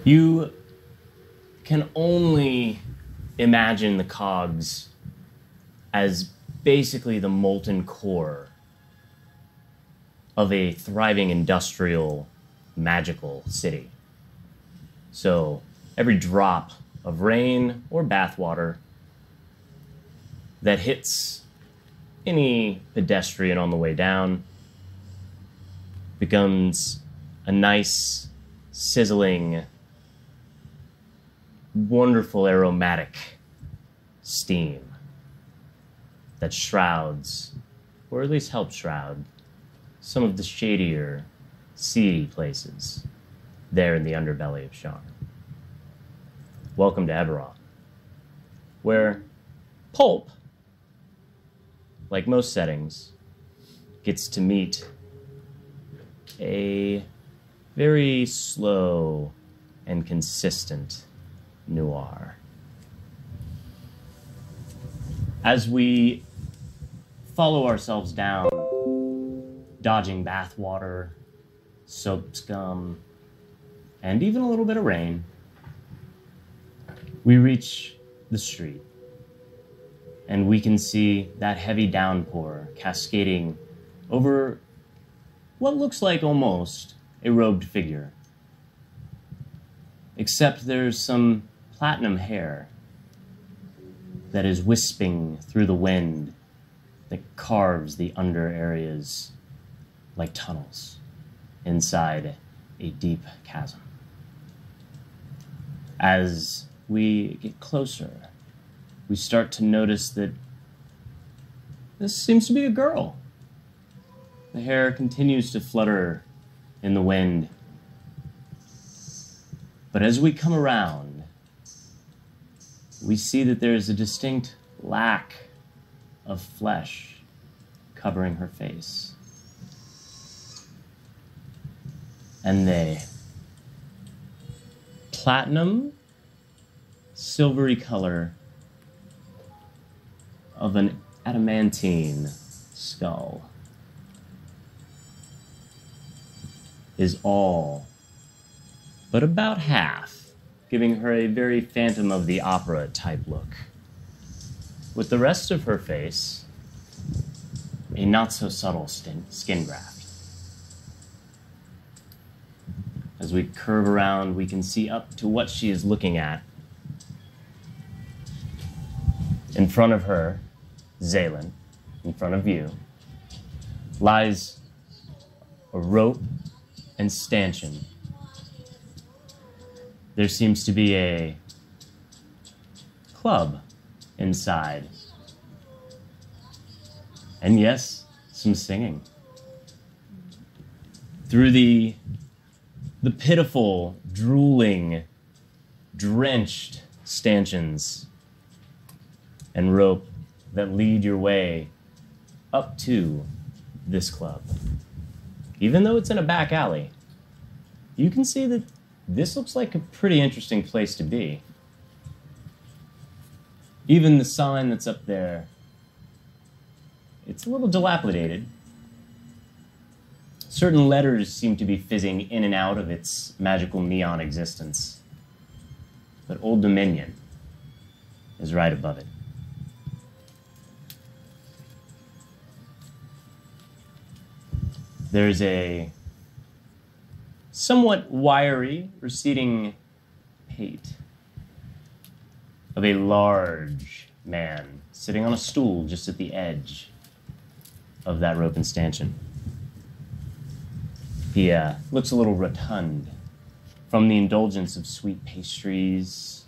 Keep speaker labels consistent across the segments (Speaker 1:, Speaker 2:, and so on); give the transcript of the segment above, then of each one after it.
Speaker 1: You can only imagine the cogs as basically the molten core of a thriving industrial magical city. So every drop of rain or bathwater that hits any pedestrian on the way down becomes a nice, sizzling, wonderful aromatic steam that shrouds, or at least helps shroud, some of the shadier, seedy places there in the underbelly of Sharn. Welcome to Eberron, where pulp, like most settings, gets to meet a very slow and consistent noir. As we follow ourselves down, dodging bathwater, soap scum, and even a little bit of rain, we reach the street, and we can see that heavy downpour cascading over what looks like almost a robed figure. Except there's some platinum hair that is wisping through the wind that carves the under areas like tunnels inside a deep chasm. As we get closer, we start to notice that this seems to be a girl. The hair continues to flutter in the wind. But as we come around, we see that there is a distinct lack of flesh covering her face. And the platinum, silvery color of an adamantine skull is all but about half, giving her a very Phantom of the Opera type look. With the rest of her face, a not-so-subtle skin graft. As we curve around, we can see up to what she is looking at. In front of her, Zaylin, in front of you, lies a rope and stanchion. There seems to be a club inside. And yes, some singing. Through the pitiful, drooling, drenched stanchions and rope that lead your way up to this club. Even though it's in a back alley, you can see that this looks like a pretty interesting place to be. Even the sign that's up there, it's a little dilapidated. Certain letters seem to be fizzing in and out of its magical neon existence. But Old Dominion is right above it. There's a somewhat wiry, receding pate of a large man sitting on a stool just at the edge of that rope and stanchion. He looks a little rotund from the indulgence of sweet pastries,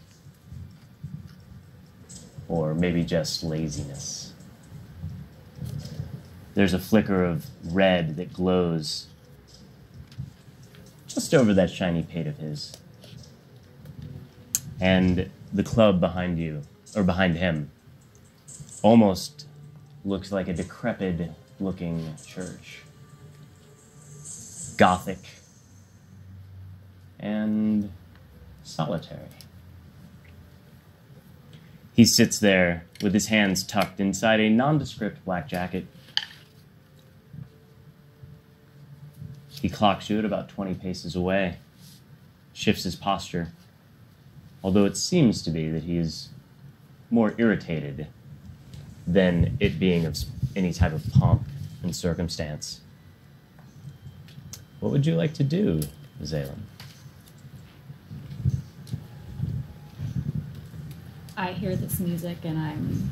Speaker 1: or maybe just laziness. There's a flicker of red that glows just over that shiny pate of his. And the club behind you, or behind him, almost looks like a decrepit-looking church. Gothic and solitary. He sits there with his hands tucked inside a nondescript black jacket. He clocks you at about 20 paces away. shifts his posture, although it seems to be that he is more irritated than it being of any type of pomp and circumstance. What would you like to do, Zaylan?
Speaker 2: I hear this music and I'm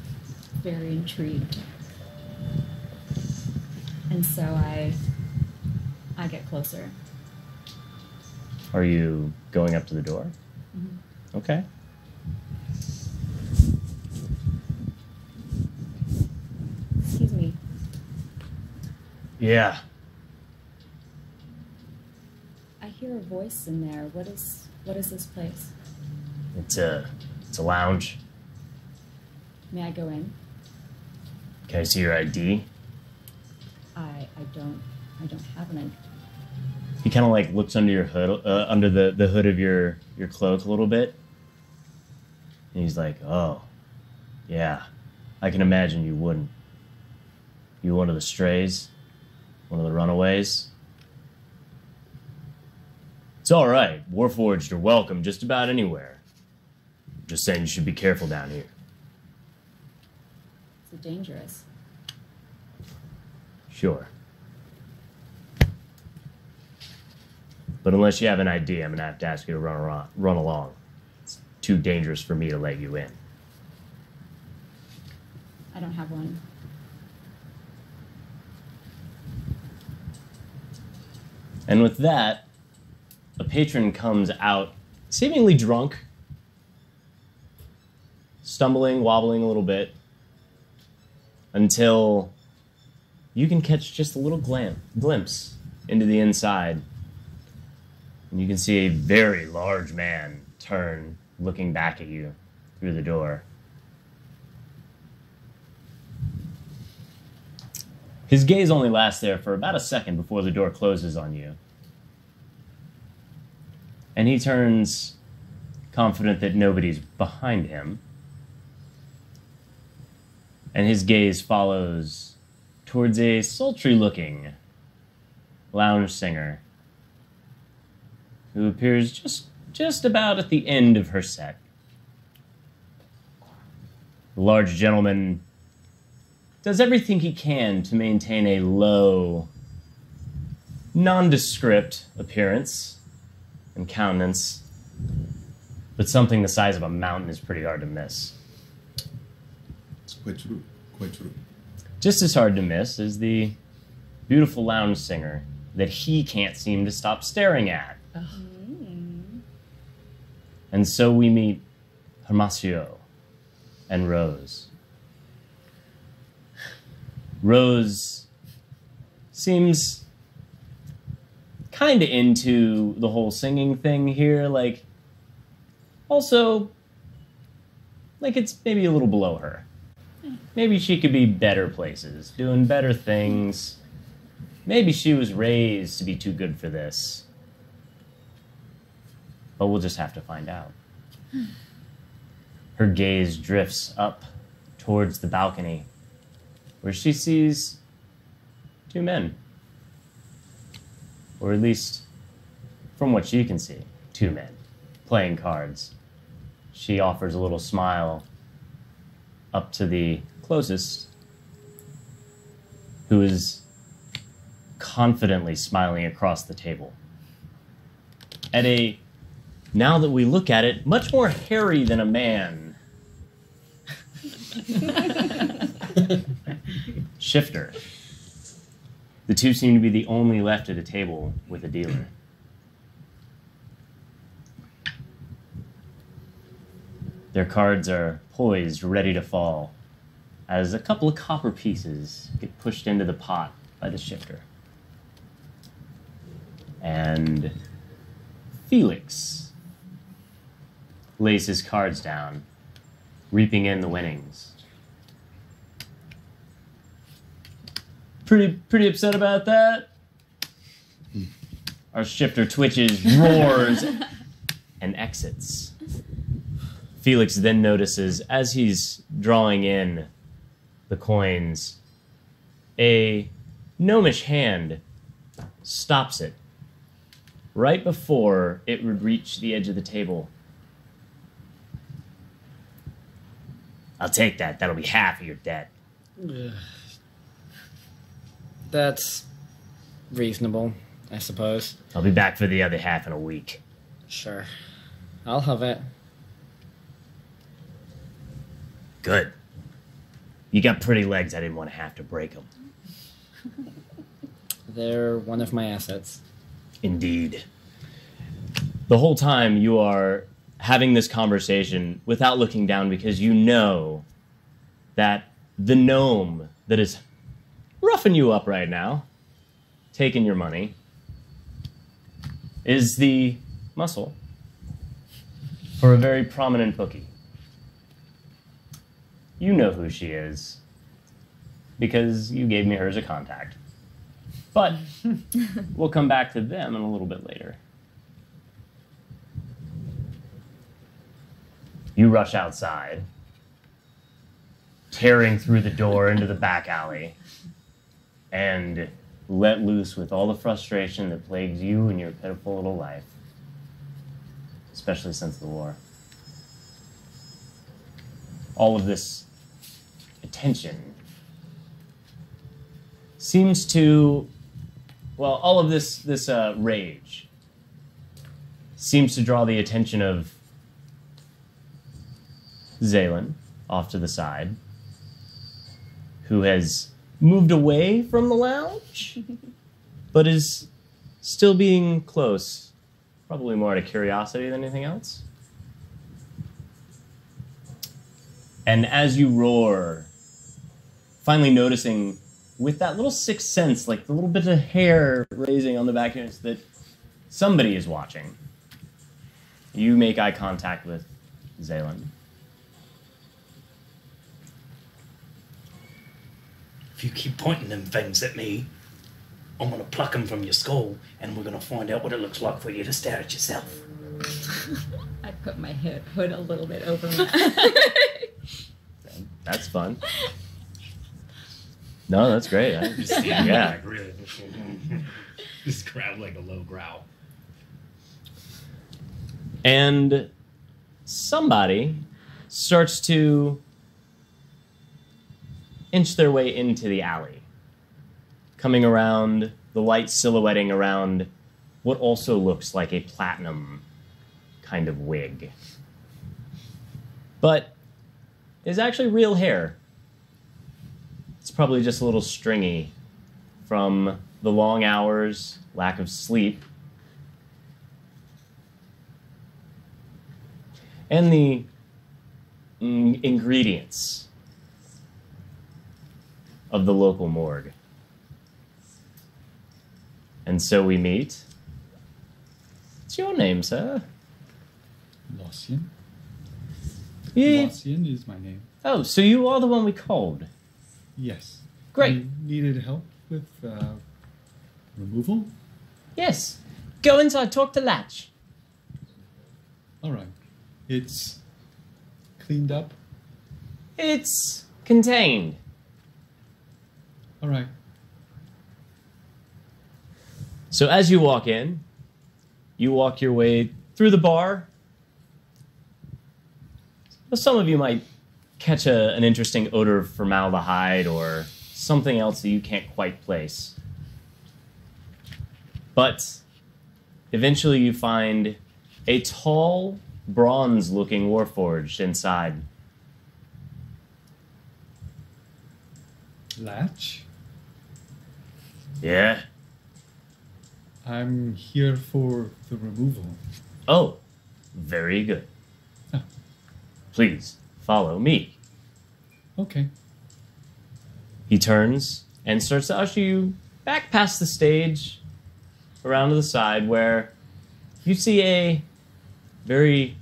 Speaker 2: very intrigued. And so I get closer.
Speaker 1: Are you going up to the door?
Speaker 2: Mm-hmm.
Speaker 1: Okay.
Speaker 2: Excuse me.
Speaker 1: Yeah.
Speaker 2: I hear a voice in there. What is this place?
Speaker 1: It's a lounge.
Speaker 2: May I go in?
Speaker 1: Can I see your ID?
Speaker 2: I don't have an ID.
Speaker 1: He kind of like looks under your hood, under the hood of your cloak a little bit. And he's like, oh, yeah, I can imagine you wouldn't. You one of the strays? One of the runaways? It's all right. Warforged are welcome just about anywhere. Just saying you should be careful down here.
Speaker 2: Is it dangerous?
Speaker 1: Sure. But unless you have an ID, I'm going to have to ask you to run along. It's too dangerous for me to let you in.
Speaker 2: I don't have one.
Speaker 1: And with that, a patron comes out, seemingly drunk, stumbling, wobbling a little bit, until you can catch just a little glimpse into the inside. And you can see a very large man turn, looking back at you through the door. His gaze only lasts there for about a second before the door closes on you. And he turns, confident that nobody's behind him. And his gaze follows towards a sultry-looking lounge singer who appears just about at the end of her set. The large gentleman does everything he can to maintain a low, nondescript appearance and countenance, but something the size of a mountain is pretty hard to miss.
Speaker 3: It's quite true, quite true.
Speaker 1: Just as hard to miss is the beautiful lounge singer that he can't seem to stop staring at. And so we meet Hermasio and Rose. Rose seems kind of into the whole singing thing here, like, also, like it's maybe a little below her. Maybe she could be better places, doing better things. Maybe she was raised to be too good for this. But we'll just have to find out. Her gaze drifts up towards the balcony, where she sees two men. Or at least, from what she can see, two men playing cards. She offers a little smile up to the closest, who is confidently smiling across the table at a, now that we look at it, much more hairy than a man shifter. The two seem to be the only left at a table with a dealer. Their cards are poised, ready to fall, as a couple of copper pieces get pushed into the pot by the shifter. And Felix lays his cards down, reaping in the winnings. Pretty upset about that? Our shifter twitches, roars, and exits. Felix then notices, as he's drawing in the coins, a gnomish hand stops it right before it would reach the edge of the table. I'll take that. That'll be half of your debt.
Speaker 4: That's reasonable, I suppose.
Speaker 1: I'll be back for the other half in a week.
Speaker 4: Sure. I'll have it.
Speaker 1: Good. You got pretty legs. I didn't want to have to break them.
Speaker 4: They're one of my assets.
Speaker 1: Indeed. The whole time you are having this conversation without looking down because you know that the gnome that is roughing you up right now, taking your money, is the muscle for a very prominent bookie. You know who she is because you gave me her as a contact. But we'll come back to them in a little bit later. You rush outside, tearing through the door into the back alley, and let loose with all the frustration that plagues you and your pitiful little life, especially since the war. All of this attention seems to, well, all of this rage seems to draw the attention of Zaylin off to the side, who has moved away from the lounge, but is still being close, probably more out of curiosity than anything else. And as you roar, finally noticing with that little sixth sense, like the little bit of hair raising on the back of your head, that somebody is watching, you make eye contact with Zaylin.
Speaker 5: If you keep pointing them things at me, I'm going to pluck them from your skull, and we're going to find out what it looks like for you to stare at yourself.
Speaker 2: I put my hood a little bit over my
Speaker 1: That's fun. No, that's great. Yeah.
Speaker 5: Really. Just growl like a low growl.
Speaker 1: And somebody starts to inch their way into the alley, coming around, the light silhouetting around what also looks like a platinum kind of wig. But is actually real hair. It's probably just a little stringy from the long hours, lack of sleep, and the ingredients of the local morgue. And so we meet. What's your name, sir?
Speaker 3: Lossian.
Speaker 1: Yeah.
Speaker 3: Lossian is my name.
Speaker 1: Oh, so you are the one we called.
Speaker 3: Yes.
Speaker 1: Great.
Speaker 3: You needed help with removal?
Speaker 1: Yes. Go inside, talk to Latch.
Speaker 3: All right. It's cleaned up.
Speaker 1: It's contained.
Speaker 3: All right.
Speaker 1: So as you walk in, you walk your way through the bar. Some of you might catch an interesting odor of formaldehyde or something else that you can't quite place. But eventually you find a tall, bronze-looking warforged inside.
Speaker 3: Latch?
Speaker 1: Yeah?
Speaker 3: I'm here for the removal.
Speaker 1: Oh, very good.
Speaker 3: Huh.
Speaker 1: Please, follow me.
Speaker 3: Okay.
Speaker 1: He turns and starts to usher you back past the stage, around to the side, where you see a very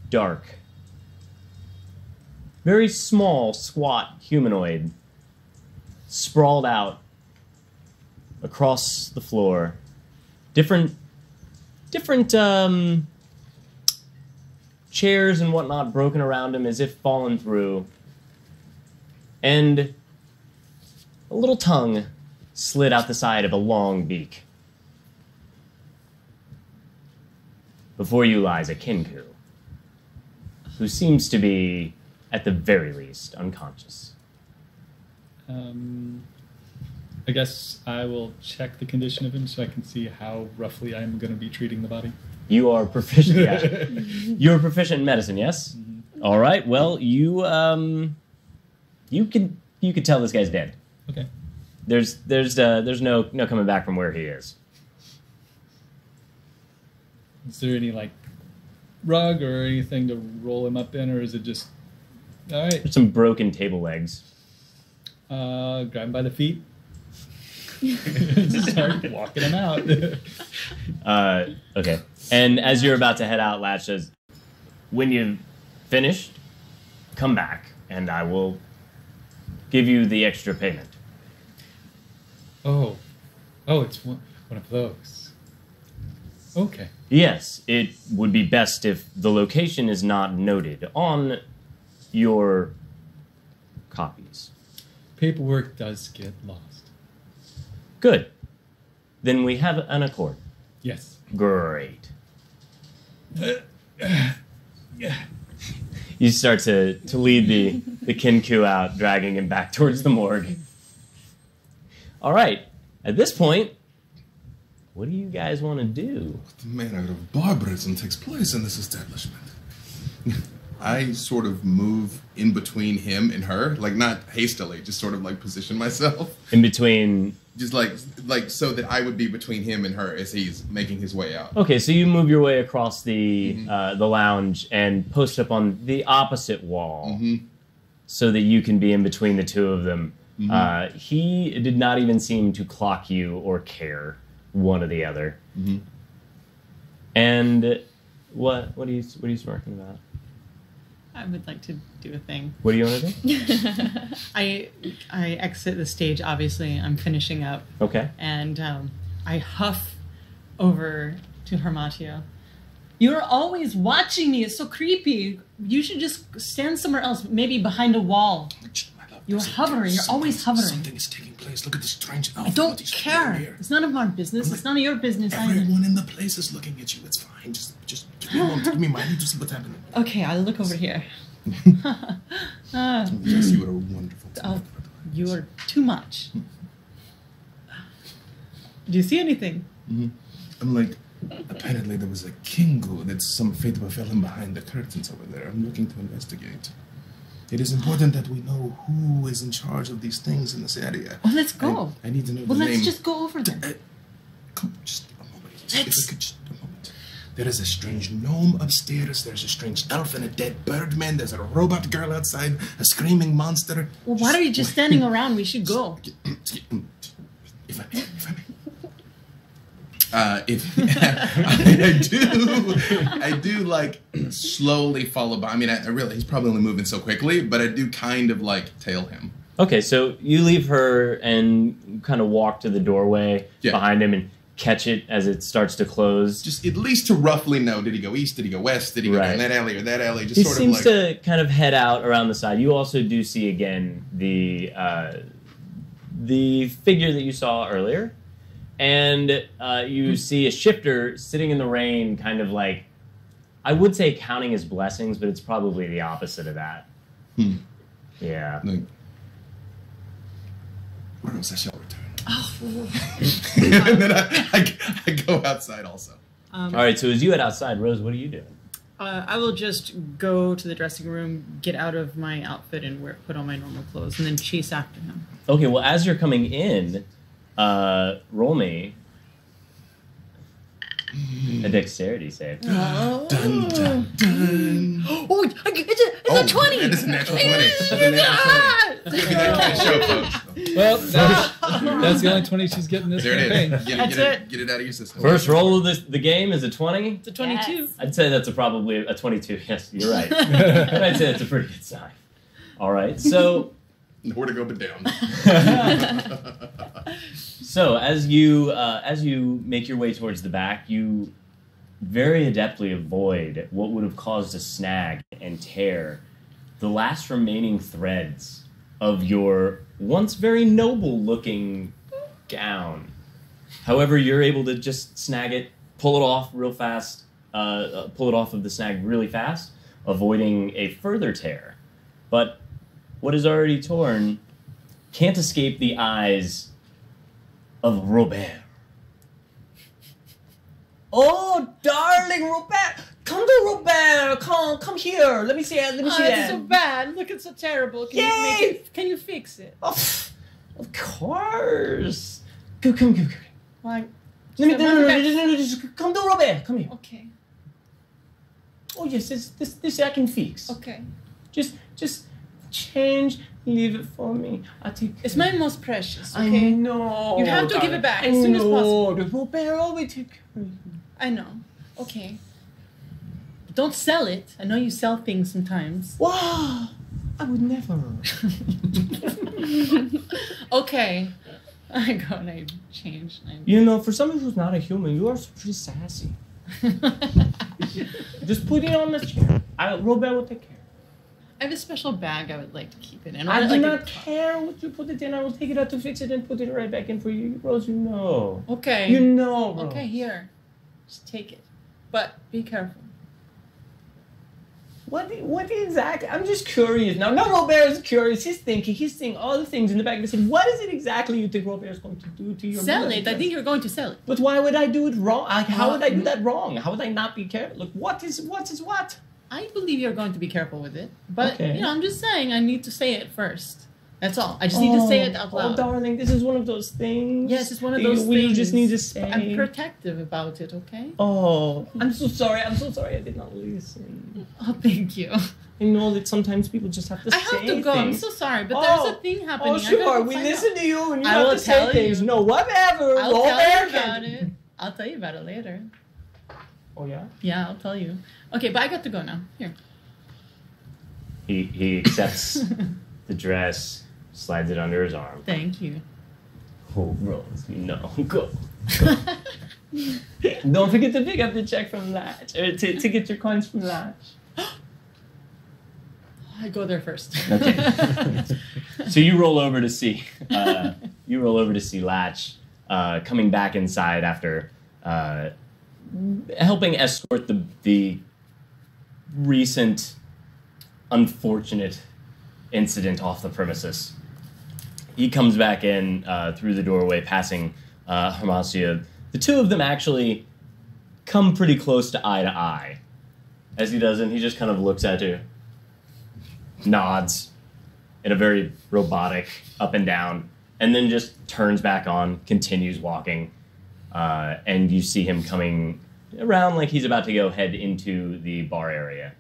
Speaker 1: dark, very small, squat humanoid sprawled out across the floor. Different chairs and whatnot broken around him as if fallen through. And a little tongue slid out the side of a long beak. Before you lies a Kinku, who seems to be, at the very least, unconscious.
Speaker 6: I guess I will check the condition of him so I can see how roughly I'm going to be treating the body.
Speaker 1: You are proficient. Yeah. You're proficient in medicine, yes? Mm-hmm. All right. Well, you can tell this guy's dead.
Speaker 6: Okay.
Speaker 1: There's no coming back from where he is.
Speaker 6: Is there any like rug or anything to roll him up in, or is it just all right?
Speaker 1: There's some broken table legs.
Speaker 6: Grab him by the feet. Just start walking him out.
Speaker 1: Okay. And as you're about to head out, Latch says, when you've finished, come back, and I will give you the extra payment.
Speaker 6: Oh, it's one of those. Okay.
Speaker 1: Yes, it would be best if the location is not noted on your copies.
Speaker 6: Paperwork does get lost.
Speaker 1: Good. Then we have an accord.
Speaker 6: Yes.
Speaker 1: Great. You start to lead the Kinku out, dragging him back towards the morgue. All right. At this point, what do you guys want to do?
Speaker 3: What manner of barbarism takes place in this establishment? I sort of move in between him and her, like not hastily, just sort of like position myself.
Speaker 1: In between...
Speaker 3: Just like so that I would be between him and her as he's making his way out.
Speaker 1: Okay, so you move your way across the lounge and post up on the opposite wall so that you can be in between the two of them. He did not even seem to clock you or care one or the other. And what are you smirking about?
Speaker 7: I would like to do a thing.
Speaker 1: What do you want to do?
Speaker 7: I exit the stage, obviously. I'm finishing up.
Speaker 1: Okay.
Speaker 7: And I huff over to Hermatio. You're always watching me. It's so creepy. You should just stand somewhere else, maybe behind a wall. You're hovering. You're always hovering.
Speaker 3: Something is taking place. Look at this strange outfit.
Speaker 7: I don't care. It's none of our business. It's none of your business either.
Speaker 3: Everyone in the place is looking at you. It's fine. Just give me a moment. Give me a moment to see what's happening.
Speaker 7: Okay, I'll look over here.
Speaker 3: Yes, you are wonderful.
Speaker 7: Oh, you are too much. Do you see anything?
Speaker 3: I'm like, apparently there was a Kingu that some fate befell him behind the curtains over there. I'm looking to investigate. It is important that we know who is in charge of these things in this area.
Speaker 7: Well, let's go.
Speaker 3: I need to know
Speaker 7: Well,
Speaker 3: the
Speaker 7: let's
Speaker 3: name.
Speaker 7: just go over there.
Speaker 3: Come, just a moment. If I could, just a moment. There is a strange gnome upstairs. There's a strange elf and a dead birdman. There's a robot girl outside. A screaming monster.
Speaker 7: Well, why are you just standing around? We should go.
Speaker 3: If I may. I do like slowly follow by. I mean, I really, he's probably only moving so quickly, but I do kind of like tail him.
Speaker 1: Okay, so you leave her and kind of walk to the doorway behind him and catch it as it starts to close.
Speaker 3: Just at least to roughly know, did he go east, did he go west, did he go down that alley or that alley? Just
Speaker 1: he
Speaker 3: sort
Speaker 1: seems
Speaker 3: of like...
Speaker 1: to kind of head out around the side. You also do see again the figure that you saw earlier. And you see a shifter sitting in the rain, kind of like, I would say counting his blessings, but it's probably the opposite of that. Yeah.
Speaker 3: Like, where else I shall return.
Speaker 7: Oh.
Speaker 3: And then I go outside also.
Speaker 1: All right, so as you head outside, Rose, what are you doing?
Speaker 7: I will just go to the dressing room, get out of my outfit, and put on my normal clothes, and then chase after him.
Speaker 1: Okay, well, as you're coming in, roll me a dexterity save.
Speaker 7: Oh.
Speaker 3: Dun, dun, dun.
Speaker 7: Oh, it's a 20!
Speaker 3: It is a natural 20. It's a natural 20. Give me that kind of show, folks.
Speaker 6: Well, that's the only 20 she's getting this
Speaker 3: There
Speaker 6: campaign.
Speaker 3: it is. Get it out of your system.
Speaker 1: First roll of the game is a 20?
Speaker 7: It's a 22.
Speaker 2: Yes.
Speaker 1: I'd say that's probably a 22. Yes, you're right. I'd say that's a pretty good sign. All right, so...
Speaker 3: Nowhere to go but down.
Speaker 1: So as you make your way towards the back, you very adeptly avoid what would have caused a snag and tear the last remaining threads of your once very noble-looking gown. However, you're able to just snag it, pull it off real fast, pull it off of the snag really fast, avoiding a further tear. But what is already torn can't escape the eyes of Robert. Oh, darling Robert! Come to Robert! Come here! Let me see that.
Speaker 7: It's so bad. Look, it's so terrible. Can you fix it?
Speaker 1: Oh, of course. Come.
Speaker 7: Like,
Speaker 1: No, just come to Robert. Come here.
Speaker 7: okay.
Speaker 1: Oh yes, this I can fix.
Speaker 7: Okay.
Speaker 1: Just change. Leave it for me. I'll take.
Speaker 7: It's my most precious.
Speaker 1: I
Speaker 7: Okay.
Speaker 1: know.
Speaker 7: You have to give it back as soon as possible.
Speaker 1: The Robert always take care of you.
Speaker 7: I know. Okay. But don't sell it. I know you sell things sometimes.
Speaker 1: Wow. I would never.
Speaker 7: Okay. I go and I change.
Speaker 1: You know, for someone who's not a human, you are pretty sassy. Just put it on the chair. Robert will take care.
Speaker 7: I have a special bag I would like to keep it in.
Speaker 1: I do not care what you put it in. I will take it out to fix it and put it right back in for you. Rose, you know.
Speaker 7: Okay.
Speaker 1: You know, Rose.
Speaker 7: Okay, here. Just take it. But be careful.
Speaker 1: What exactly? I'm just curious now. No, Robert is curious. He's thinking all the things in the back of his head. What is it exactly you think Robert is going to do to your
Speaker 7: Sell
Speaker 1: mother?
Speaker 7: it. I think you're going to sell it.
Speaker 1: But why would I do it wrong? How would I do that wrong? How would I not be careful? Look, what is what?
Speaker 7: I believe you're going to be careful with it. But,
Speaker 1: Okay.
Speaker 7: I'm just saying I need to say it first. That's all. I just need to say it out loud.
Speaker 1: Oh, darling, this is one of those things.
Speaker 7: Yes, it's one of those things.
Speaker 1: We just need to say.
Speaker 7: I'm protective about it, okay?
Speaker 1: Oh, I'm so sorry. I did not listen.
Speaker 7: Oh, thank you.
Speaker 1: I know that sometimes people just have to say
Speaker 7: I have to go.
Speaker 1: things.
Speaker 7: I'm so sorry, but there's a thing happening.
Speaker 1: Oh,
Speaker 7: I gotta
Speaker 1: sure.
Speaker 7: go
Speaker 1: We
Speaker 7: find
Speaker 1: listen
Speaker 7: out.
Speaker 1: to you and you
Speaker 7: I
Speaker 1: have
Speaker 7: will
Speaker 1: to say
Speaker 7: tell
Speaker 1: things.
Speaker 7: you.
Speaker 1: No, whatever.
Speaker 7: I'll tell
Speaker 1: Robert
Speaker 7: you about
Speaker 1: can-
Speaker 7: it. I'll tell you about it later.
Speaker 1: Oh, yeah?
Speaker 7: Yeah, I'll tell you. Okay, but I got to go now. Here.
Speaker 1: He accepts the dress, slides it under his arm.
Speaker 7: Thank you.
Speaker 1: Oh, Rose, no. Go. Don't forget to pick up the check from Latch. Or to get your coins from Latch.
Speaker 7: I go there first.
Speaker 1: Okay. So you roll over to see Latch coming back inside after helping escort the recent unfortunate incident off the premises. He comes back in through the doorway, passing Hermasia. The two of them actually come pretty close to eye. As he does, and he just kind of looks at you, nods in a very robotic up and down, and then just turns back on, continues walking, and you see him coming around like he's about to go head into the bar area.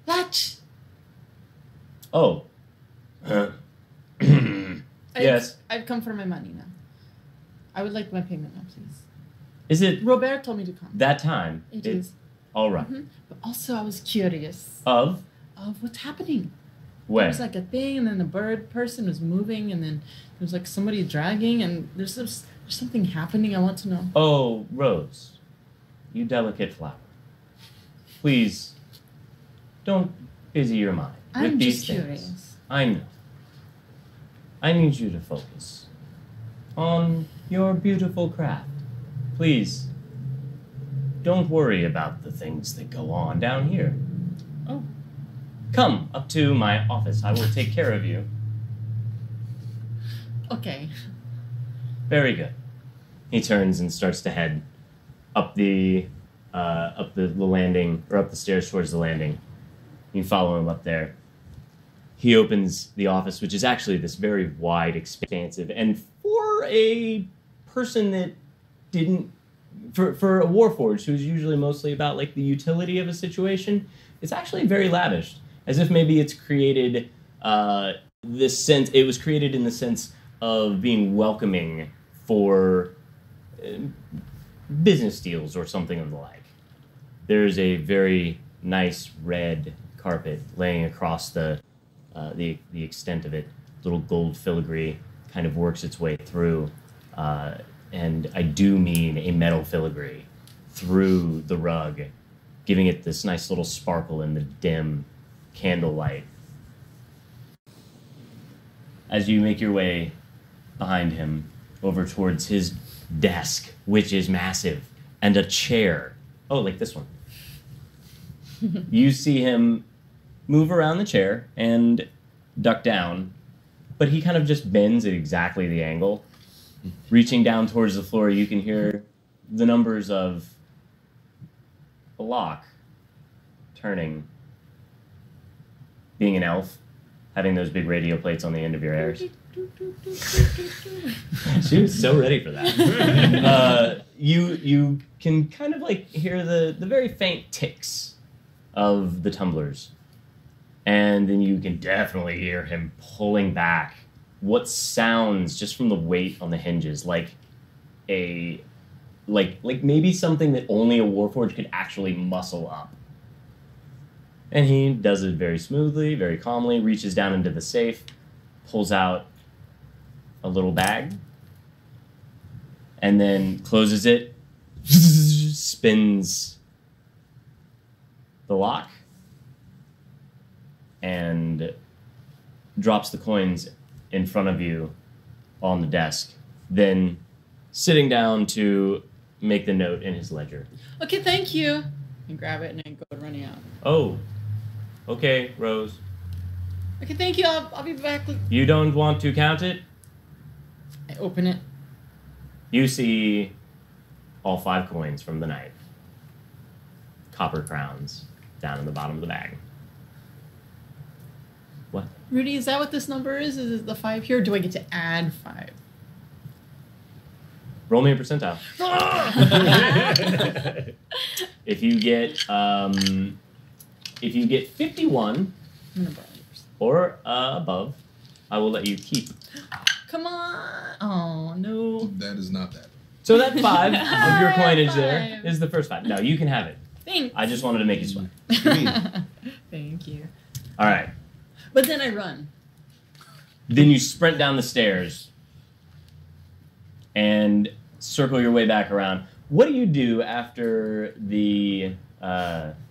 Speaker 7: Latch!
Speaker 1: Oh. Yes.
Speaker 7: I've come for my money now. I would like my payment now, please.
Speaker 1: Is it
Speaker 7: Robert told me to come.
Speaker 1: that time?
Speaker 7: It is.
Speaker 1: All right.
Speaker 7: Mm-hmm. But also I was curious
Speaker 1: Of
Speaker 7: of what's happening.
Speaker 1: where?
Speaker 7: There was like a thing, and then the bird person was moving, and then there was like somebody dragging, and there's something happening. I want to know.
Speaker 1: Oh, Rose, you delicate flower. Please, don't busy your mind with
Speaker 7: I'm
Speaker 1: these
Speaker 7: just
Speaker 1: things.
Speaker 7: curious.
Speaker 1: I know. I need you to focus on your beautiful craft. Please, don't worry about the things that go on down here.
Speaker 7: Oh.
Speaker 1: Come up to my office. I will take care of you.
Speaker 7: Okay.
Speaker 1: Very good. He turns and starts to head up the landing, or up the stairs towards the landing. You follow him up there. He opens the office, which is actually this very wide, expansive, and for a person that didn't, for a warforged who's usually mostly about like the utility of a situation, it's actually very lavish. As if maybe it's created this sense. It was created in the sense of being welcoming for business deals or something of the like. There's a very nice red carpet laying across the extent of it. Little gold filigree kind of works its way through, and I do mean a metal filigree through the rug, giving it this nice little sparkle in the dim candlelight. As you make your way behind him over towards his desk, which is massive, and a chair Oh, like this one. You see him move around the chair and duck down, but he kind of just bends at exactly the angle. Reaching down towards the floor, you can hear the numbers of a lock turning. Being an elf, having those big radio plates on the end of your hairs. She was so ready for that. You can kind of like hear the very faint ticks of the tumblers. And then you can definitely hear him pulling back what sounds just from the weight on the hinges like maybe something that only a Warforged could actually muscle up. And he does it very smoothly, very calmly, reaches down into the safe, pulls out a little bag, and then closes it, spins the lock, and drops the coins in front of you on the desk. Then sitting down to make the note in his ledger.
Speaker 7: Okay, thank you. And grab it and then go running out.
Speaker 1: Oh, okay, Rose.
Speaker 7: Okay, thank you. I'll be back.
Speaker 1: You don't want to count it?
Speaker 7: I open it.
Speaker 1: You see all 5 coins from the night. Copper crowns down in the bottom of the bag. What?
Speaker 7: Rudy, is that what this number is? Is it the 5 here? Or do I get to add 5?
Speaker 1: Roll me a percentile. If you get 51
Speaker 7: I'm gonna borrow yours.
Speaker 1: or above, I will let you keep.
Speaker 7: Come on. Oh, no.
Speaker 3: That is not that.
Speaker 1: So that 5 of your coinage there
Speaker 7: 5.
Speaker 1: is the first 5. No, you can have it.
Speaker 7: Thanks.
Speaker 1: I just wanted to make you sweat.
Speaker 7: Thank you.
Speaker 1: All right.
Speaker 7: But then I run.
Speaker 1: Then you sprint down the stairs and circle your way back around. What do you do after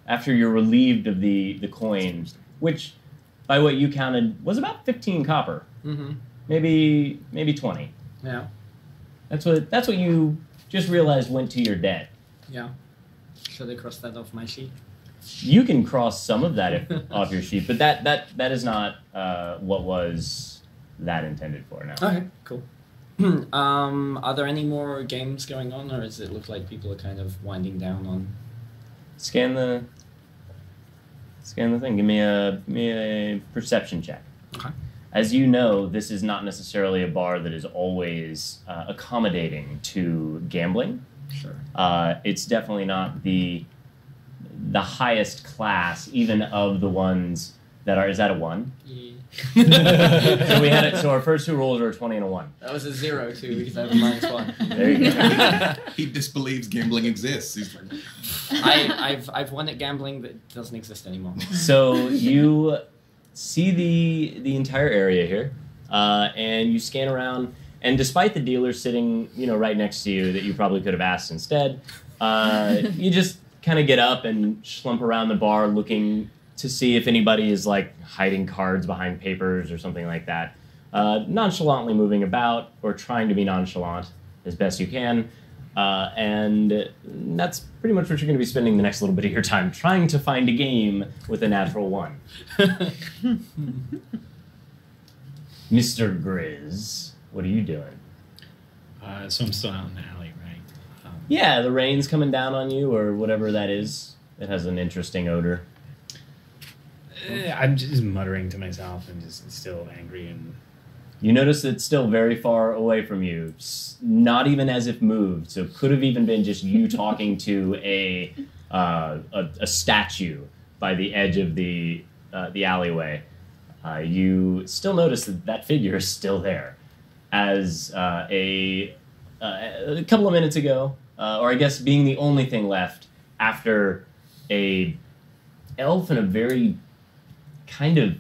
Speaker 1: after you're relieved of the coin, which, by what you counted, was about 15 copper, maybe 20.
Speaker 4: Yeah.
Speaker 1: That's what you just realized went to your debt.
Speaker 4: Yeah. Should I cross that off my sheet?
Speaker 1: You can cross some of that off your sheet, but that is not what was that intended for now.
Speaker 4: Okay, cool. Are there any more games going on, or does it look like people are kind of winding down on?
Speaker 1: Scan the thing. Give me a perception check.
Speaker 4: Okay.
Speaker 1: As you know, this is not necessarily a bar that is always accommodating to gambling.
Speaker 4: Sure.
Speaker 1: It's definitely not the highest class, even of the ones that are. Is that a 1?
Speaker 4: Yeah.
Speaker 1: So we had it. So our first 2 rolls are a 20 and a 1.
Speaker 4: That was a 0 too, because I have a -1.
Speaker 1: There you go.
Speaker 3: He disbelieves gambling exists. He's like,
Speaker 4: I've won at gambling that doesn't exist anymore.
Speaker 1: So you see the entire area here, and you scan around. And despite the dealer sitting, right next to you, that you probably could have asked instead, you just kind of get up and slump around the bar, looking to see if anybody is like hiding cards behind papers or something like that. Nonchalantly moving about or trying to be nonchalant as best you can. And that's pretty much what you're going to be spending the next little bit of your time, trying to find a game with a natural 1. Mr. Grizz, what are you doing?
Speaker 8: So I'm still out in the alley, right?
Speaker 1: Yeah, the rain's coming down on you or whatever that is. It has an interesting odor.
Speaker 8: I'm just muttering to myself and just still angry and...
Speaker 1: You notice it's still very far away from you, not even as if moved. So it could have even been just you talking to a statue by the edge of the alleyway. You still notice that figure is still there. As a couple of minutes ago, or I guess being the only thing left after a elf in a very kind of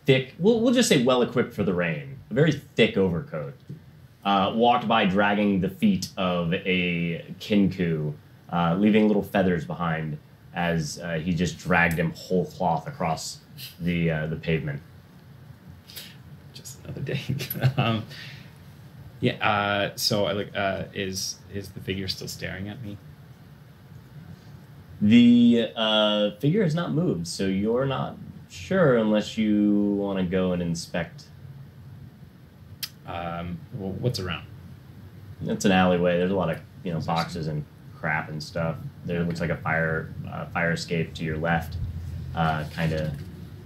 Speaker 1: thick, we'll just say well-equipped for the rain, a very thick overcoat, walked by dragging the feet of a kinku, leaving little feathers behind as he just dragged him whole cloth across the pavement.
Speaker 8: Just another day. So I look, is the figure still staring at me?
Speaker 1: The figure has not moved, so you're not sure unless you want to go and inspect.
Speaker 8: Well, what's around?
Speaker 1: It's an alleyway. There's a lot of boxes and crap and stuff. There looks like a fire escape to your left, kind of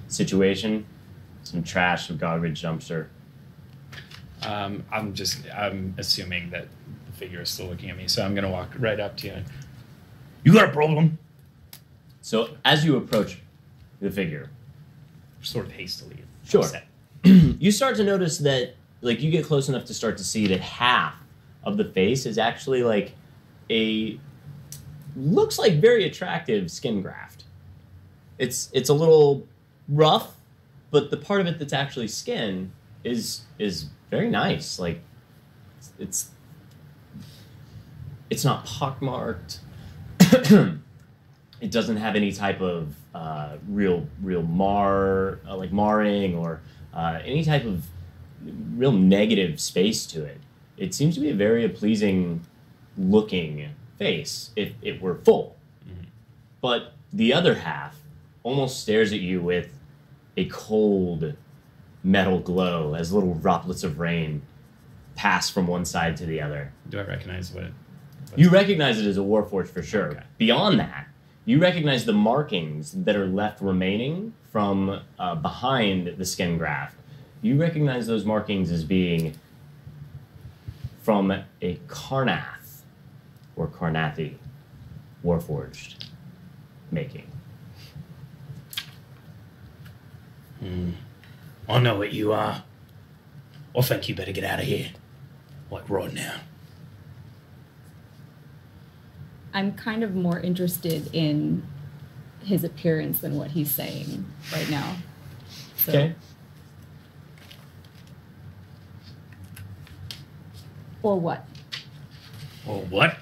Speaker 1: situation. Some trash, some garbage dumpster.
Speaker 8: I'm assuming that the figure is still looking at me, so I'm gonna walk right up to you.
Speaker 5: You got a problem?
Speaker 1: So as you approach the figure,
Speaker 8: Sort of hastily.
Speaker 1: Sure.
Speaker 8: Upset.
Speaker 1: you start to notice that, like, you get close enough to start to see that half of the face is actually like looks like very attractive skin graft. It's a little rough, but the part of it that's actually skin is very nice. Like, it's not pockmarked. It doesn't have any type of real marring or any type of real negative space to it. It seems to be a very pleasing looking face if it were full. Mm-hmm. But the other half almost stares at you with a cold metal glow as little droplets of rain pass from one side to the other.
Speaker 8: Do I recognize what?
Speaker 1: You recognize it as a warforged for sure.
Speaker 8: Okay.
Speaker 1: Beyond that, you recognize the markings that are left remaining from behind the skin graft. You recognize those markings as being from a Karnath or Karnathi warforged making.
Speaker 5: I know what you are. I think you better get out of here. Like right now.
Speaker 2: I'm kind of more interested in his appearance than what he's saying right now. So.
Speaker 1: Okay.
Speaker 2: Or what?
Speaker 5: Or what?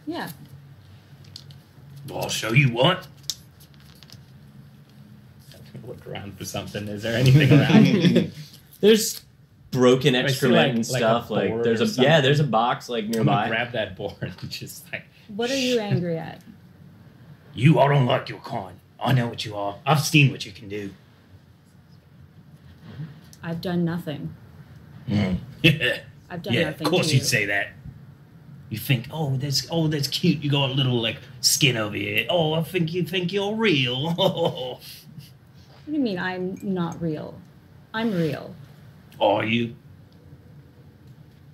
Speaker 2: Yeah.
Speaker 5: I'll show you what.
Speaker 8: Look around for something. Is there anything around?
Speaker 1: There's broken
Speaker 8: I see,
Speaker 1: excrement and stuff.
Speaker 8: like a
Speaker 1: Like
Speaker 8: board
Speaker 1: there's
Speaker 8: or
Speaker 1: a
Speaker 8: something.
Speaker 1: there's a box like
Speaker 8: I'm gonna
Speaker 1: nearby.
Speaker 8: grab that board and just like.
Speaker 2: What are you angry at?
Speaker 5: You, I don't like your kind. I know what you are. I've seen what you can do.
Speaker 2: I've done nothing.
Speaker 5: Yeah,
Speaker 2: I've done
Speaker 5: yeah.
Speaker 2: nothing.
Speaker 5: Of course
Speaker 2: to
Speaker 5: you'd
Speaker 2: you.
Speaker 5: say that. You think, that's cute. You got a little like skin over here. Oh, I think you think you're real.
Speaker 2: What do you mean I'm not real? I'm real.
Speaker 5: Are you?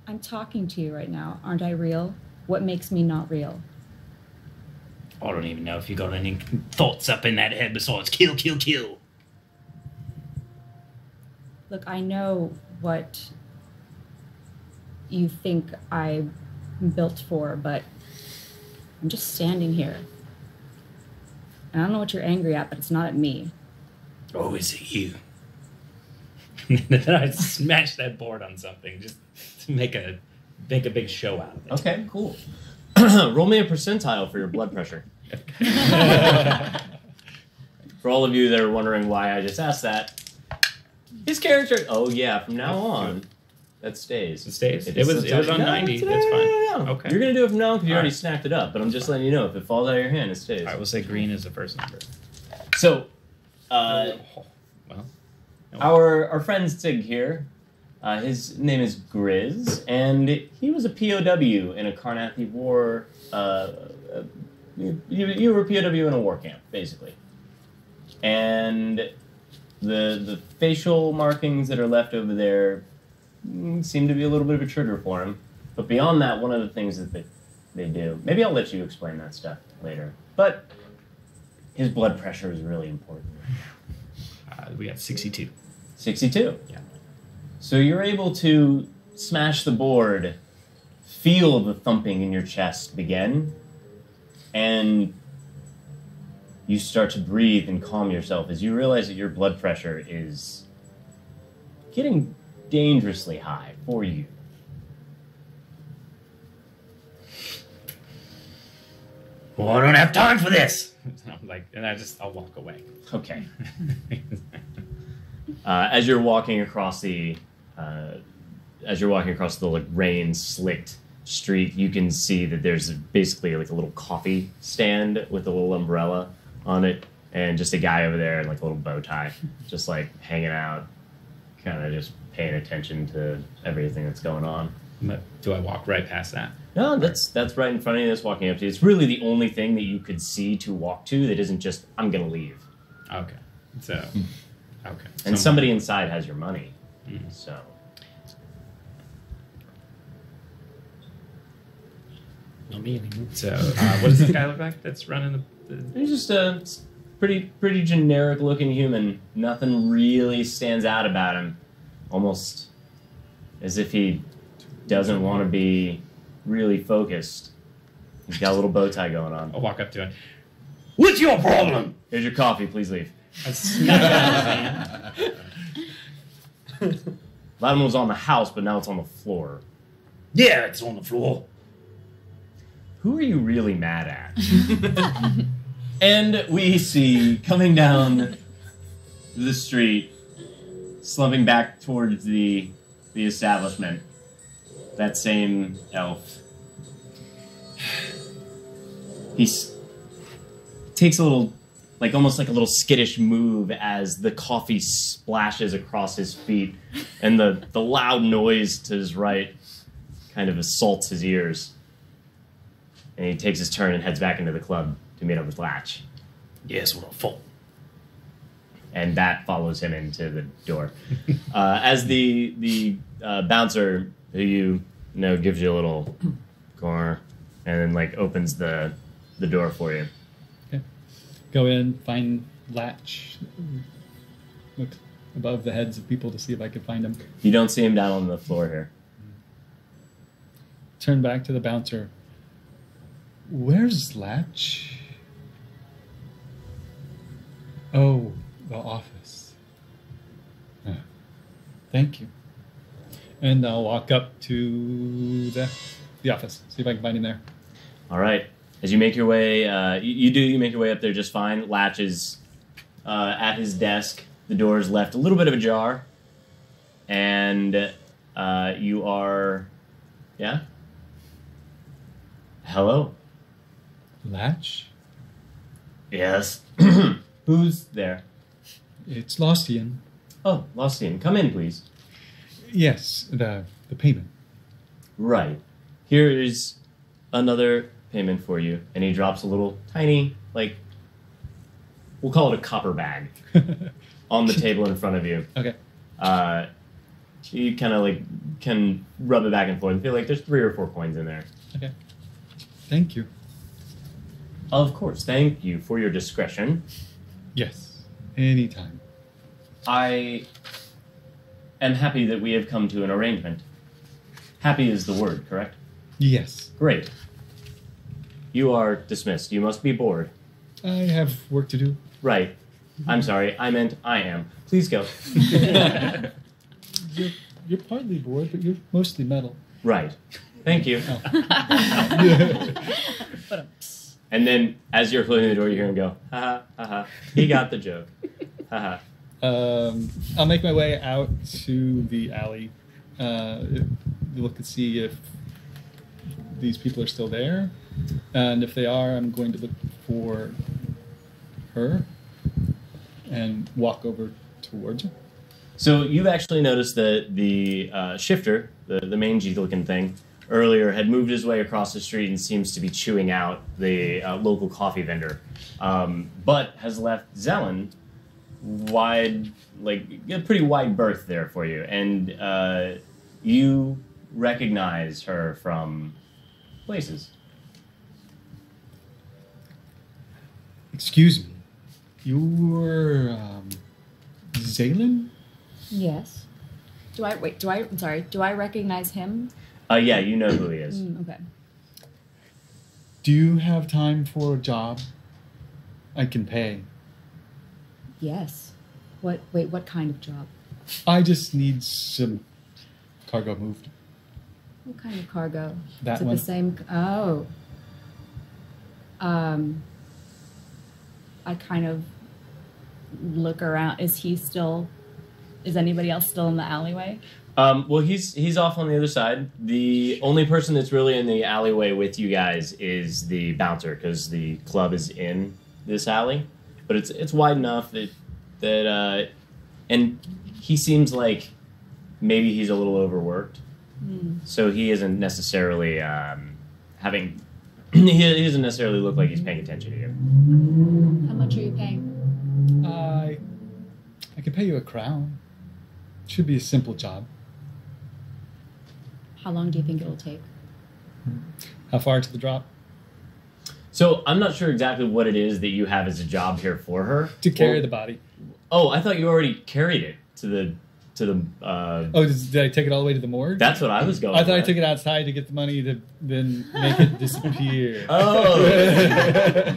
Speaker 2: I'm talking to you right now. Aren't I real? What makes me not real?
Speaker 5: I don't even know if you got any thoughts up in that head besides kill, kill, kill.
Speaker 2: Look, I know what you think I'm built for, but I'm just standing here. And I don't know what you're angry at, but it's not at me.
Speaker 5: Oh, is it you?
Speaker 8: Then I smash that board on something just to make a big show out of it.
Speaker 1: Okay, cool. Roll me a percentile for your blood pressure. For all of you that are wondering why I just asked that, his character. Oh yeah, from now on, that stays.
Speaker 8: It stays?
Speaker 1: If
Speaker 8: It was
Speaker 1: still-
Speaker 8: on 90.
Speaker 1: no,
Speaker 8: That's fine.
Speaker 1: no.
Speaker 8: Okay.
Speaker 1: You're gonna do it from now on because you already
Speaker 8: Alright.
Speaker 1: snapped it up. But I'm just letting you know if it falls out of your hand, it stays.
Speaker 8: I will say green is the first number.
Speaker 1: So,
Speaker 8: Well,
Speaker 1: our friend Sig here, his name is Grizz, and he was a POW in a Karnathi war. You were a POW in a war camp, basically. And the facial markings that are left over there seem to be a little bit of a trigger for him. But beyond that, one of the things that they do, maybe I'll let you explain that stuff later. But his blood pressure is really important.
Speaker 8: we got 62.
Speaker 1: 62.
Speaker 8: Yeah.
Speaker 1: So you're able to smash the board, feel the thumping in your chest begin, and you start to breathe and calm yourself as you realize that your blood pressure is getting dangerously high for you.
Speaker 5: Well, I don't have time for this.
Speaker 8: I'm like, and I'll walk away.
Speaker 1: Okay. As you're walking across the like rain-slicked street, you can see that there's basically like a little coffee stand with a little umbrella on it, and just a guy over there in like a little bow tie, just like hanging out, kind of just paying attention to everything that's going on.
Speaker 8: Do I walk right past that?
Speaker 1: No, that's right in front of you. That's walking up to you. It's really the only thing that you could see to walk to that isn't just, I'm going to leave.
Speaker 8: Okay. So, okay.
Speaker 1: And somebody inside has your money. So.
Speaker 8: Not me anymore. So, what does this guy look like that's running the...
Speaker 1: He's just a pretty generic looking human. Nothing really stands out about him. Almost as if he doesn't want to be really focused. He's got a little bow tie going on.
Speaker 8: I'll walk up to him.
Speaker 5: What's your problem?
Speaker 1: Here's your coffee, please leave.
Speaker 8: I smack out his hand.
Speaker 1: That one was on the house, but now it's on the floor.
Speaker 5: Yeah, it's on the floor.
Speaker 1: Who are you really mad at? And we see coming down the street, slumping back towards the establishment, that same elf. He takes a little, like almost like a little skittish move as the coffee splashes across his feet, and the loud noise to his right kind of assaults his ears. And he takes his turn and heads back into the club to meet up with Latch.
Speaker 5: Yes, what a fault.
Speaker 1: And Bat follows him into the door. As the bouncer, who you know gives you a little car, and then like opens the door for you.
Speaker 6: Okay. Go in, find Latch. Look above the heads of people to see if I can find him.
Speaker 1: You don't see him down on the floor here.
Speaker 6: Turn back to the bouncer. Where's Latch? Oh, the office. Thank you. And I'll walk up to the office, see if I can find him there.
Speaker 1: All right. As you make your way, you make your way up there just fine. Latch is at his desk. The door is left a little bit of ajar. And you are... Yeah? Hello?
Speaker 6: Latch?
Speaker 1: Yes. Who's there?
Speaker 6: It's Lostian.
Speaker 1: Oh, Lostian. Come in, please.
Speaker 6: Yes, the payment.
Speaker 1: Right. Here is another payment for you. And he drops a little tiny, like, we'll call it a copper bag on the table in front of you.
Speaker 6: Okay.
Speaker 1: You kind of like can rub it back and forth and feel like there's 3 or 4 coins in there.
Speaker 6: Okay. Thank you.
Speaker 1: Of course. Thank you for your discretion.
Speaker 6: Yes. Anytime.
Speaker 1: I am happy that we have come to an arrangement. Happy is the word, correct?
Speaker 6: Yes.
Speaker 1: Great. You are dismissed. You must be bored.
Speaker 6: I have work to do.
Speaker 1: Right. I'm sorry. I meant I am. Please go.
Speaker 6: You're partly bored, but you're mostly metal.
Speaker 1: Right. Thank you. And then, as you're closing the door, you hear him go, ha ha, ha ha. He got the joke. Ha ha.
Speaker 6: I'll make my way out to the alley. Look and see if these people are still there. And if they are, I'm going to look for her and walk over towards her.
Speaker 1: So you've actually noticed that the shifter, the mangy-looking thing, earlier had moved his way across the street and seems to be chewing out the local coffee vendor, but has left Zelen wide, like a pretty wide berth there for you, and you recognize her from places.
Speaker 6: Excuse me. You're Zalen?
Speaker 2: Yes. I'm sorry. Do I recognize him?
Speaker 1: Yeah, you know who he is.
Speaker 2: Okay.
Speaker 6: Do you have time for a job? I can pay.
Speaker 2: Yes. What kind of job?
Speaker 6: I just need some cargo moved.
Speaker 2: What kind of cargo?
Speaker 6: That
Speaker 2: Is it
Speaker 6: one.
Speaker 2: the same? Oh. I kind of look around. Is anybody else still in the alleyway?
Speaker 1: Well, he's off on the other side. The only person that's really in the alleyway with you guys is the bouncer, because the club is in this alley, but it's wide enough that and he seems like maybe he's a little overworked, so he isn't necessarily having. He doesn't necessarily look like he's paying attention to you.
Speaker 2: How much are you paying?
Speaker 6: I can pay you a crown. Should be a simple job.
Speaker 2: How long do you think it'll take?
Speaker 6: How far to the drop?
Speaker 1: So I'm not sure exactly what it is that you have as a job here for her.
Speaker 6: To carry the body.
Speaker 1: Oh, I thought you already carried it to the.
Speaker 6: Did I take it all the way to the morgue?
Speaker 1: That's what I was going.
Speaker 6: I thought
Speaker 1: with.
Speaker 6: I took it outside to get the money to then make it disappear.
Speaker 1: Oh.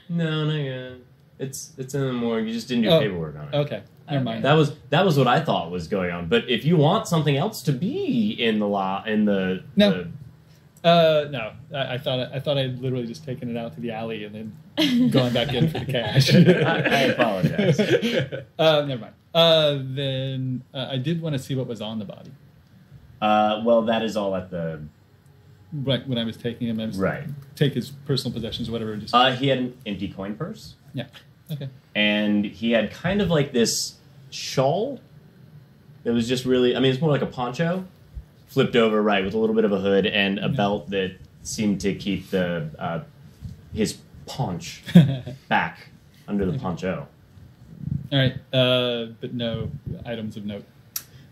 Speaker 1: No, not yet. It's in the morgue. You just didn't do paperwork on it.
Speaker 6: Okay. Never mind.
Speaker 1: That was what I thought was going on. But if you want something else to be in the law in the
Speaker 6: no. No. I thought I'd literally just taken it out to the alley and then gone back in for the cash.
Speaker 1: I apologize.
Speaker 6: Never mind. Then I did want to see what was on the body.
Speaker 1: Well, that is all at the.
Speaker 6: Right when I was taking him, I was take his personal possessions, whatever. Just
Speaker 1: he had an empty coin purse.
Speaker 6: Yeah. Okay.
Speaker 1: And he had kind of like this shawl. It was just really. I mean, it's more like a poncho, flipped over, with a little bit of a hood and a belt that seemed to keep the his paunch back under the poncho.
Speaker 6: All right, but no items of note.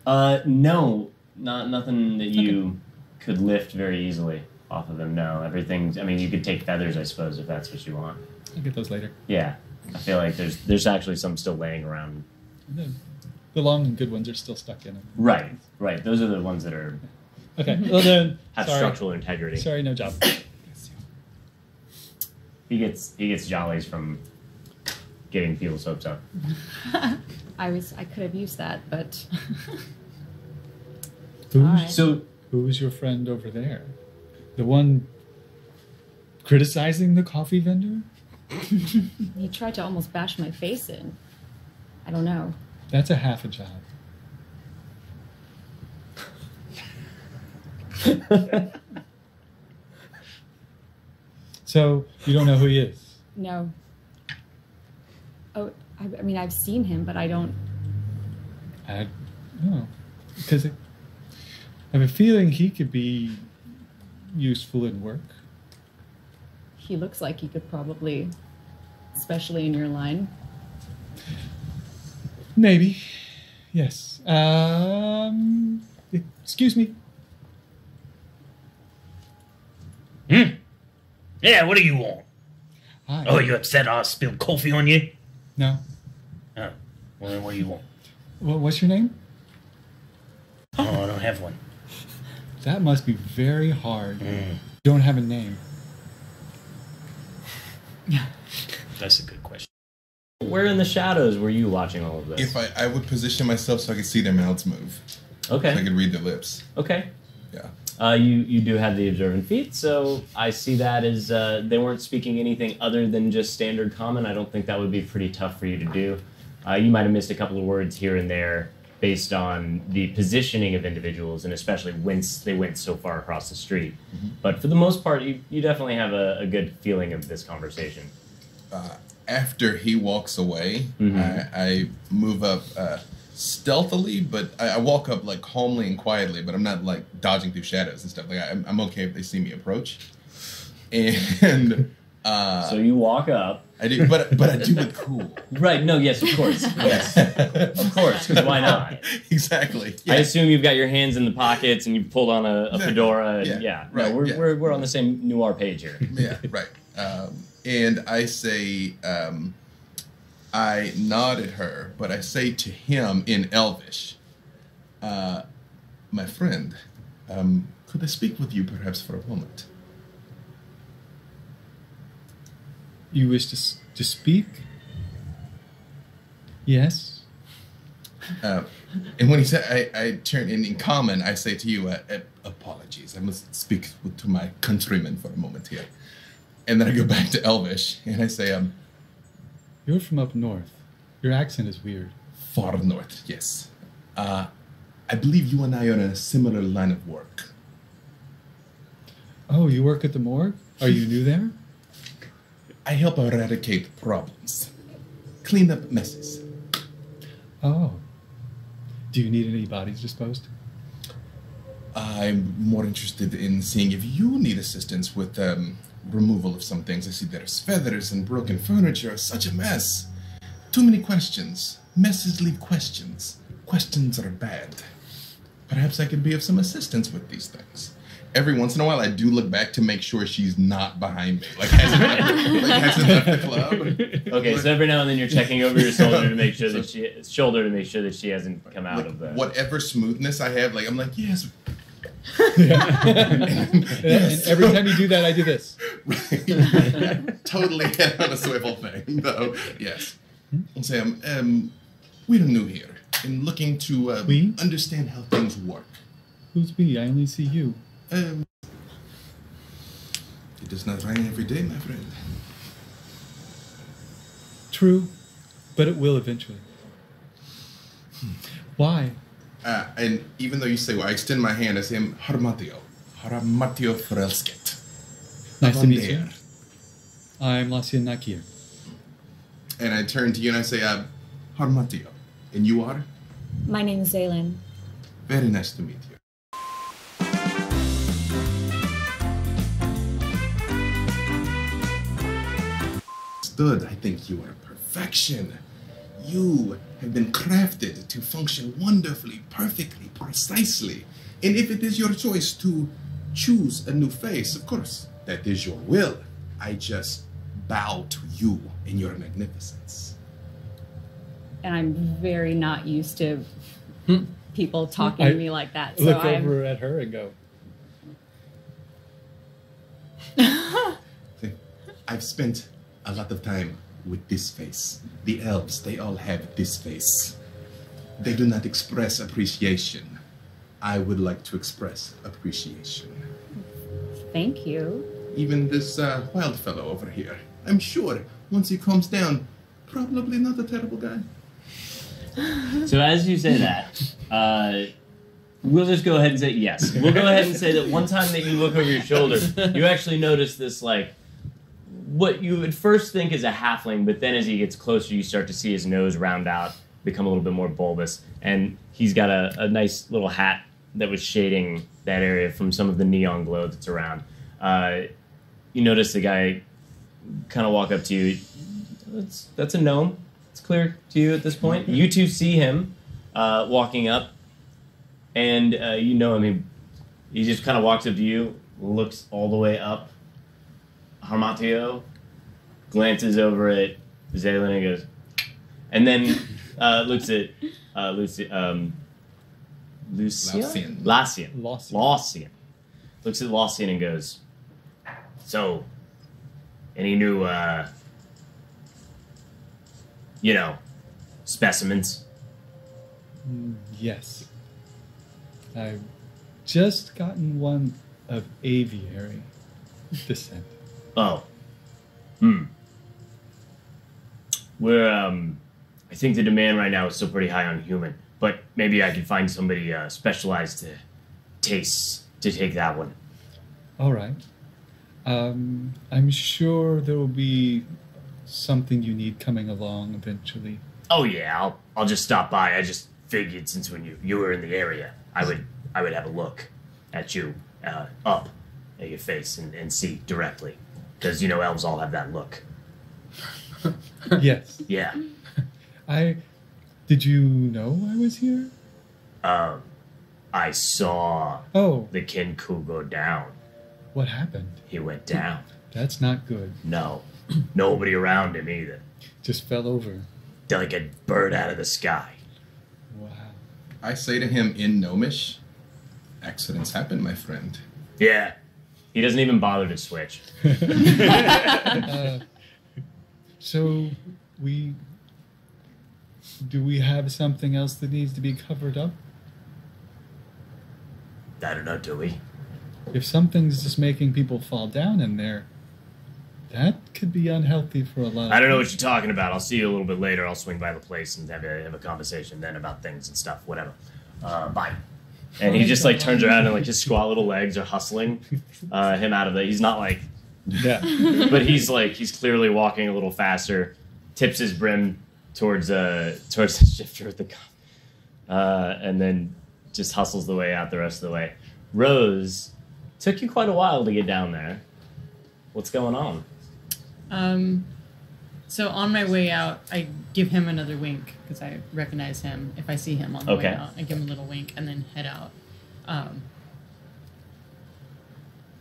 Speaker 1: No, nothing that you could lift very easily off of him. No, everything's. I mean, you could take feathers, I suppose, if that's what you want.
Speaker 6: I'll get those later.
Speaker 1: Yeah, I feel like there's actually some still laying around.
Speaker 6: The long and good ones are still stuck in them.
Speaker 1: Right. Those are the ones that are.
Speaker 6: Okay. Well then,
Speaker 1: have structural integrity.
Speaker 6: Sorry, no job.
Speaker 1: He gets jollies from getting people's hopes up.
Speaker 2: I could have used that, but
Speaker 6: Who's your friend over there? The one criticizing the coffee vendor?
Speaker 2: he tried to almost bash my face in. I don't know.
Speaker 6: That's a half a job. So you don't know who he is?
Speaker 2: No. Oh, I mean, I've seen him, but I don't.
Speaker 6: Because I have a feeling he could be useful in work.
Speaker 2: He looks like he could probably, especially in your line.
Speaker 6: Maybe. Yes. Excuse me.
Speaker 5: Yeah, what do you want?
Speaker 6: Hi.
Speaker 5: Oh, you upset I spilled coffee on you?
Speaker 6: No.
Speaker 5: Oh, well then what do you want?
Speaker 6: Well, what's your name?
Speaker 5: Oh, I don't have one.
Speaker 6: That must be very hard. You don't have a name.
Speaker 5: That's a good question.
Speaker 1: Where in the shadows were you watching all of this?
Speaker 3: If I would position myself so I could see their mouths move.
Speaker 1: Okay.
Speaker 3: So I could read their lips.
Speaker 1: Okay.
Speaker 3: Yeah.
Speaker 1: You do have the observant feat, so I see that as they weren't speaking anything other than just standard common. I don't think that would be pretty tough for you to do. You might have missed a couple of words here and there based on the positioning of individuals and especially whence they went so far across the street. Mm-hmm. But for the most part, you definitely have a good feeling of this conversation.
Speaker 3: After he walks away, I move up stealthily, but I walk up like calmly and quietly, but I'm not like dodging through shadows and stuff. Like I'm okay if they see me approach. And
Speaker 1: so you walk up.
Speaker 3: I do, but I do it cool.
Speaker 1: Right? No, yes, of course, yes, of course. Because why not?
Speaker 3: Exactly. Yeah.
Speaker 1: I assume you've got your hands in the pockets and you've pulled on a fedora. And
Speaker 3: right.
Speaker 1: No, we're on the same Noir page here.
Speaker 3: Yeah, right. And I say, I nod at her, but I say to him in Elvish, my friend, could I speak with you perhaps for a moment?
Speaker 6: You wish to speak? Yes.
Speaker 3: And when he said, I turn in common, I say to you, apologies. I must speak to my countrymen for a moment here. And then I go back to Elvish, and I say,
Speaker 6: You're from up north. Your accent is weird.
Speaker 3: Far north, yes. I believe you and I are in a similar line of work.
Speaker 6: Oh, you work at the morgue? Are you new there?
Speaker 3: I help eradicate problems, clean up messes.
Speaker 6: Oh. Do you need any bodies disposed?
Speaker 3: I'm more interested in seeing if you need assistance with removal of some things. I see there's feathers and broken furniture. Such a mess. Too many questions. Messes leave questions. Questions are bad. Perhaps I could be of some assistance with these things. Every once in a while, I do look back to make sure she's not behind me. Like, hasn't left the club.
Speaker 1: Okay, so every now and then you're checking over your shoulder to make sure that she hasn't come out
Speaker 3: Like,
Speaker 1: of the.
Speaker 3: whatever smoothness I have, like I'm like, yes.
Speaker 6: And every time you do that, I do this.
Speaker 3: Right. Totally head on a swivel thing, though. Yes. And say, we're new here and looking to
Speaker 6: We?
Speaker 3: understand how things work.
Speaker 6: Who's we? I only see you.
Speaker 3: It does not rain every day, my friend.
Speaker 6: True, but it will eventually. Why?
Speaker 3: And even though you say, well, I extend my hand, I say, Harmatio. Harmatio Frelsket.
Speaker 6: Nice to meet you.
Speaker 3: There.
Speaker 6: I'm Lassian Nakir.
Speaker 3: And I turn to you and I say, Harmatio. And you are?
Speaker 2: My name is Zaylin.
Speaker 3: Very nice to meet you. I think you are perfection. You have been crafted to function wonderfully, perfectly, precisely. And if it is your choice to choose a new face, of course, that is your will. I just bow to you and your magnificence.
Speaker 2: And I'm very not used to people talking to me like that. So
Speaker 6: Look over at her and go,
Speaker 3: I've spent a lot of time with this face. The elves, they all have this face. They do not express appreciation. I would like to express appreciation.
Speaker 2: Thank you.
Speaker 3: Even this wild fellow over here. I'm sure once he calms down, probably not a terrible guy.
Speaker 1: So as you say that, we'll just go ahead and say yes. We'll go ahead and say that one time that you look over your shoulder, you actually notice this, like, what you would first think is a halfling, but then as he gets closer, you start to see his nose round out, become a little bit more bulbous, and he's got a nice little hat that was shading that area from some of the neon glow that's around. You notice the guy kind of walk up to you. That's a gnome. It's clear to you at this point. You two see him walking up, and you know him. He just kind of walks up to you, looks all the way up. Harmatio glances over at Zaylin and goes, and then looks at Lassian. Looks at Lassian and goes, so, any new, specimens?
Speaker 6: yes. I've just gotten one of aviary descent.
Speaker 1: Oh. We're, I think the demand right now is still pretty high on human, but maybe I could find somebody specialized to take that one.
Speaker 6: All right. I'm sure there will be something you need coming along eventually.
Speaker 1: Oh yeah, I'll just stop by. I just figured since when you were in the area, I would have a look at you up at your face and see directly. Because, elves all have that look.
Speaker 6: Yes.
Speaker 1: Yeah.
Speaker 6: Did you know I was here?
Speaker 1: I saw the Kinku go down.
Speaker 6: What happened?
Speaker 1: He went down.
Speaker 6: That's not good.
Speaker 1: No. Nobody around him either.
Speaker 6: Just fell over.
Speaker 1: Like a bird out of the sky.
Speaker 6: Wow.
Speaker 3: I say to him in Gnomish, accidents happen, my friend.
Speaker 1: Yeah. He doesn't even bother to switch.
Speaker 6: So, do we have something else that needs to be covered up?
Speaker 1: I don't know, do we?
Speaker 6: If something's just making people fall down in there, that could be unhealthy for a lot of
Speaker 1: I don't know what you're talking about. I'll see you a little bit later. I'll swing by the place and have a conversation then about things and stuff, whatever. Bye. And he just like turns around and like his squat little legs are hustling him out of the. He's not like,
Speaker 6: Yeah.
Speaker 1: but he's clearly walking a little faster. Tips his brim towards the shifter with the cup, and then just hustles the way out the rest of the way. Rose, took you quite a while to get down there. What's going on?
Speaker 7: So on my way out, I give him another wink because I recognize him. If I see him on the way out, I give him a little wink and then head out.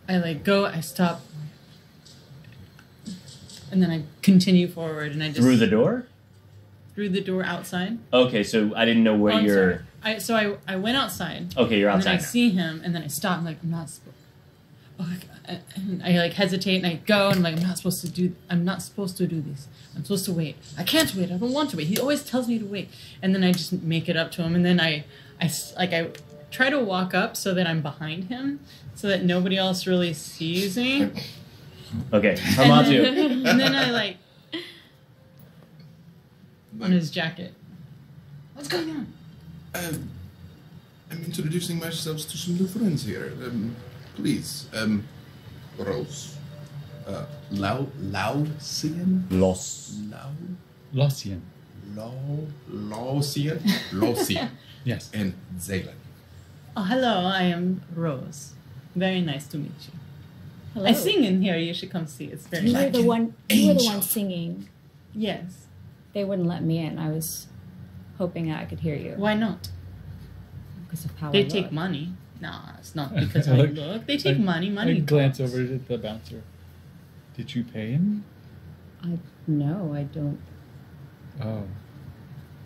Speaker 7: I stop, and then I continue forward, and I just
Speaker 1: Through the door?
Speaker 7: through the door outside.
Speaker 1: Okay, so I didn't know where
Speaker 7: Oh, I'm
Speaker 1: you're.
Speaker 7: sorry. I went outside.
Speaker 1: Okay, you're
Speaker 7: And
Speaker 1: outside.
Speaker 7: then I see him, and then I stop. I'm like, I'm not supposed. And I like hesitate, and I go, and I'm like, I'm not supposed to do this. I'm supposed to wait. I can't wait. I don't want to wait. He always tells me to wait. And then I just make it up to him, and then I try to walk up so that I'm behind him, so that nobody else really sees me.
Speaker 1: Okay, Hamatu.
Speaker 7: And then I like on his jacket. What's going on?
Speaker 3: I'm introducing myself to some new friends here. Please, Rose. Lausian?
Speaker 6: Lossian.
Speaker 3: Lausian.
Speaker 6: Yes.
Speaker 3: And Zaylan.
Speaker 7: Oh, hello. I am Rose. Very nice to meet you.
Speaker 2: Hello.
Speaker 7: I sing in here. You should come see. It's very
Speaker 2: You were
Speaker 7: nice.
Speaker 2: the one. You were the one singing.
Speaker 7: Yes.
Speaker 2: They wouldn't let me in. I was hoping I could hear you
Speaker 7: Why not?
Speaker 2: because of how
Speaker 7: They
Speaker 2: I
Speaker 7: take
Speaker 2: look.
Speaker 7: money. Nah, it's not because I look. They take money. Money.
Speaker 6: I glance
Speaker 7: talks.
Speaker 6: over at the bouncer. Did you pay him?
Speaker 2: No, I don't.
Speaker 6: Oh.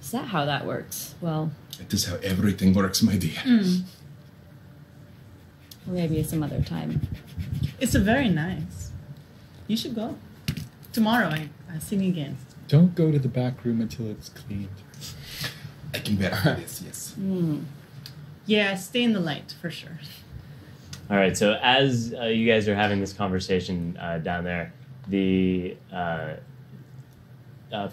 Speaker 2: Is that how that works? Well,
Speaker 3: That is how everything works, my dear.
Speaker 2: maybe some other time.
Speaker 7: It's a very nice. You should go. Tomorrow I sing again.
Speaker 6: Don't go to the back room until it's cleaned.
Speaker 3: I can bear this, yes.
Speaker 7: Yeah, stay in the light for sure.
Speaker 1: All right, so as you guys are having this conversation down there, the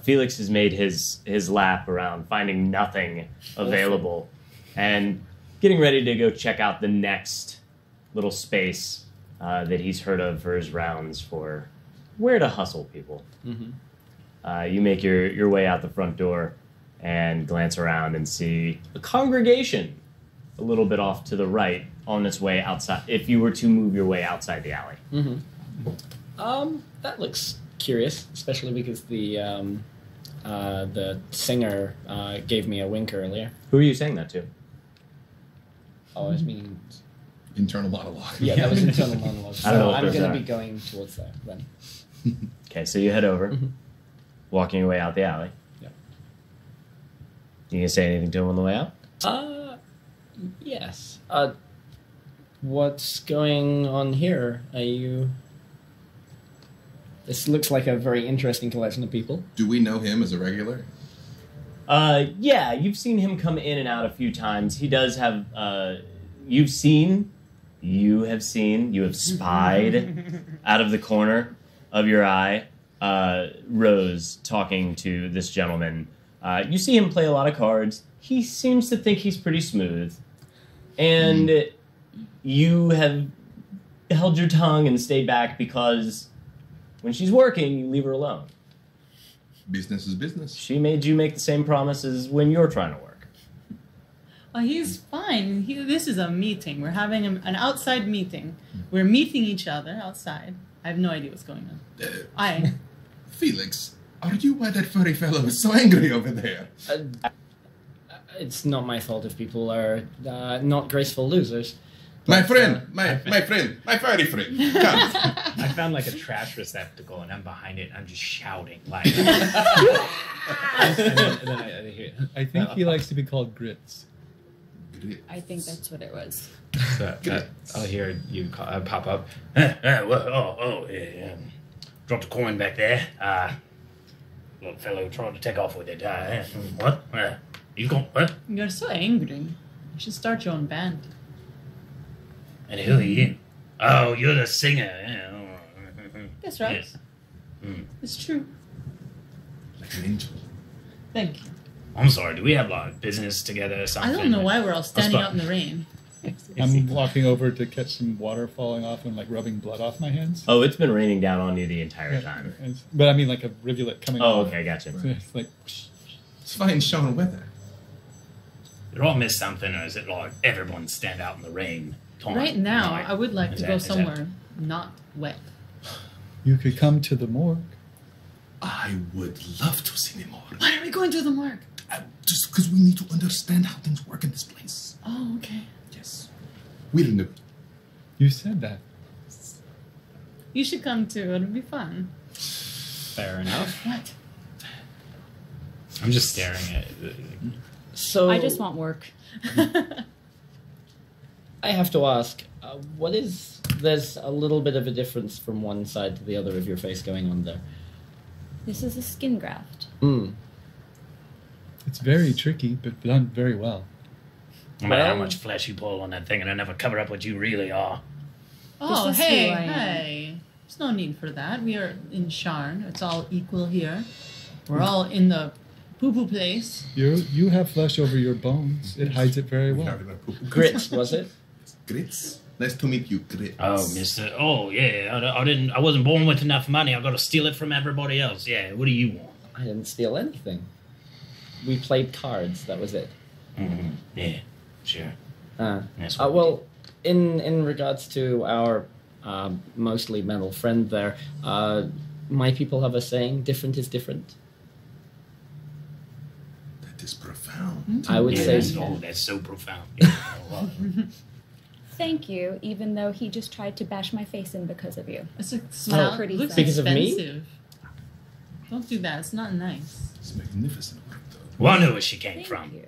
Speaker 1: Felix has made his lap around, finding nothing available, and getting ready to go check out the next little space that he's heard of for his rounds for where to hustle people. You make your way out the front door and glance around and see a congregation a little bit off to the right on its way outside, if you were to move your way outside the alley.
Speaker 4: That looks curious, especially because the singer gave me a wink earlier.
Speaker 1: Who are you saying that to?
Speaker 4: Oh, I mean,
Speaker 3: Internal monologue.
Speaker 4: yeah, that was internal monologue.
Speaker 1: I don't know
Speaker 4: So
Speaker 1: what
Speaker 4: I'm
Speaker 1: those
Speaker 4: going
Speaker 1: are.
Speaker 4: to be going towards there then.
Speaker 1: Okay, so you head over, walking your way out the alley.
Speaker 4: Yeah.
Speaker 1: You gonna say anything to him on the way out?
Speaker 4: Yes. What's going on here? Are you... This looks like a very interesting collection of people.
Speaker 3: Do we know him as a regular?
Speaker 1: Yeah, you've seen him come in and out a few times. He does have, you have spied out of the corner of your eye, Rose talking to this gentleman. You see him play a lot of cards. He seems to think he's pretty smooth. And you have held your tongue and stayed back because when she's working, you leave her alone.
Speaker 3: Business is business.
Speaker 1: She made you make the same promises when you're trying to work.
Speaker 7: Oh, he's fine. This is a meeting. We're having an outside meeting. We're meeting each other outside. I have no idea what's going on.
Speaker 3: Felix, are you why that furry fellow is so angry over there?
Speaker 4: It's not my fault if people are not graceful losers.
Speaker 3: My friend, my friend, my furry friend, come.
Speaker 8: I found like a trash receptacle and I'm behind it and I'm just shouting like. and then I hear.
Speaker 6: I think he likes to be called Grits.
Speaker 2: I think that's what it was.
Speaker 8: So, I'll hear you pop up.
Speaker 5: Dropped a coin back there. Little fellow tried to take off with it. What? You got what?
Speaker 7: You're so angry. You should start your own band.
Speaker 5: And who are you? Oh, you're the singer.
Speaker 7: That's right.
Speaker 5: Yes.
Speaker 7: It's true.
Speaker 3: Like an angel.
Speaker 7: Thank you.
Speaker 8: I'm sorry, do we have like business together or something?
Speaker 7: I don't know why we're all standing
Speaker 8: fine.
Speaker 7: out in the rain.
Speaker 6: I'm walking over to catch some water falling off and like rubbing blood off my hands.
Speaker 1: Oh, it's been raining down on you the entire time.
Speaker 6: But I mean like a rivulet coming
Speaker 1: Oh,
Speaker 6: off.
Speaker 1: okay, gotcha.
Speaker 6: So it's like,
Speaker 3: It's fine, Sharn weather.
Speaker 8: Did I miss something, or is it like everyone stand out in the rain?
Speaker 7: Right now,
Speaker 8: night?
Speaker 7: I would like
Speaker 8: Is
Speaker 7: to
Speaker 8: that-
Speaker 7: go
Speaker 8: is that-
Speaker 7: somewhere not wet.
Speaker 6: you could come to the morgue.
Speaker 3: I would love to see them more.
Speaker 7: Why are we going to the morgue?
Speaker 3: Just because we need to understand how things work in this place.
Speaker 7: Oh, okay.
Speaker 3: Yes. We'll know.
Speaker 6: You said that.
Speaker 7: You should come too. It'll be fun.
Speaker 4: Fair enough.
Speaker 7: What?
Speaker 8: I'm just staring at it.
Speaker 4: So
Speaker 2: I just want work.
Speaker 4: I have to ask, what is... There's a little bit of a difference from one side to the other of your face going on there.
Speaker 2: This is a skin graft.
Speaker 4: Hmm.
Speaker 6: It's very tricky, but done very well.
Speaker 8: No matter how
Speaker 4: Well-
Speaker 8: much flesh you pull on that thing, and I never cover up what you really are.
Speaker 7: Oh,
Speaker 2: This is
Speaker 7: hey,
Speaker 2: who I am.
Speaker 7: hey. There's no need for that. We are in Sharn. It's all equal here. We're all in the poo-poo place.
Speaker 6: You have flesh over your bones. It hides it very well.
Speaker 4: Grits, was it?
Speaker 3: Grits. Nice to meet you, Grits.
Speaker 8: Oh, Mister. Oh, yeah. I wasn't born with enough money. I got to steal it from everybody else. Yeah. What do you want?
Speaker 4: I didn't steal anything. We played cards, that was it.
Speaker 8: Mm-hmm. Yeah. Sure. That's
Speaker 4: Well, in regards to our mostly metal friend there, my people have a saying, different is different.
Speaker 3: That is profound.
Speaker 4: I would say
Speaker 8: that's so profound. Yeah.
Speaker 2: Thank you, even though he just tried to bash my face in because of you.
Speaker 7: It's smell
Speaker 2: pretty
Speaker 7: looks
Speaker 2: thing.
Speaker 4: Because of me?
Speaker 7: expensive. Don't do that. It's not nice.
Speaker 3: It's magnificent work, though.
Speaker 8: Well, I knew where she came
Speaker 2: Thank
Speaker 8: from.
Speaker 2: you.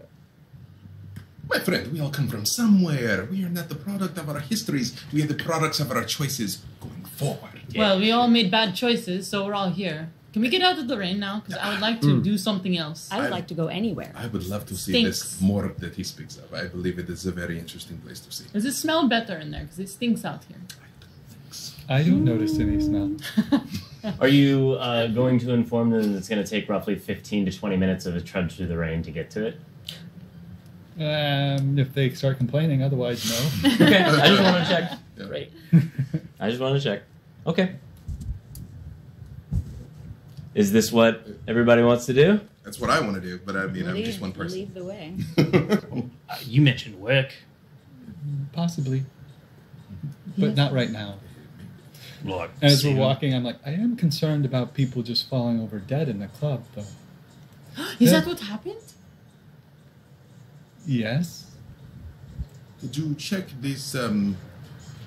Speaker 3: My friend, we all come from somewhere. We are not the product of our histories. We are the products of our choices going forward.
Speaker 8: Yeah.
Speaker 7: Well, we all made bad choices, so we're all here. Can we get out of the rain now? Because I would like to do something else.
Speaker 2: I would like to go anywhere.
Speaker 3: I would love to see
Speaker 7: Stinks.
Speaker 3: this morgue that he speaks of. I believe it is a very interesting place to see.
Speaker 7: Does it smell better in there? Because it stinks out here.
Speaker 6: I don't notice any smell.
Speaker 1: Are you going to inform them that it's going to take roughly 15 to 20 minutes of a trudge through the rain to get to it?
Speaker 6: If they start complaining, otherwise, no.
Speaker 1: Okay, I just want to check.
Speaker 3: Yeah.
Speaker 4: Great.
Speaker 1: I just want to check. Okay. Is this what everybody wants to do?
Speaker 3: That's what I want to do, but I mean, I'm just one person.
Speaker 2: Lead the way.
Speaker 8: You mentioned work.
Speaker 6: Possibly. But not right now.
Speaker 8: Like,
Speaker 6: And as we're
Speaker 8: soon.
Speaker 6: walking, I'm like, I am concerned about people just falling over dead in the club, though.
Speaker 7: Is
Speaker 6: Yeah.
Speaker 7: that what happened?
Speaker 6: Yes.
Speaker 3: Did you check this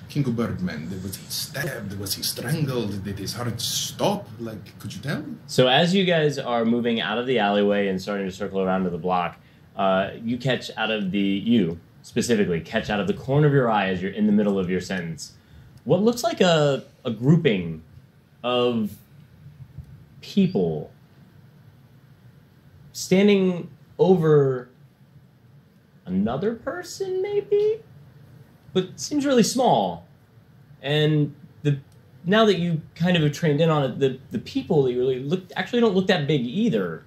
Speaker 3: King of Birdman? Was he stabbed? Was he strangled? Did his heart stop? Like, could you tell?
Speaker 1: So as you guys are moving out of the alleyway and starting to circle around to the block, you catch out of you specifically, catch out of the corner of your eye as you're in the middle of your sentence, what looks like a grouping of people standing over another person, maybe? But seems really small. And now that you kind of have trained in on it, the people that you really actually don't look that big either.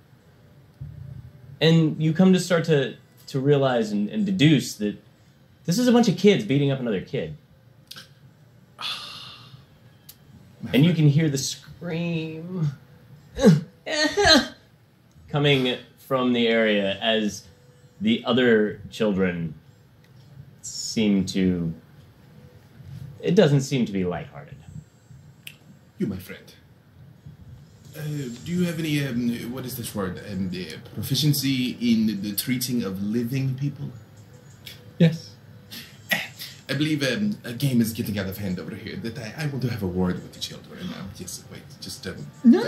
Speaker 1: And you come to start to realize and deduce that this is a bunch of kids beating up another kid. And you can hear the scream coming from the area as the other children it doesn't seem to be lighthearted.
Speaker 3: You, my friend. Do you have any, what is this word, proficiency in the treating of living people?
Speaker 6: Yes.
Speaker 3: I believe a game is getting out of hand over here. That I want to have a word with the children now. Yes, wait, just...
Speaker 7: No.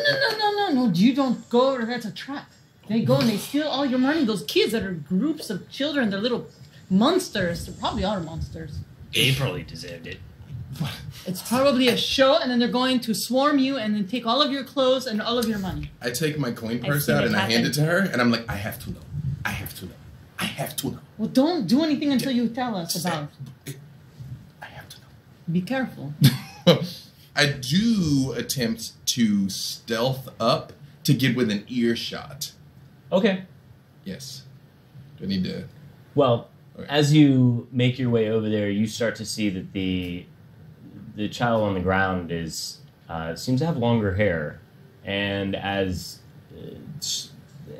Speaker 7: You don't go over. That's a trap. They go and they steal all your money. Those kids that are groups of children, they're little monsters. They probably are monsters.
Speaker 8: He probably deserved it.
Speaker 7: It's probably a show, and then they're going to swarm you and then take all of your clothes and all of your money.
Speaker 3: I take my coin purse
Speaker 2: seen
Speaker 3: out
Speaker 2: it
Speaker 3: and I hand
Speaker 2: happen.
Speaker 3: it to her, and I'm like, I have to know. I have to know. I have to know.
Speaker 7: Well, don't do anything until you tell us about.
Speaker 3: I have to know.
Speaker 7: Be careful.
Speaker 3: I do attempt to stealth up to get within earshot.
Speaker 1: Okay.
Speaker 3: Yes. Do I need to...
Speaker 1: Well,
Speaker 3: Okay.
Speaker 1: as you make your way over there, you start to see that the child on the ground is seems to have longer hair, and as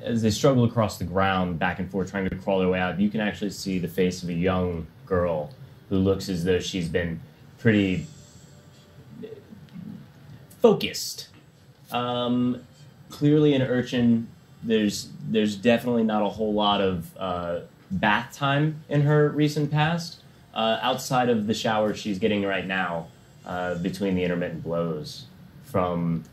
Speaker 1: they struggle across the ground back and forth trying to crawl their way out, you can actually see the face of a young girl who looks as though she's been pretty focused. Clearly an urchin. There's definitely not a whole lot of bath time in her recent past, outside of the shower she's getting right now, between the intermittent blows from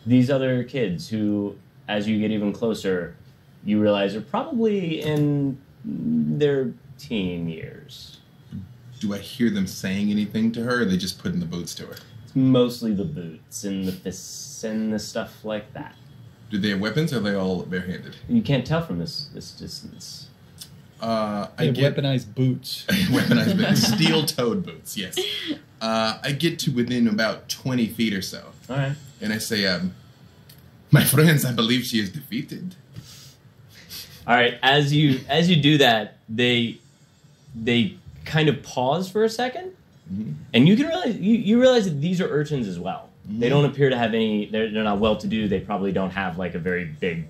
Speaker 1: these other kids who, as you get even closer, you realize are probably in their teen years.
Speaker 3: Do I hear them saying anything to her, or are they just putting the boots to her?
Speaker 1: It's mostly the boots and the fists and the stuff like that.
Speaker 3: Do they have weapons, or are they all barehanded?
Speaker 1: You can't tell from this distance.
Speaker 3: I
Speaker 6: They have
Speaker 3: get...
Speaker 6: weaponized boots.
Speaker 3: Weaponized boots. Steel-toed boots, yes. I get to within about 20 feet or so.
Speaker 1: All right.
Speaker 3: And I say, my friends, I believe she is defeated.
Speaker 1: All right. As you do that, they kind of pause for a second, and you can realize that these are urchins as well. They don't appear to have any. They're not well-to-do. They probably don't have like a very big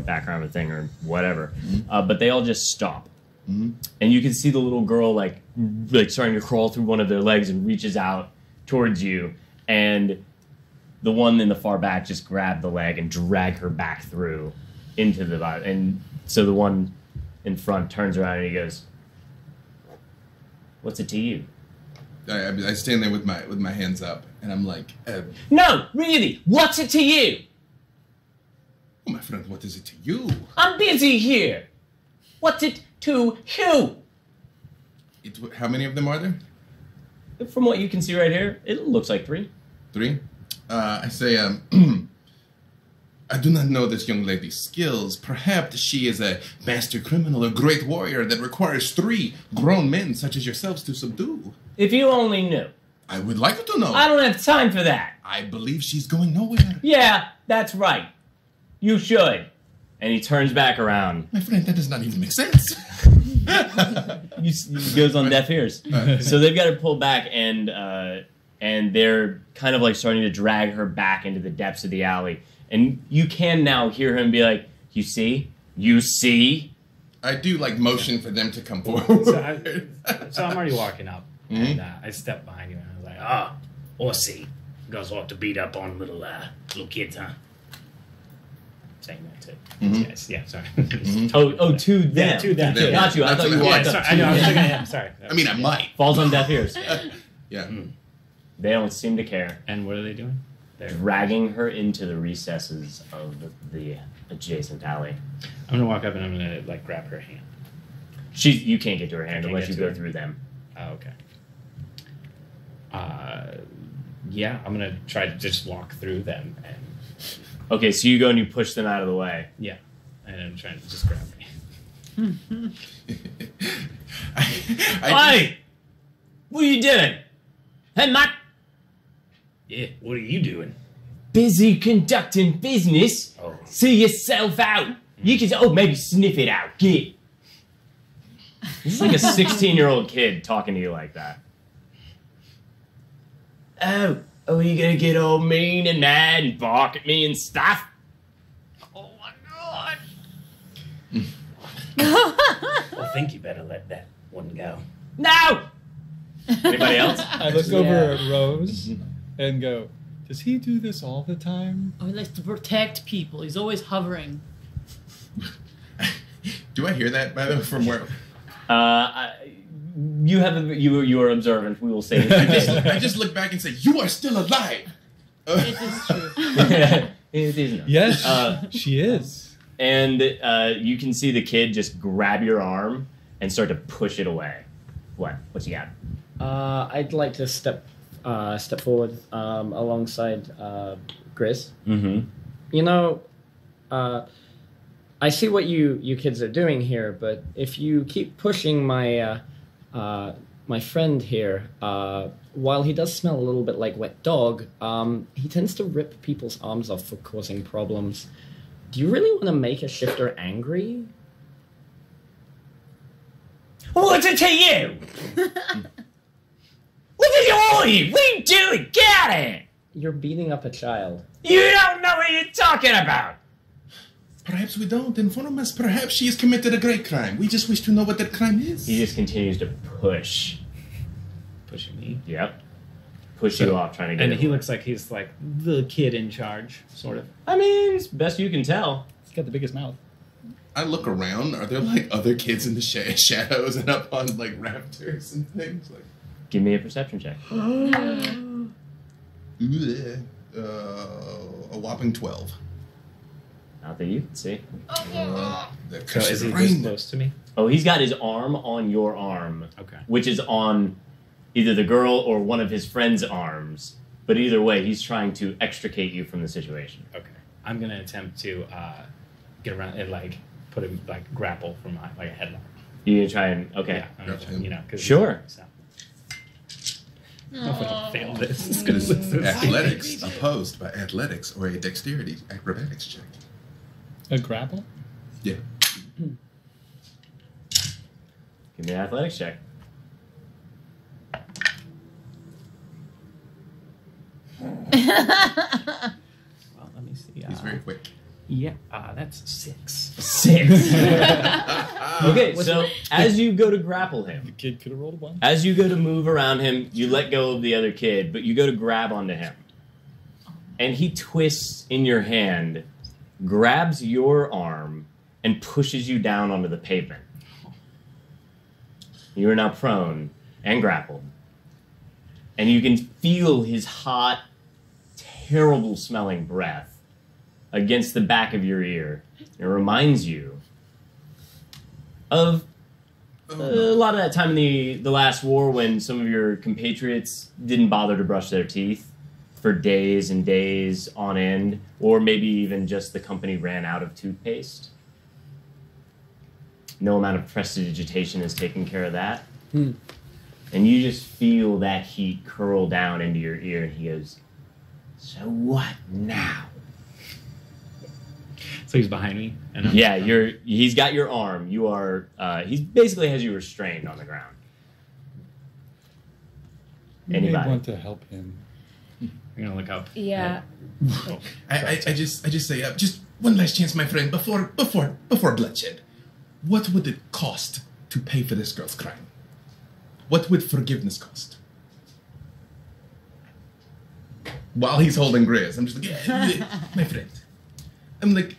Speaker 1: background or thing or whatever. But they all just stop. And you can see the little girl like starting to crawl through one of their legs and reaches out towards you, and the one in the far back just grab the leg and drag her back through into the body. And so the one in front turns around and he goes, "What's it to you?"
Speaker 3: I stand there with my hands up, and I'm like,
Speaker 1: No, really, what's it to you?
Speaker 3: oh, my friend, what is it to you?
Speaker 1: I'm busy here. What's it to you?
Speaker 3: How many of them are there?
Speaker 1: From what you can see right here, it looks like 3.
Speaker 3: 3? I say, I do not know this young lady's skills. Perhaps she is a master criminal or great warrior that requires 3 grown men such as yourselves to subdue.
Speaker 1: If you only knew.
Speaker 3: I would like you to know.
Speaker 1: I don't have time for that.
Speaker 3: I believe she's going nowhere.
Speaker 1: Yeah, that's right. You should. And he turns back around.
Speaker 3: My friend, that does not even make sense.
Speaker 1: He goes on deaf ears. So they've got her pulled back, and they're kind of like starting to drag her back into the depths of the alley. And you can now hear him be like, "You see? You see?"
Speaker 3: I do like motion for them to come forward.
Speaker 8: So I'm already walking up, and I step behind you, and I was like,
Speaker 5: Ah, or see. You guys like to beat up on little kids, huh?
Speaker 8: saying that to
Speaker 3: Mhm.
Speaker 8: yes, yeah, sorry.
Speaker 1: To them.
Speaker 8: Yeah, to them.
Speaker 3: Yeah,
Speaker 1: Got you. I
Speaker 3: that's
Speaker 1: thought you
Speaker 3: what I-
Speaker 1: walked
Speaker 8: Yeah,
Speaker 1: up
Speaker 8: sorry,
Speaker 1: to
Speaker 8: I know, I was
Speaker 1: them.
Speaker 8: looking at him, sorry.
Speaker 3: I mean, I might.
Speaker 1: Falls on deaf ears.
Speaker 3: Yeah.
Speaker 1: They don't seem to care.
Speaker 8: And what are they doing? They're
Speaker 1: Dragging her into the recesses of the adjacent alley.
Speaker 8: I'm gonna walk up and I'm gonna like grab her hand.
Speaker 1: You can't get to her hand
Speaker 8: can't
Speaker 1: unless
Speaker 8: get
Speaker 1: you
Speaker 8: to
Speaker 1: go
Speaker 8: her.
Speaker 1: through them.
Speaker 8: Oh, okay. Yeah, I'm gonna try to just walk through them and
Speaker 1: Okay, so you go and you push them out of the way.
Speaker 8: yeah, and I'm trying to just grab me.
Speaker 1: Hey! What are you doing? Hey, Matt!
Speaker 5: Yeah, what are you doing?
Speaker 1: Busy conducting business.
Speaker 5: Oh.
Speaker 1: See yourself out. You can, maybe sniff it out. Get. This is like a 16-year-old kid talking to you like that. Oh, are you gonna get all mean and mad and bark at me and stuff? Oh my god.
Speaker 5: I think you better let that one go.
Speaker 1: No! Anybody else?
Speaker 6: I look over at Rose and go, does he do this all the time?
Speaker 7: Oh, he likes to protect people. He's always hovering.
Speaker 3: Do I hear that, by the way, from where?
Speaker 1: You are observant. We will say this.
Speaker 3: I just look back and say, you are still alive!
Speaker 7: It is true.
Speaker 1: It is not.
Speaker 6: Yes, she is.
Speaker 1: And you can see the kid just grab your arm and start to push it away. What you got?
Speaker 4: I'd like to step forward alongside Grizz.
Speaker 1: Mm-hmm.
Speaker 4: You know, I see what you kids are doing here, but if you keep pushing my friend here, while he does smell a little bit like wet dog, he tends to rip people's arms off for causing problems. Do you really want to make a shifter angry?
Speaker 1: What's it to you? Look at all of you! What are you doing? Get out of here!
Speaker 4: You're beating up a child.
Speaker 1: You don't know what you're talking about!
Speaker 3: Perhaps we don't. Inform us. Perhaps she has committed a great crime. We just wish to know what that crime is.
Speaker 1: He just continues to push.
Speaker 8: Pushing me.
Speaker 1: Yep. Push you off, trying to get
Speaker 8: And
Speaker 1: it.
Speaker 8: he looks like he's like the kid in charge, sort of.
Speaker 1: I mean, it's best you can tell.
Speaker 6: He's got the biggest mouth.
Speaker 3: I look around. Are there like other kids in the shadows and up on like rafters and things? Like,
Speaker 1: Give me a perception check.
Speaker 3: a whopping 12.
Speaker 1: Not that you can see.
Speaker 3: The
Speaker 8: So is he this
Speaker 3: rain.
Speaker 8: close to me?
Speaker 1: Oh, he's got his arm on your arm,
Speaker 8: Okay.
Speaker 1: which is on either the girl or one of his friend's arms. But either way, he's trying to extricate you from the situation.
Speaker 8: Okay. I'm gonna attempt to get around and like put him like grapple from my like a headlock.
Speaker 1: You gonna try and okay?
Speaker 8: Yeah. I'm gonna try, you know, cause
Speaker 1: Sure.
Speaker 8: So. I don't know if I can fail this. It's
Speaker 3: It is
Speaker 8: gonna look so
Speaker 3: athletics opposed by athletics or a dexterity acrobatics check.
Speaker 6: A grapple?
Speaker 3: Yeah.
Speaker 1: Give me an athletics check.
Speaker 8: Well, let me see.
Speaker 3: He's very quick.
Speaker 8: Yeah, that's 6.
Speaker 1: 6. Okay, so as you go to grapple
Speaker 6: The
Speaker 1: him,
Speaker 6: kid could have rolled a 1.
Speaker 1: as you go to move around him, you let go of the other kid, but you go to grab onto him. And he twists in your hand, grabs your arm, and pushes you down onto the pavement. You are now prone and grappled. And you can feel his hot, terrible smelling breath against the back of your ear. It reminds you of a lot of that time in the last war when some of your compatriots didn't bother to brush their teeth for days and days on end, or maybe even just the company ran out of toothpaste. No amount of prestidigitation has taken care of that. And you just feel that heat curl down into your ear, and he goes, "So what now?"
Speaker 8: So he's behind me. And I'm
Speaker 1: Yeah, he's got your arm. You are, he basically has you restrained on the ground.
Speaker 6: You may
Speaker 1: Anybody?
Speaker 6: want to help him.
Speaker 8: I'm gonna look up.
Speaker 2: Yeah.
Speaker 3: I just say, just one last chance, my friend, before bloodshed. What would it cost to pay for this girl's crime? What would forgiveness cost? While he's holding Grizz, I'm just like, my friend. I'm like,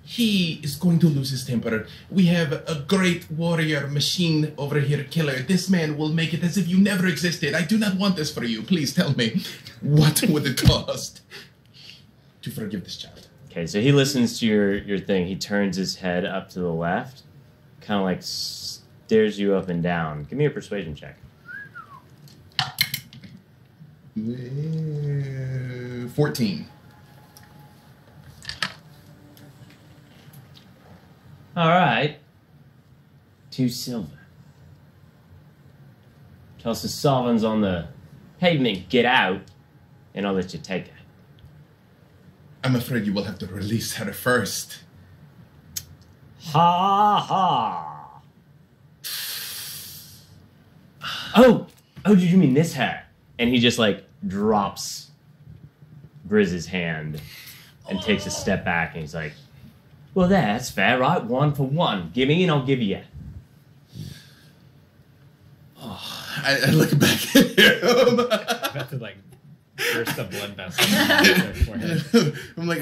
Speaker 3: he is going to lose his temper. We have a great warrior machine over here, killer. This man will make it as if you never existed. I do not want this for you. Please tell me, what would it cost to forgive this child?
Speaker 1: Okay, so he listens to your thing. He turns his head up to the left, kind of like stares you up and down. Give me a persuasion check.
Speaker 3: 14.
Speaker 1: All right. 2 silver. Toss the sovereigns on the pavement, get out, and I'll let you take her.
Speaker 3: I'm afraid you will have to release her first.
Speaker 1: Ha ha. Oh, did you mean this hat? And he just like drops Grizz's hand and takes a step back, and he's like, "Well, that's fair, right? 1 for 1. Give me, and I'll give you."
Speaker 3: I look back at him.
Speaker 8: About to like burst a blood vessel in my forehead.
Speaker 3: I'm like,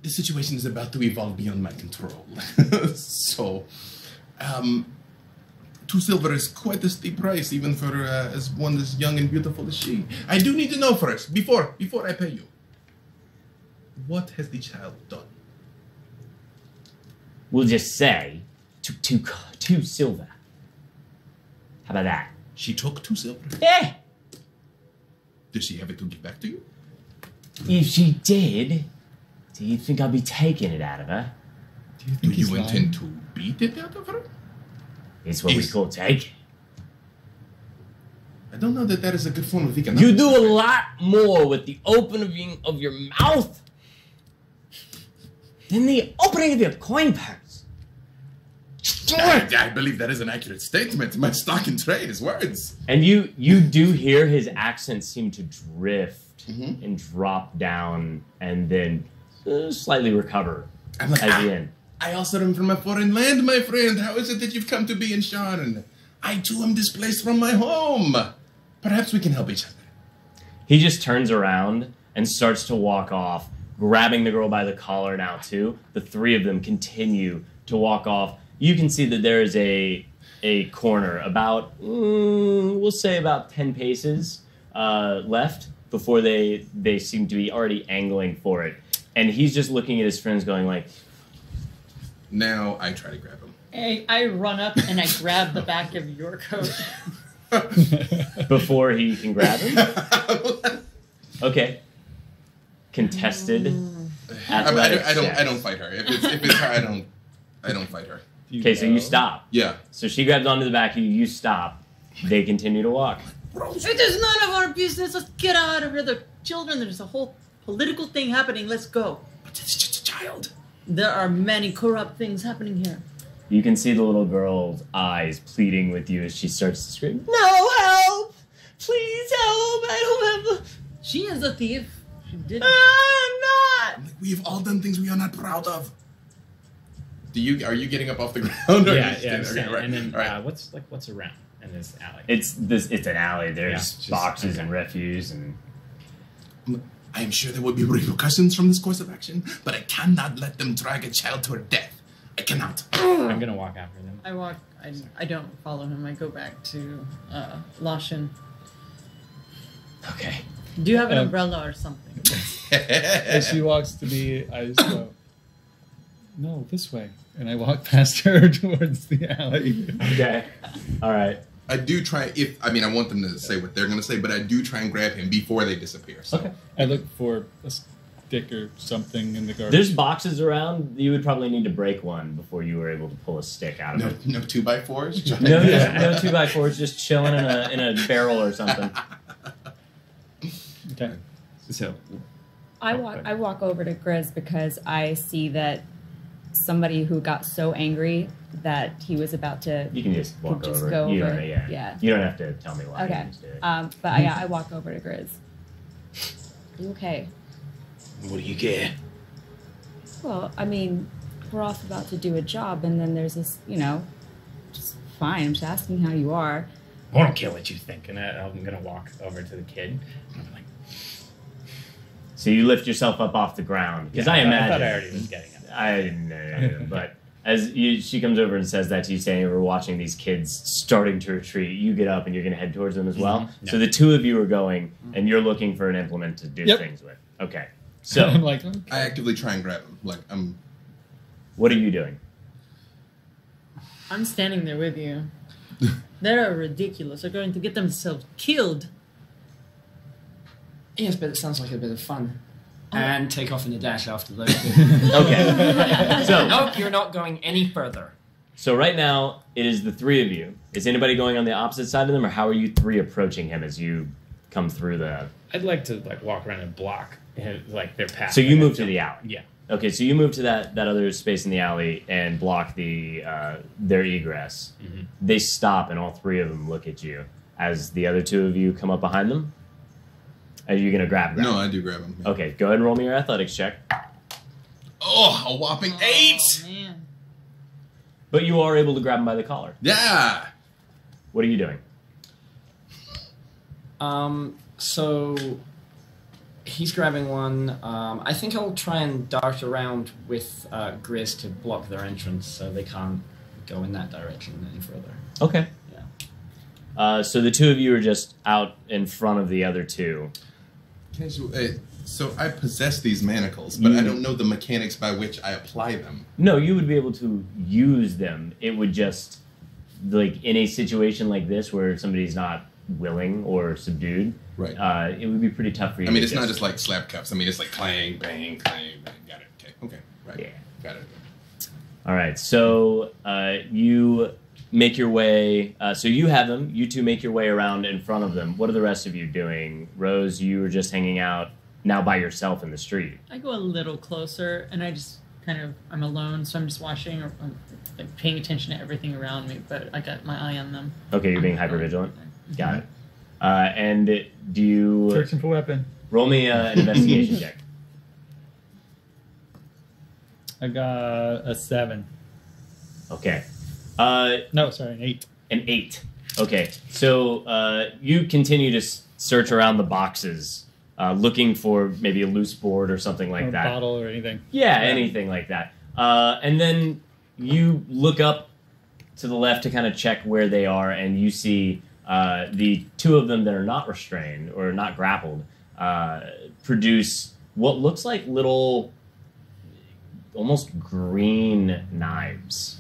Speaker 3: the situation is about to evolve beyond my control. So, 2 silver is quite a steep price, even for as one as young and beautiful as she. I do need to know first, before I pay you. What has the child done?
Speaker 1: We'll just say, took 2 silver. How about that?
Speaker 3: She took 2 silver.
Speaker 1: Yeah.
Speaker 3: Does she have it to give back to you?
Speaker 1: If she did, do you think I'll be taking it out of her?
Speaker 3: Do
Speaker 6: think he's
Speaker 3: you
Speaker 6: lying?
Speaker 3: intend to beat it out of her?
Speaker 1: It's what we
Speaker 3: Is-
Speaker 1: call take.
Speaker 3: I don't know that is a good form of economics.
Speaker 1: You do a lot more with the opening of your mouth than the opening of your coin purse.
Speaker 3: I believe that is an accurate statement. My stock in trade is words.
Speaker 1: And you do hear his accent seem to drift and drop down and then slightly recover
Speaker 3: I'm like,
Speaker 1: at the end.
Speaker 3: I also am from a foreign land, my friend. How is it that you've come to be in Sharn? I too am displaced from my home. Perhaps we can help each other.
Speaker 1: He just turns around and starts to walk off, grabbing the girl by the collar now too. The three of them continue to walk off. You can see that there is a corner about, we'll say about 10 paces left before they seem to be already angling for it. And he's just looking at his friends going like...
Speaker 3: Now I try to grab him.
Speaker 7: I run up and I grab the back of your coat.
Speaker 1: Before he can grab him? Okay. Contested.
Speaker 3: I don't fight her. If it's her, I don't fight her.
Speaker 1: Okay, so you stop.
Speaker 3: Yeah.
Speaker 1: So she grabs onto the back of you. You stop. They continue to walk.
Speaker 7: It is none of our business. Let's get out of here. The children, there's a whole political thing happening. Let's go.
Speaker 3: But it's just a child.
Speaker 7: There are many corrupt things happening here.
Speaker 1: You can see the little girl's eyes pleading with you as she starts to scream, "No, help! Please help! I don't have the...
Speaker 7: She is a thief. She did.
Speaker 1: I'm not!"
Speaker 3: We've all done things we are not proud of. Are you getting up off the ground? Or
Speaker 8: Yeah,
Speaker 3: are you
Speaker 8: yeah.
Speaker 3: standing? Okay, right.
Speaker 8: And then
Speaker 3: All right.
Speaker 8: what's around in this alley?
Speaker 1: It's an alley. There's
Speaker 8: just-
Speaker 1: boxes
Speaker 8: okay.
Speaker 1: and refuse and...
Speaker 3: I am sure there will be repercussions from this course of action, but I cannot let them drag a child to her death. I cannot.
Speaker 8: I'm gonna walk after them.
Speaker 7: I walk. I don't follow him. I go back to Lashin.
Speaker 1: Okay.
Speaker 7: Do you have an umbrella or something?
Speaker 6: As she walks to me, I just go, "No, this way," and I walk past her towards the alley.
Speaker 1: Okay. All right.
Speaker 3: I do try, I want them to say what they're going to say, but I do try and grab him before they disappear. So.
Speaker 1: Okay.
Speaker 6: I look for a stick or something in the garbage.
Speaker 1: There's boxes around. You would probably need to break one before you were able to pull a stick out of it.
Speaker 3: No 2x4s?
Speaker 1: No 2x4s just chilling in a barrel or something.
Speaker 6: Okay.
Speaker 8: So
Speaker 2: I walk over to Grizz because I see that somebody who got so angry that he was about to...
Speaker 1: You can just walk
Speaker 2: Just
Speaker 1: over.
Speaker 2: go
Speaker 1: You
Speaker 2: over.
Speaker 1: don't,
Speaker 2: Yeah.
Speaker 1: You don't have to tell me why.
Speaker 2: Okay.
Speaker 1: You just do it.
Speaker 2: But yeah, I walk over to Grizz. Are you okay?
Speaker 5: What do you care?
Speaker 2: Well, I mean, we're off about to do a job, and then there's this, just fine. I'm just asking how you are.
Speaker 8: I don't care what you think, and I'm gonna walk over to the kid. And I'm like,
Speaker 1: So you lift yourself up off the ground. Because
Speaker 8: yeah,
Speaker 1: I imagine...
Speaker 8: I thought I already was getting it.
Speaker 1: I didn't know, but as she comes over and says that to you, saying we're watching these kids starting to retreat, you get up and you're going to head towards them as well.
Speaker 8: Mm-hmm.
Speaker 1: So the two of you are going, and you're looking for an implement to do things with. Okay.
Speaker 6: I'm
Speaker 1: So
Speaker 6: like,
Speaker 3: I actively try and grab him. Like,
Speaker 1: what are you doing?
Speaker 7: I'm standing there with you. They're ridiculous. They're going to get themselves killed.
Speaker 4: Yes, but it sounds like a bit of fun. And take off in a dash after those.
Speaker 1: Okay. So
Speaker 4: Nope, you're not going any further.
Speaker 1: So right now, it is the three of you. Is anybody going on the opposite side of them, or how are you three approaching him as you come through the...
Speaker 8: I'd like to walk around and block their path.
Speaker 1: So you move to the alley.
Speaker 8: Yeah.
Speaker 1: Okay, so you move to that other space in the alley and block their egress.
Speaker 8: Mm-hmm.
Speaker 1: They stop, and all three of them look at you as the other two of you come up behind them. Are you going to grab them?
Speaker 3: no, I do grab him. Yeah.
Speaker 1: Okay, go ahead and roll me your athletics check.
Speaker 3: Oh, a whopping 8!
Speaker 7: Oh, man.
Speaker 1: But you are able to grab him by the collar.
Speaker 3: Yeah!
Speaker 1: What are you doing?
Speaker 4: So he's grabbing one. I think I'll try and dart around with Grizz to block their entrance so they can't go in that direction any further.
Speaker 1: Okay.
Speaker 4: Yeah.
Speaker 1: So the two of you are just out in front of the other two.
Speaker 3: So I possess these manacles, but I don't know the mechanics by which I apply them.
Speaker 1: No, you would be able to use them. It would just, like, in a situation like this where somebody's not willing or subdued,
Speaker 3: Right.
Speaker 1: It would be pretty tough for you.
Speaker 3: I mean,
Speaker 1: to
Speaker 3: it's not just like slap cuffs. I mean, it's like clang, bang, clang, bang. Got it. Okay. Right.
Speaker 1: Yeah.
Speaker 3: Got it.
Speaker 1: All right. So you make your way. So you have them. You two make your way around in front of them. What are the rest of you doing? Rose, you were just hanging out now by yourself in the street.
Speaker 7: I go a little closer and I just I'm alone, so I'm just watching or like paying attention to everything around me, but I got my eye on them.
Speaker 1: Okay, you're being hypervigilant. Got it. And do you
Speaker 6: Searching for weapon.
Speaker 1: roll me an investigation check?
Speaker 6: I got a 7.
Speaker 1: Okay.
Speaker 6: No, sorry, an 8.
Speaker 1: An 8. Okay, so you continue to search around the boxes, looking for maybe a loose board or something like
Speaker 6: Or a
Speaker 1: that.
Speaker 6: bottle or anything.
Speaker 1: Yeah, anything like that. And then you look up to the left to kind of check where they are, and you see the two of them that are not restrained or not grappled produce what looks like little, almost green knives.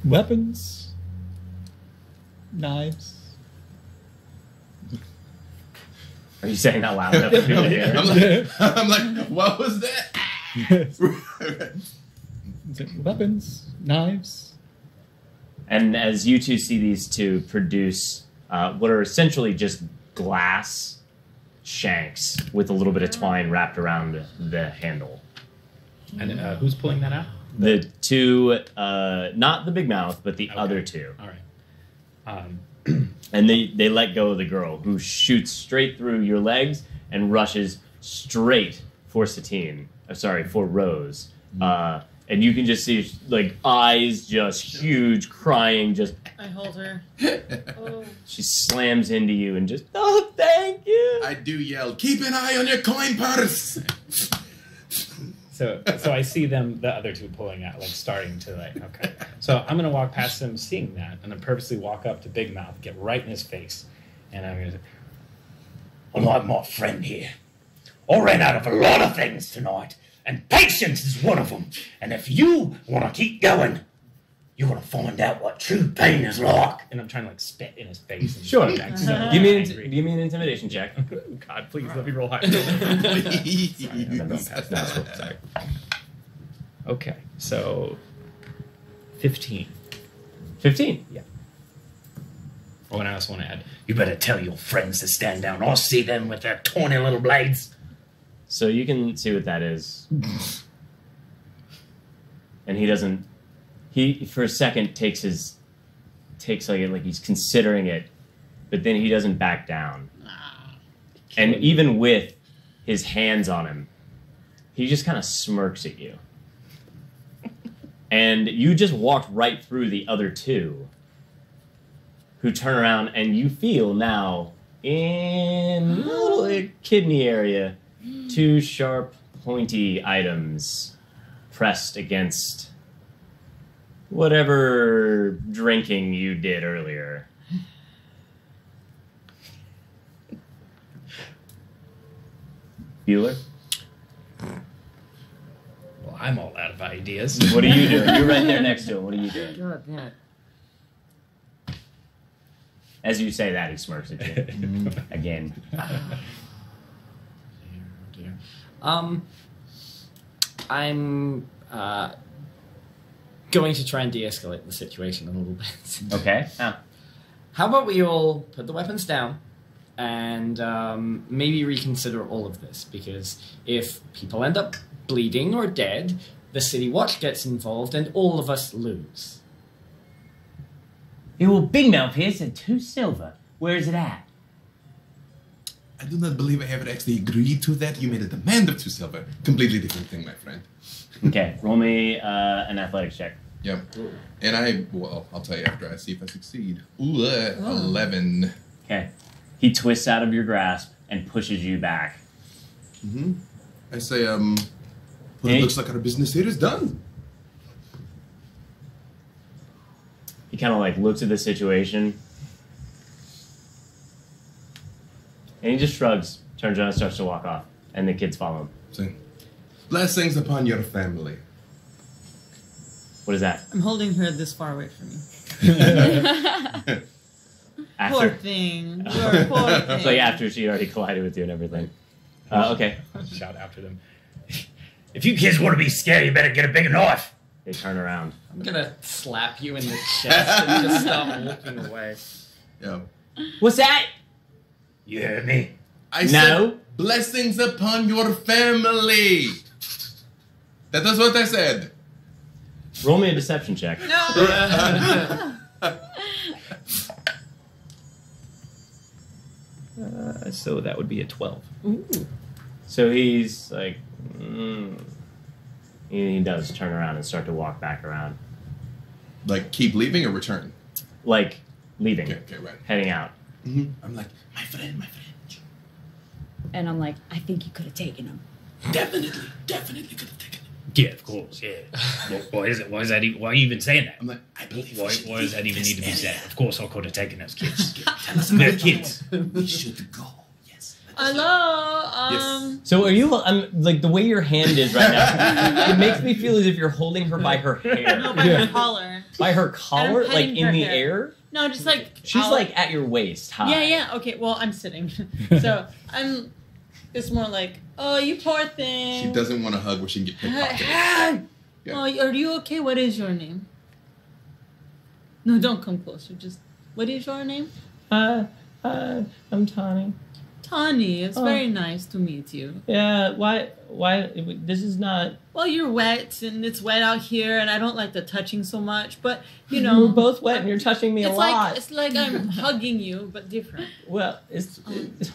Speaker 6: Weapons. Knives.
Speaker 1: Are you saying that loud enough for people to hear?
Speaker 3: I'm like, what was that?
Speaker 6: Weapons. Knives.
Speaker 1: And as you two see these two produce what are essentially just glass shanks with a little bit of twine wrapped around the handle.
Speaker 8: And who's pulling that out?
Speaker 1: The two, not the big mouth, but the other two.
Speaker 8: All right.
Speaker 1: And they let go of the girl, who shoots straight through your legs and rushes straight for Satine. For Rose. And you can just see, like, eyes just huge, crying, just...
Speaker 7: I hold her. Oh.
Speaker 1: She slams into you and just, oh, thank you!
Speaker 3: I do yell, keep an eye on your coin purse!
Speaker 8: So I see them, the other two pulling out, like starting to like, okay. So I'm going to walk past them seeing that, and then purposely walk up to Big Mouth, get right in his face, and I'm going to say,
Speaker 5: Unlike my friend here, I ran out of a lot of things tonight, and patience is one of them. And if you want to keep going, you're going to find out what true pain is like.
Speaker 8: and I'm trying to like spit in his face. And
Speaker 1: Sure.
Speaker 8: back so
Speaker 1: Give me
Speaker 8: angry.
Speaker 1: give me an intimidation check.
Speaker 8: God, please let me roll high.
Speaker 3: Please.
Speaker 8: I'm going past that. Sorry. Okay, so 15.
Speaker 1: 15.
Speaker 8: Yeah. Oh, and I also want to add,
Speaker 5: You better tell your friends to stand down. I'll see them with their tawny little blades.
Speaker 1: So you can see what that is. And he doesn't... He, for a second, takes like he's considering it, but then he doesn't back down. And even with his hands on him, he just kind of smirks at you. And you just walked right through the other two, who turn around, and you feel now, in a little kidney area, two sharp, pointy items pressed against whatever drinking you did earlier. Bueller?
Speaker 8: well, I'm all out of ideas.
Speaker 1: What are you doing? You're right there next to him. What are you doing?
Speaker 4: God, yeah.
Speaker 1: As you say that, he smirks at you. Again.
Speaker 4: Dear. I'm going to try and de-escalate the situation a little bit.
Speaker 1: Okay.
Speaker 4: How about we all put the weapons down and maybe reconsider all of this? Because if people end up bleeding or dead, the City Watch gets involved and all of us lose.
Speaker 9: Yeah, well, Big Mouth here said 2 silver. Where is it at?
Speaker 3: I do not believe I ever actually agreed to that. You made a demand of 2 silver. Completely different thing, my friend.
Speaker 1: Okay. Roll me an athletics check.
Speaker 3: Yep. And I'll tell you after I see if I succeed. Ooh, 11.
Speaker 1: Okay. He twists out of your grasp and pushes you back.
Speaker 3: Mm-hmm. I say, well, it looks like our business here is done.
Speaker 1: He kind of like looks at the situation, and he just shrugs, turns around and starts to walk off, and the kids follow him.
Speaker 3: Say, blessings upon your family.
Speaker 1: What is that?
Speaker 7: I'm holding her this far away from me. Poor thing. Poor thing.
Speaker 1: It's like after she already collided with you and everything. Okay.
Speaker 8: Shout after them.
Speaker 5: If you kids want to be scared, you better get a bigger knife.
Speaker 1: They turn around.
Speaker 4: I'm gonna slap you in the chest and just start walking away.
Speaker 3: Yeah.
Speaker 9: What's that?
Speaker 5: You heard me.
Speaker 3: I
Speaker 1: No.
Speaker 3: Blessings upon your family. That is what I said.
Speaker 1: Roll me a deception check.
Speaker 7: No.
Speaker 1: So that would be a 12.
Speaker 2: Ooh.
Speaker 1: So he's like, he does turn around and start to walk back around.
Speaker 3: Like, keep leaving or return?
Speaker 1: Like, leaving.
Speaker 3: Okay, right.
Speaker 1: Heading out.
Speaker 3: Mm-hmm. I'm like, my friend.
Speaker 2: And I'm like, I think you could have taken him.
Speaker 5: Definitely could have taken him.
Speaker 8: Yeah, of course. Yeah. Why is it? Why is that? Why are you even saying that?
Speaker 3: I'm like, I believe
Speaker 8: Why
Speaker 3: we should
Speaker 8: does that
Speaker 3: leave
Speaker 8: even
Speaker 3: this
Speaker 8: need to be said?
Speaker 3: area.
Speaker 8: Of course, I could have taken those kids.
Speaker 3: Tell us
Speaker 8: They're
Speaker 3: about
Speaker 8: kids.
Speaker 3: We should go. Yes.
Speaker 7: Hello.
Speaker 1: So are you? I'm like the way your hand is right now. It makes me feel as if you're holding her by her hair,
Speaker 7: No, by her collar.
Speaker 1: by her collar,
Speaker 7: And I'm
Speaker 1: like
Speaker 7: petting
Speaker 1: in
Speaker 7: her
Speaker 1: the
Speaker 7: hair.
Speaker 1: air.
Speaker 7: No, just like
Speaker 1: She's
Speaker 7: I'll-
Speaker 1: like at your waist high.
Speaker 7: Yeah. Okay. Well, I'm sitting, so I'm. It's more like, oh, you poor thing.
Speaker 3: She doesn't want a hug where she can get pickpocketed.
Speaker 7: Hey.
Speaker 3: Yeah.
Speaker 7: Oh, are you okay? What is your name? No, don't come closer. Just, what is your name?
Speaker 1: I'm Tawny.
Speaker 7: Tawny. It's
Speaker 1: Oh.
Speaker 7: very nice to meet you.
Speaker 1: Yeah, why, this is not...
Speaker 7: Well, you're wet, and it's wet out here, and I don't like the touching so much, but, you
Speaker 1: We're
Speaker 7: know.
Speaker 1: both wet and you're touching me a
Speaker 7: It's
Speaker 1: lot.
Speaker 7: it's like I'm hugging you, but different.
Speaker 1: Well, it's...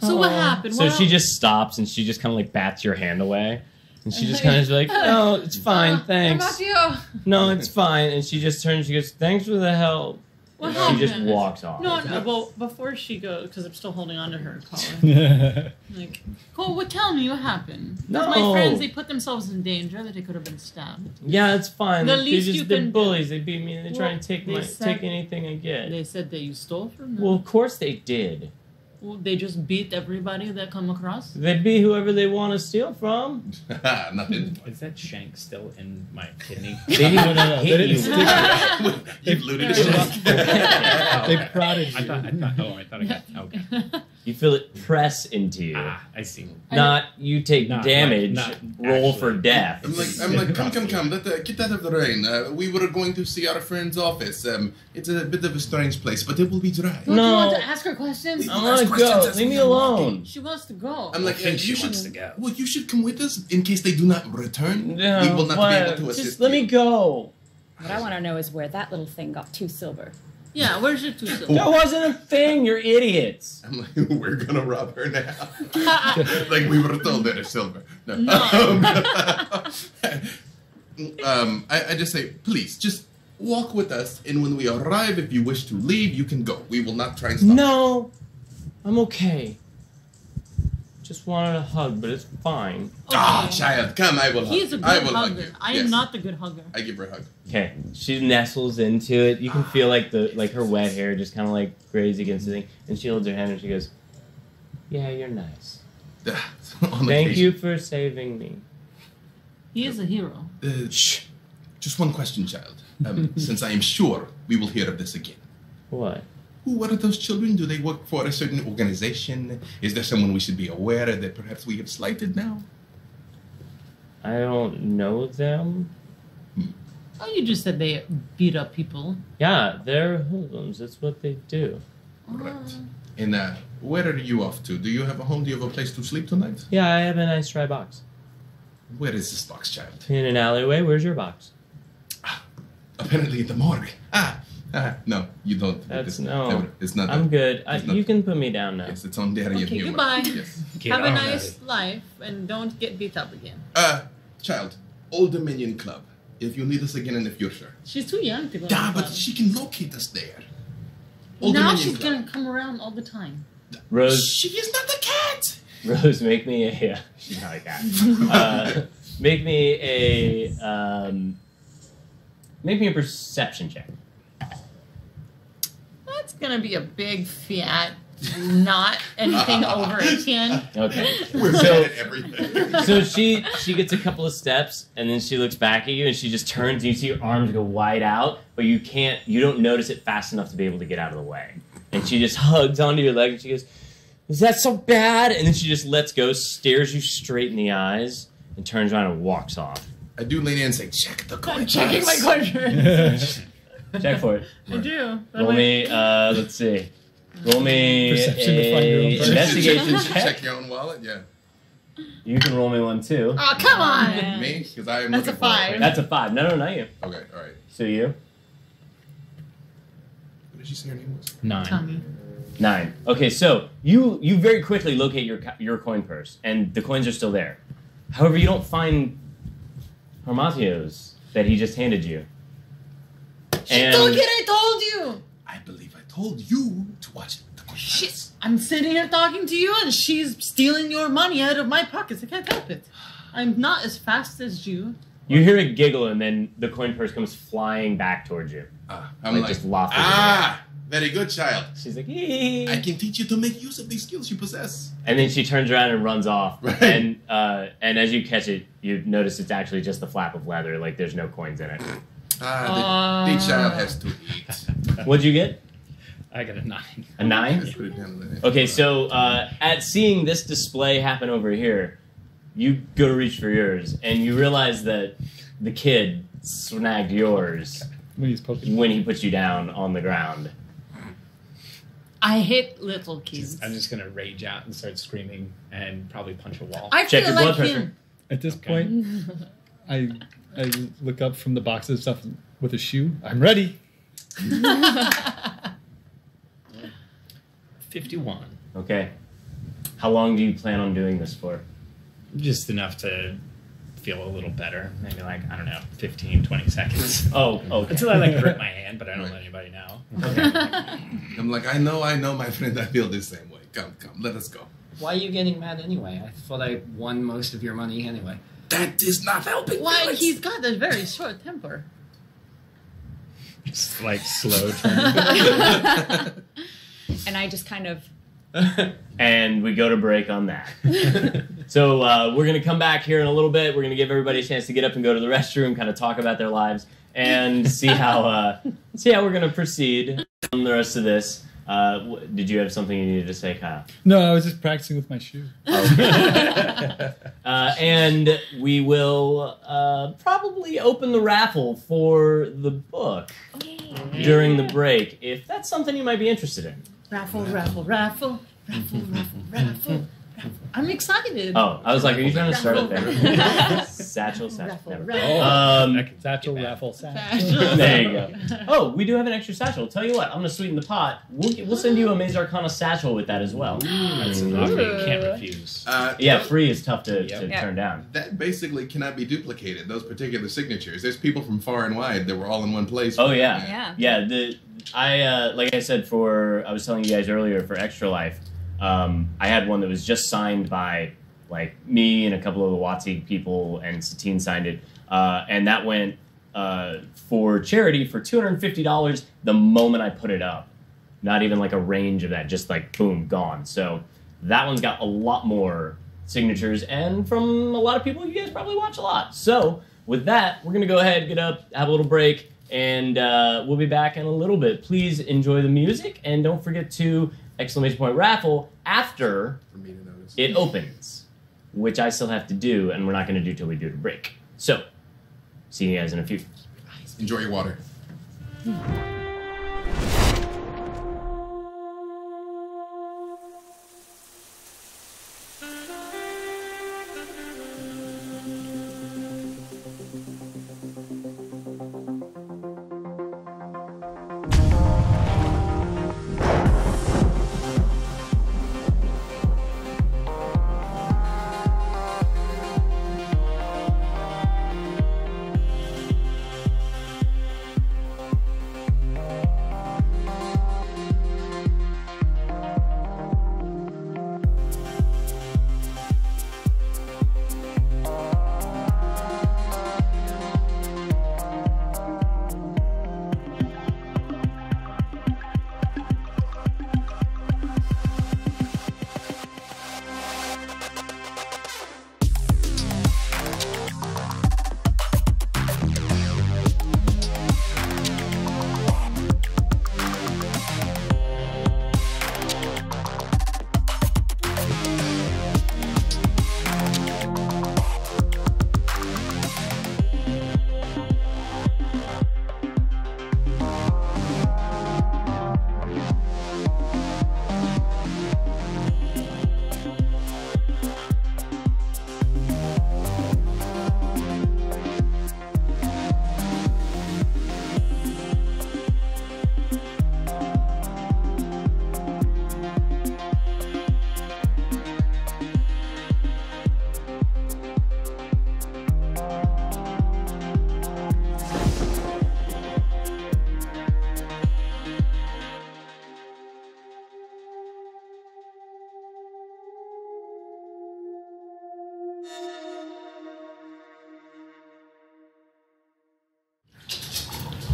Speaker 7: So what happened?
Speaker 1: So
Speaker 7: What
Speaker 1: she
Speaker 7: el-
Speaker 1: just stops and she just kind of like bats your hand away. And she just kind of is like, no, it's fine, thanks.
Speaker 7: Armatio,
Speaker 1: No, it's fine. And she just turns, she goes, thanks for the help.
Speaker 7: what
Speaker 1: And
Speaker 7: happened?
Speaker 1: she just walks off.
Speaker 7: No, well, before she goes, because I'm still holding on to her collar. Like, Cole, tell me what happened. 'Cause
Speaker 1: No.
Speaker 7: my friends, they put themselves in danger that they could have been stabbed.
Speaker 1: Yeah, it's fine.
Speaker 7: The
Speaker 1: They're
Speaker 7: least you
Speaker 1: they're
Speaker 7: can-
Speaker 1: bullies. They beat me and they try
Speaker 7: Well,
Speaker 1: and take
Speaker 7: they said-
Speaker 1: anything I get.
Speaker 7: They said that you stole from them.
Speaker 1: Well, of course they did.
Speaker 7: Well, they just beat everybody that come across.
Speaker 1: They beat whoever they want to steal from.
Speaker 3: Nothing.
Speaker 8: Is that shank still in my kidney?
Speaker 1: They didn't
Speaker 6: No.
Speaker 1: hit
Speaker 6: They didn't
Speaker 1: you.
Speaker 6: stick
Speaker 3: You've looted
Speaker 6: They
Speaker 3: his
Speaker 6: lost-
Speaker 3: shit.
Speaker 6: They prodded
Speaker 8: I
Speaker 6: you.
Speaker 8: thought. I thought I got. Okay.
Speaker 1: You feel it press into you.
Speaker 8: I see.
Speaker 1: Not you take
Speaker 8: Not
Speaker 1: damage,
Speaker 8: like- not
Speaker 1: roll
Speaker 8: actually.
Speaker 1: for death.
Speaker 3: I'm like, come, get out of the rain. We were going to see our friend's office. It's a bit of a strange place, but it will be dry.
Speaker 7: Don't
Speaker 1: No.
Speaker 7: you want to ask her questions?
Speaker 1: I want to go. Leave me alone.
Speaker 7: She wants to go.
Speaker 3: I'm like,
Speaker 8: I think she
Speaker 3: you should.
Speaker 8: wants to go.
Speaker 3: Well, you should come with us in case they do not return.
Speaker 1: No,
Speaker 3: we will not be able to
Speaker 1: what?
Speaker 3: assist
Speaker 1: Just let
Speaker 3: you.
Speaker 1: me go.
Speaker 2: What I want to know is where that little thing got 2 silver.
Speaker 7: Yeah, where's your 2 silver?
Speaker 1: That wasn't a thing. You're idiots.
Speaker 3: I'm like, we're gonna rob her now. Like we were told that it's silver. No. I just say, please, just walk with us, and when we arrive, if you wish to leave, you can go. We will not try and stop.
Speaker 1: No, I'm okay. Just wanted a hug, but it's fine.
Speaker 3: Ah,
Speaker 7: Okay.
Speaker 3: child, come, I will hug.
Speaker 7: He's a
Speaker 3: you.
Speaker 7: good
Speaker 3: I will hug
Speaker 7: hugger.
Speaker 3: you.
Speaker 7: I
Speaker 3: Yes.
Speaker 7: am not the good hugger.
Speaker 3: I give her a hug.
Speaker 1: Okay, she nestles into it. You can feel like her wet hair just kind of like graze against the thing, and she holds her hand and she goes, "Yeah, you're nice.
Speaker 3: On
Speaker 1: Thank
Speaker 3: occasion.
Speaker 1: you for saving me."
Speaker 7: He is a hero.
Speaker 3: Shh. Just one question, child. Since I am sure we will hear of this again.
Speaker 1: What?
Speaker 3: Who are those children? Do they work for a certain organization? Is there someone we should be aware of that perhaps we have slighted now?
Speaker 1: I don't know them.
Speaker 7: Oh, you just said they beat up people.
Speaker 1: Yeah, they're hoodlums. That's what they do.
Speaker 3: Right. And where are you off to? Do you have a home? Do you have a place to sleep tonight?
Speaker 1: Yeah, I have a nice dry box.
Speaker 3: Where is this box, child?
Speaker 1: In an alleyway. Where's your box?
Speaker 3: Apparently in the morgue. No, you don't.
Speaker 1: That's
Speaker 3: It's not.
Speaker 1: I'm good.
Speaker 3: it's not-
Speaker 1: You can put me down now.
Speaker 3: Yes, it's on dairy and
Speaker 7: Okay,
Speaker 3: humor.
Speaker 7: goodbye.
Speaker 3: Yes.
Speaker 8: Get
Speaker 7: Have a
Speaker 8: on
Speaker 7: nice
Speaker 8: that.
Speaker 7: life and don't get beat up again.
Speaker 3: Child, Old Dominion Club. If you need us again in the future.
Speaker 7: She's too young to go.
Speaker 3: Yeah,
Speaker 7: to the
Speaker 3: but
Speaker 7: club.
Speaker 3: she can locate us there. Old
Speaker 7: Now
Speaker 3: Dominion
Speaker 7: she's
Speaker 3: Club.
Speaker 7: gonna come around all the time.
Speaker 1: Rose,
Speaker 3: She is not a cat.
Speaker 1: Rose, make me a. She's not like that. Make me a perception check.
Speaker 7: That's gonna be a big fiat. Not anything over a 10.
Speaker 1: Okay.
Speaker 3: We're
Speaker 1: So-
Speaker 3: bad at everything.
Speaker 1: So she gets a couple of steps and then she looks back at you and she just turns and you see her arms go wide out, but you don't notice it fast enough to be able to get out of the way. And she just hugs onto your leg and she goes, "Is that so bad?" And then she just lets go, stares you straight in the eyes, and turns around and walks off.
Speaker 3: I do lean in and say, check the coin.
Speaker 7: I'm checking my quadrant.
Speaker 1: Check for it.
Speaker 7: I do. but
Speaker 1: Roll
Speaker 7: I'm
Speaker 1: me, let's see. Roll me
Speaker 6: Perception to find your own
Speaker 1: a
Speaker 6: purse.
Speaker 1: investigation check.
Speaker 3: Check your own wallet, yeah.
Speaker 1: You can roll me one too.
Speaker 7: Oh, come on!
Speaker 2: Yeah.
Speaker 3: Me? Because I am
Speaker 7: That's
Speaker 3: looking
Speaker 7: a 5.
Speaker 3: for it.
Speaker 1: That's a 5. No, not you.
Speaker 3: Okay, all right.
Speaker 1: So you?
Speaker 3: What did she say her name was?
Speaker 8: 9.
Speaker 7: Tommy.
Speaker 1: 9. Okay, so you very quickly locate your coin purse, and the coins are still there. However, you don't find Harmatio's that he just handed you. And
Speaker 7: Look it, I told you!
Speaker 3: I believe I told you to watch the coin
Speaker 7: Shit.
Speaker 3: purse.
Speaker 7: I'm sitting here talking to you and she's stealing your money out of my pockets. I can't help it. I'm not as fast as you.
Speaker 1: you hear a giggle, and then the coin purse comes flying back towards you.
Speaker 3: I'm
Speaker 1: Like,
Speaker 3: like,
Speaker 1: just lawful.
Speaker 3: very good, child.
Speaker 1: She's like,
Speaker 3: I can teach you to make use of these skills you possess.
Speaker 1: and then she turns around and runs off.
Speaker 3: Right.
Speaker 1: And as you catch it, you notice it's actually just the flap of leather. Like there's no coins in it.
Speaker 3: The child has to eat.
Speaker 1: What'd you get?
Speaker 8: I got a 9.
Speaker 1: A 9?
Speaker 3: Let's put it down there.
Speaker 1: Okay, so at seeing this display happen over here, you go to reach for yours, and you realize that the kid snagged yours
Speaker 6: When he's poking.
Speaker 1: when he put you down on the ground.
Speaker 7: I hate little kids.
Speaker 8: I'm just gonna rage out and start screaming and probably punch a wall.
Speaker 7: I
Speaker 1: Check
Speaker 7: feel
Speaker 1: your blood
Speaker 7: like
Speaker 1: pressure.
Speaker 7: him.
Speaker 6: At this
Speaker 8: Okay.
Speaker 6: point, I look up from the box of stuff with a shoe. I'm ready.
Speaker 8: 51.
Speaker 1: Okay. How long do you plan on doing this for?
Speaker 8: Just enough to feel a little better. Maybe like, I don't know, 15, 20 seconds.
Speaker 1: Oh, okay.
Speaker 8: Until I like hurt my hand, but I don't let anybody know.
Speaker 3: I'm like, I know, my friend. I feel the same way. Come, let us go.
Speaker 4: Why are you getting mad anyway? I thought I won most of your money anyway.
Speaker 3: That is not helping.
Speaker 7: Why,
Speaker 3: Felix.
Speaker 7: he's got a very short temper.
Speaker 8: It's like slow turn.
Speaker 2: And I just kind of
Speaker 1: And we go to break on that. So we're going to come back here in a little bit. We're going to give everybody a chance to get up and go to the restroom, kind of talk about their lives, and see how we're going to proceed on the rest of this. Did you have something you needed to say, Kyle?
Speaker 6: No, I was just practicing with my shoe.
Speaker 1: And we will probably open the raffle for the book during the break, if that's something you might be interested in.
Speaker 7: Raffle, raffle, raffle, raffle, raffle, raffle. I'm excited.
Speaker 1: Oh, I was like, are you trying to start it there? Satchel.
Speaker 7: Raffle,
Speaker 1: Never.
Speaker 7: raffle.
Speaker 6: Satchel, raffle, satchel.
Speaker 1: There you go. Oh, we do have an extra satchel. Tell you what, I'm going to sweeten the pot. We'll send you a Maze Arcana satchel with that as well.
Speaker 8: That's an offer you can't refuse.
Speaker 1: Yeah, free is tough to
Speaker 8: Yep.
Speaker 1: turn down.
Speaker 3: That basically cannot be duplicated. Those particular signatures. There's people from far and wide that were all in one place.
Speaker 1: Oh yeah,
Speaker 2: Yeah.
Speaker 1: Like I said, I was telling you guys earlier for Extra Life, I had one that was just signed by like me and a couple of the WotC people, and Satine signed it, and that went for charity for $250 the moment I put it up. Not even like a range of that, just like boom, gone. So that one's got a lot more signatures, and from a lot of people you guys probably watch a lot. So with that, we're gonna go ahead, get up, have a little break, and we'll be back in a little bit. Please enjoy the music, and don't forget to !raffle after
Speaker 3: For me to notice.
Speaker 1: it opens, which I still have to do, and we're not going to do till we do the break. So, see you guys in a few.
Speaker 3: Enjoy your water.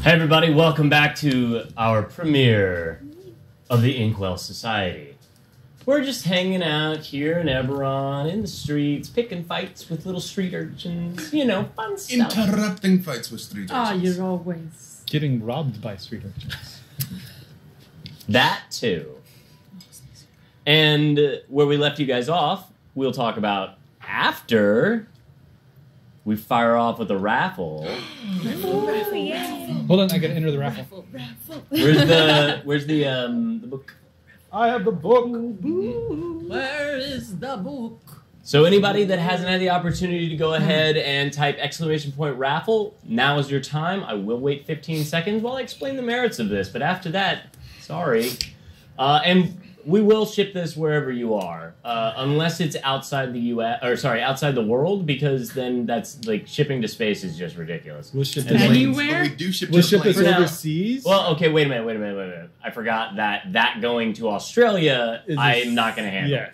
Speaker 1: Hey everybody, welcome back to our premiere of the Inkwell Society. We're just hanging out here in Eberron, in the streets, picking fights with little street urchins, you know, fun stuff.
Speaker 3: Interrupting fights with street
Speaker 7: Ah,
Speaker 3: urchins.
Speaker 7: you're always.
Speaker 6: Getting robbed by street urchins.
Speaker 1: That too. And where we left you guys off, we'll talk about after we fire off with a raffle.
Speaker 6: Hold on, I gotta enter the raffle.
Speaker 1: Where's the book?
Speaker 6: I have the book.
Speaker 7: Where is the book?
Speaker 1: So anybody that hasn't had the opportunity to go ahead and type !raffle, now is your time. I will wait 15 seconds while I explain the merits of this, but after that, sorry. And we will ship this wherever you are, unless it's outside the U.S. or sorry, outside the world, because then that's like shipping to space is just ridiculous.
Speaker 6: We'll ship
Speaker 1: And
Speaker 6: this.
Speaker 1: like-
Speaker 7: Anywhere?
Speaker 3: But we do ship
Speaker 6: We'll
Speaker 3: to
Speaker 6: ship this
Speaker 1: For now.
Speaker 6: overseas.
Speaker 1: Well, okay, wait a minute. I forgot that going to Australia,
Speaker 6: Is this-
Speaker 1: I'm not going to handle.
Speaker 6: Yeah.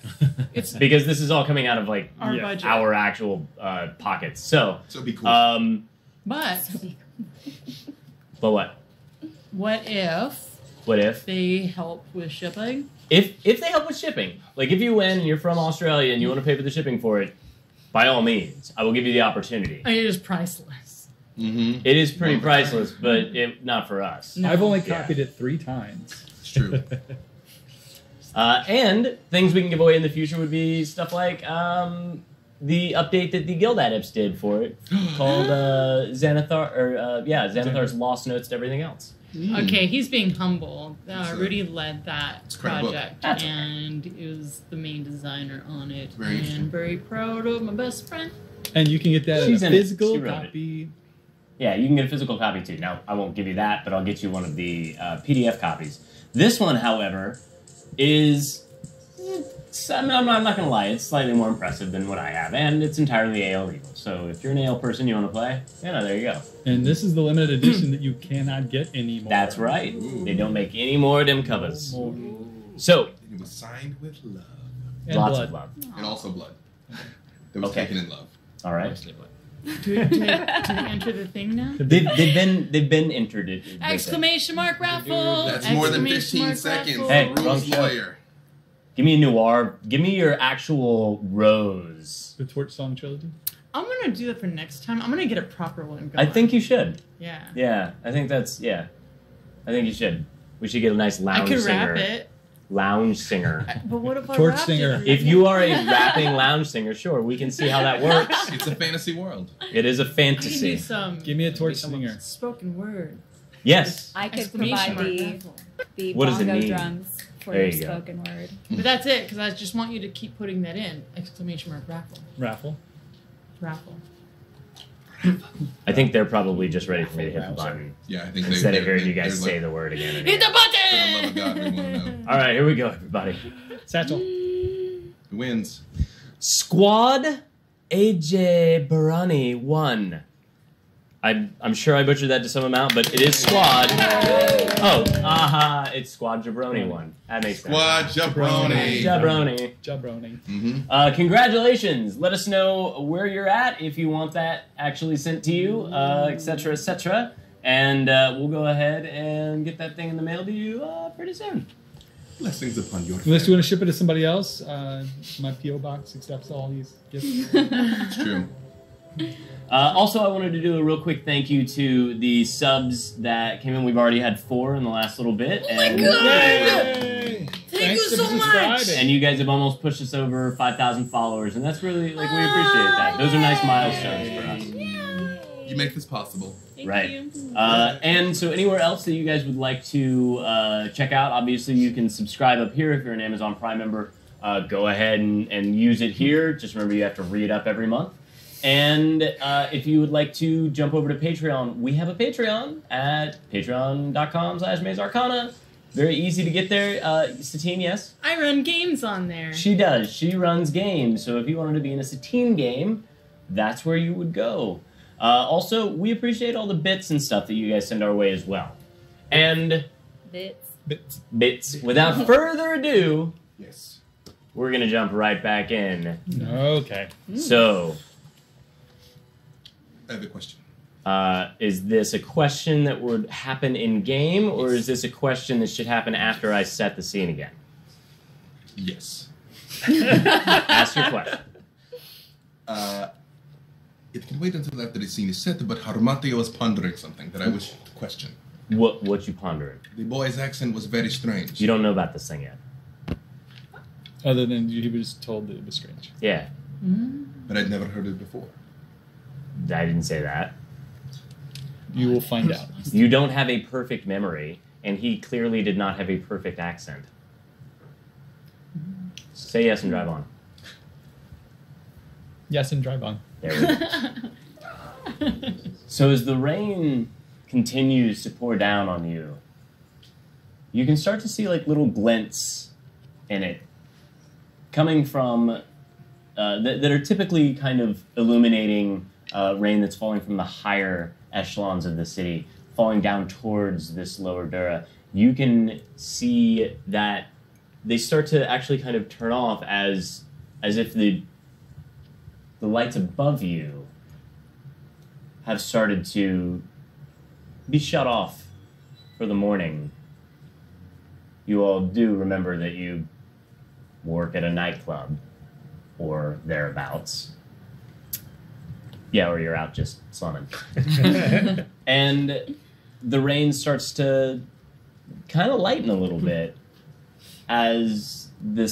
Speaker 7: It's
Speaker 1: Because this is all coming out of like
Speaker 7: our
Speaker 6: Yeah.
Speaker 7: budget.
Speaker 1: our actual pockets. So,
Speaker 3: So be cool.
Speaker 7: But
Speaker 1: but what?
Speaker 7: what if
Speaker 1: What if?
Speaker 7: they help with shipping?
Speaker 1: If they help with shipping, like if you win and you're from Australia and you want to pay for the shipping for it, by all means, I will give you the opportunity.
Speaker 7: I mean, it is priceless.
Speaker 3: Mm-hmm.
Speaker 1: It is pretty priceless, but not for us.
Speaker 7: No.
Speaker 6: I've only
Speaker 1: Yeah.
Speaker 6: copied it 3 times.
Speaker 3: It's true.
Speaker 1: And things we can give away in the future would be stuff like the update that the Guild Adepts did for it, called Xanathar's Lost Notes to everything else.
Speaker 7: Okay, he's being humble.
Speaker 3: It's,
Speaker 7: Rudy led that
Speaker 3: it's a great book.
Speaker 7: project
Speaker 1: That's okay.
Speaker 7: and is the main designer on it.
Speaker 3: Very interesting.
Speaker 7: And very proud of my best friend.
Speaker 6: And you can get that
Speaker 1: She's
Speaker 6: in
Speaker 1: in
Speaker 6: a
Speaker 1: it.
Speaker 6: physical
Speaker 1: She wrote it.
Speaker 6: copy.
Speaker 1: Yeah, you can get a physical copy too. Now, I won't give you that, but I'll get you one of the PDF copies. This one, however, is... I'm not going to lie, it's slightly more impressive than what I have, and it's entirely AL legal. So if you're an AL person you want to play, there you go.
Speaker 6: And this is the limited edition that you cannot get anymore.
Speaker 1: That's right. They don't make any more of them covers.
Speaker 6: More.
Speaker 1: So,
Speaker 3: It was signed with love.
Speaker 6: And
Speaker 1: lots
Speaker 6: blood.
Speaker 1: of love.
Speaker 3: And also blood. That was
Speaker 1: Okay.
Speaker 3: taken in love.
Speaker 1: All right.
Speaker 7: To enter the thing now?
Speaker 1: They've been entered. They said.
Speaker 7: Exclamation mark raffle!
Speaker 3: That's more than
Speaker 7: Exclamation
Speaker 3: 15
Speaker 7: mark
Speaker 3: seconds.
Speaker 7: raffle.
Speaker 1: Hey,
Speaker 3: Rules
Speaker 1: wrong show.
Speaker 3: lawyer.
Speaker 1: Give me a Noir. Give me your actual rose.
Speaker 6: The Torch Song Trilogy.
Speaker 7: I'm gonna do that for next time. I'm gonna get a proper one
Speaker 1: I
Speaker 7: going.
Speaker 1: think you should.
Speaker 7: Yeah.
Speaker 1: Yeah, I think that's I think you should. We should get a nice
Speaker 7: I
Speaker 1: lounge
Speaker 7: could
Speaker 1: singer.
Speaker 7: rap it.
Speaker 1: Lounge singer.
Speaker 7: But what if I
Speaker 6: Torch
Speaker 7: rapped
Speaker 6: singer.
Speaker 7: it?
Speaker 1: If you are a rapping lounge singer, sure, we can see how that works.
Speaker 3: It's a fantasy world.
Speaker 1: It is a
Speaker 7: I can do
Speaker 1: fantasy.
Speaker 7: some
Speaker 6: Give me a torch singer.
Speaker 7: spoken word.
Speaker 1: Yes.
Speaker 2: I could
Speaker 7: Exclamation
Speaker 2: provide
Speaker 7: mark raffle.
Speaker 2: the
Speaker 1: What does it
Speaker 2: bongo
Speaker 1: mean?
Speaker 2: drums for
Speaker 1: There
Speaker 2: your
Speaker 1: you go.
Speaker 2: spoken word.
Speaker 7: But that's it, because I just want you to keep putting that in. Exclamation mark raffle.
Speaker 6: Raffle.
Speaker 7: Raffle.
Speaker 1: I think they're probably just ready for me to hit the button
Speaker 3: Yeah, I think
Speaker 1: instead of
Speaker 3: they're-
Speaker 1: hearing you guys
Speaker 3: they're
Speaker 1: say
Speaker 3: like,
Speaker 1: the word again. And
Speaker 7: Hit
Speaker 1: again.
Speaker 7: the
Speaker 3: For the love of
Speaker 7: button!
Speaker 3: God, we want to know.
Speaker 1: All right, here we go, everybody.
Speaker 6: Satchel.
Speaker 3: Who wins?
Speaker 1: Squad AJ Barani won. I'm sure I butchered that to some amount, but it is Squad. Oh, it's Squad Jabroni won. That makes sense.
Speaker 3: Squad Jabroni.
Speaker 1: Jabroni.
Speaker 6: Jabroni.
Speaker 3: Mm-hmm.
Speaker 1: Congratulations. Let us know where you're at if you want that actually sent to you, etc., etc. And we'll go ahead and get that thing in the mail to you pretty soon.
Speaker 3: Blessings upon your
Speaker 6: Unless you want to ship it to somebody else, my P.O. box accepts all these gifts.
Speaker 3: It's true.
Speaker 1: Also, I wanted to do a real quick thank you to the subs that came in. We've already had 4 in the last little bit.
Speaker 7: Oh my
Speaker 1: and,
Speaker 7: God!
Speaker 6: Yay!
Speaker 7: Thank you
Speaker 6: for
Speaker 7: so much!
Speaker 6: subscribing.
Speaker 1: And you guys have almost pushed us over 5,000 followers, and that's really, we appreciate that. Those are nice milestones for us.
Speaker 3: You make this possible.
Speaker 7: Thank
Speaker 1: Right.
Speaker 7: you.
Speaker 1: And so anywhere else that you guys would like to check out, obviously you can subscribe up here if you're an Amazon Prime member. Go ahead and use it here. Just remember you have to re it up every month. And if you would like to jump over to Patreon, we have a Patreon at patreon.com/mazearcana. Very easy to get there. Satine, yes?
Speaker 7: I run games on there.
Speaker 1: She does. She runs games. So if you wanted to be in a Satine game, that's where you would go. Also, we appreciate all the bits and stuff that you guys send our way as well. And bits. Without further ado,
Speaker 3: Yes.
Speaker 1: we're going to jump right back in.
Speaker 6: Okay.
Speaker 1: So,
Speaker 3: I have a question.
Speaker 1: Is this a question that would happen in game, or is this a question that should happen after I set the scene again?
Speaker 3: Yes.
Speaker 1: Ask your question.
Speaker 3: It can wait until after the scene is set, but Harmatio was pondering something that I wish to question.
Speaker 1: What you pondering?
Speaker 3: The boy's accent was very strange.
Speaker 1: You don't know about this thing yet.
Speaker 6: Other than he was told that it was strange.
Speaker 1: Yeah.
Speaker 3: But I'd never heard it before.
Speaker 1: I didn't say that.
Speaker 6: You will find out.
Speaker 1: You don't have a perfect memory, and he clearly did not have a perfect accent. Say yes and drive on.
Speaker 6: Yes, and drive on.
Speaker 1: There we go. So as the rain continues to pour down on you, you can start to see like little glints in it coming from that are typically kind of illuminating rain that's falling from the higher echelons of the city, falling down towards this lower Dura. You can see that they start to actually kind of turn off as if the lights above you have started to be shut off for the morning. You all do remember that you work at a nightclub or thereabouts. Yeah, or you're out just slumming. And the rain starts to kind of lighten a little bit as the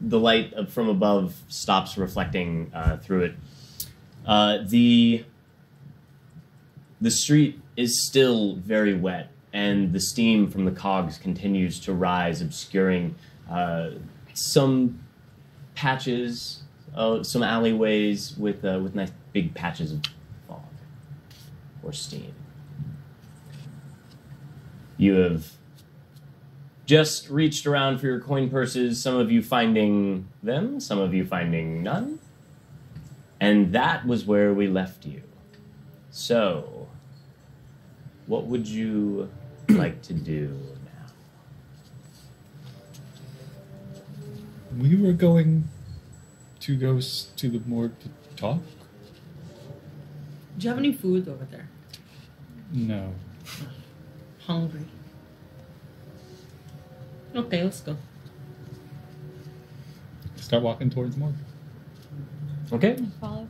Speaker 1: light from above stops reflecting through it. The street is still very wet, and the steam from the cogs continues to rise, obscuring some patches, some alleyways with nice big patches of fog or steam. You have just reached around for your coin purses, some of you finding them, some of you finding none. And that was where we left you. So, what would you like to do now?
Speaker 6: We were going to go to the morgue to talk?
Speaker 7: Do you have any food over there?
Speaker 6: No.
Speaker 7: Hungry. Okay, let's go.
Speaker 6: Start walking towards the morgue.
Speaker 1: Okay.
Speaker 2: Follow.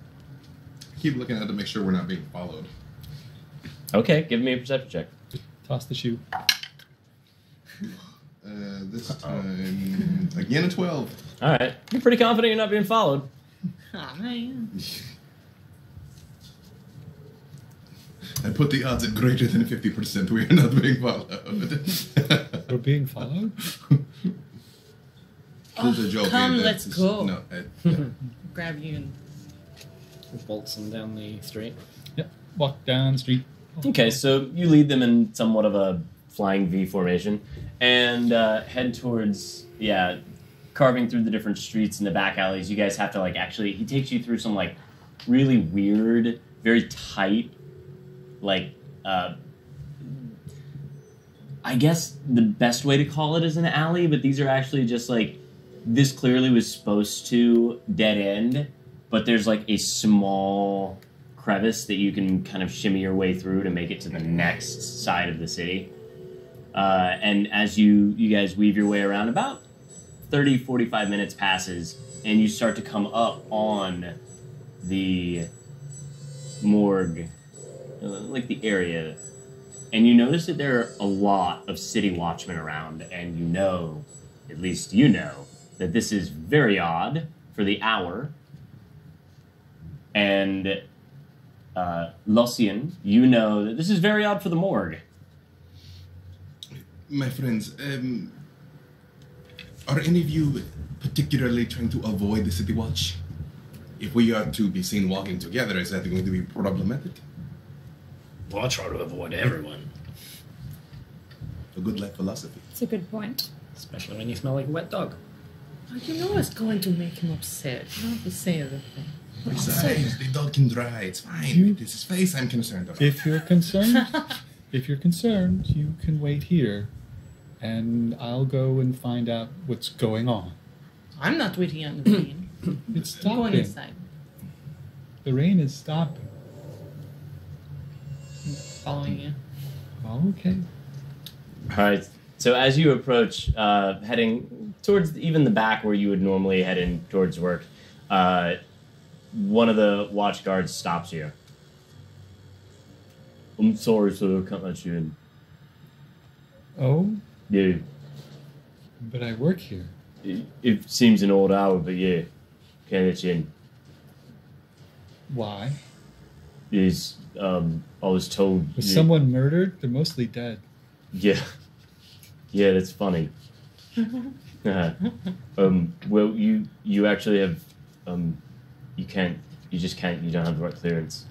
Speaker 3: Keep looking at it to make sure we're not being followed.
Speaker 1: Okay, give me a perception check.
Speaker 6: Toss the shoe.
Speaker 3: This time, again a 12.
Speaker 1: All right. You're pretty confident you're not being followed.
Speaker 7: Ah, man.
Speaker 3: I put the odds at greater than 50% we are not being followed.
Speaker 6: We're being followed?
Speaker 3: There's a joke
Speaker 7: come,
Speaker 3: in that.
Speaker 7: let's go.
Speaker 3: No, yeah.
Speaker 7: Grab you and
Speaker 4: Bolts them down the street.
Speaker 6: Yep. Walk down the street.
Speaker 1: Okay, so you lead them in somewhat of a flying V formation and head towards, carving through the different streets and the back alleys. You guys have to, he takes you through some, really weird, very tight, I guess the best way to call it is an alley, but these are actually just, this clearly was supposed to dead end, but there's, a small crevice that you can kind of shimmy your way through to make it to the next side of the city. And as you guys weave your way around, about 30, 45 minutes passes, and you start to come up on the morgue, the area, and you notice that there are a lot of city watchmen around, and you know, at least you know, that this is very odd for the hour. And Lucian, you know that this is very odd for the morgue.
Speaker 3: My friends, are any of you particularly trying to avoid the city watch? If we are to be seen walking together, is that going to be problematic?
Speaker 5: Well, I try to avoid everyone.
Speaker 3: A good life philosophy.
Speaker 2: It's a good point.
Speaker 4: Especially when you smell like a wet dog.
Speaker 7: you know it's going to make him upset. You don't have to say everything.
Speaker 3: Besides, the dog can dry. It's fine. It is his face I'm concerned about.
Speaker 6: If you're concerned, you can wait here, and I'll go and find out what's going on.
Speaker 7: I'm not waiting on the rain.
Speaker 6: It's
Speaker 7: I'm going
Speaker 6: stopping.
Speaker 7: inside.
Speaker 6: The rain is stopping.
Speaker 7: following you.
Speaker 6: Oh, okay.
Speaker 1: All right. So as you approach, heading towards even the back where you would normally head in towards work, one of the watch guards stops you. I'm sorry, sir. I can't let you in.
Speaker 6: Oh,
Speaker 1: Yeah.
Speaker 6: but I work here.
Speaker 1: It seems an odd hour, but yeah. Can't let you in.
Speaker 6: Why?
Speaker 1: I was told...
Speaker 6: Was someone murdered? They're mostly dead.
Speaker 1: Yeah. Yeah, that's funny. Well, you actually have, you don't have the right clearance.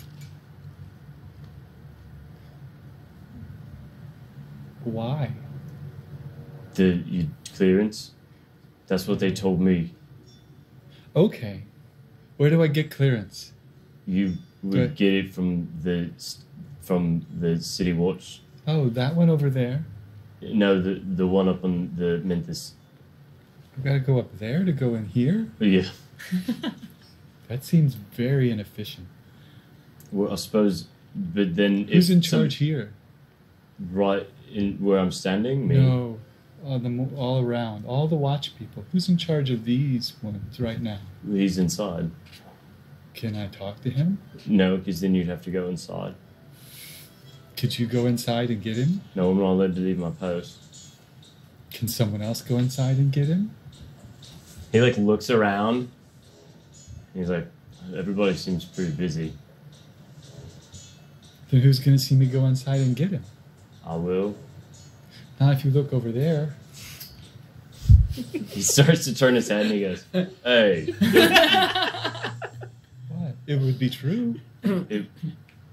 Speaker 6: Why?
Speaker 1: The clearance? That's what they told me.
Speaker 6: Okay. Where do I get clearance?
Speaker 1: You would
Speaker 6: Good.
Speaker 1: get it from the city watch.
Speaker 6: Oh, that one over there.
Speaker 1: No, the one up on the Memphis.
Speaker 6: I've got to go up there to go in here?
Speaker 1: Yeah.
Speaker 6: That seems very inefficient.
Speaker 1: Well, I suppose, but then
Speaker 6: Who's
Speaker 1: if
Speaker 6: in charge here?
Speaker 1: Right in where I'm standing, me.
Speaker 6: No, all around, all the watch people. Who's in charge of these ones right now?
Speaker 1: He's inside.
Speaker 6: Can I talk to him?
Speaker 1: No, because then you'd have to go inside.
Speaker 6: Could you go inside and get him?
Speaker 1: No, I'm not allowed to leave my post.
Speaker 6: Can someone else go inside and get him?
Speaker 1: He looks around. He's like, everybody seems pretty busy.
Speaker 6: Then who's going to see me go inside and get him?
Speaker 1: I will.
Speaker 6: Not if you look over there.
Speaker 1: He starts to turn his head and he goes, "Hey."
Speaker 6: What? It would be true.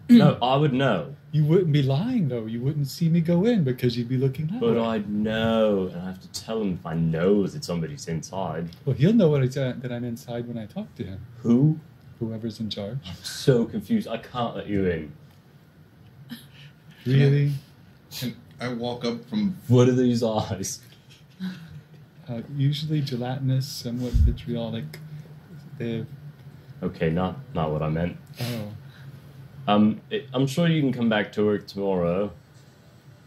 Speaker 1: No, I would know.
Speaker 6: You wouldn't be lying, though. You wouldn't see me go in because you'd be looking out.
Speaker 1: But I'd know, and I have to tell him if I know that somebody's inside.
Speaker 6: Well, he'll know that I'm inside when I talk to him.
Speaker 1: Who?
Speaker 6: Whoever's in charge.
Speaker 1: I'm so confused. I can't let you in.
Speaker 6: Really?
Speaker 3: Can I walk up from...
Speaker 1: What are these eyes?
Speaker 6: Usually gelatinous, somewhat vitriolic. They've...
Speaker 1: Okay, not what I meant.
Speaker 6: Oh.
Speaker 1: I'm sure you can come back to work tomorrow.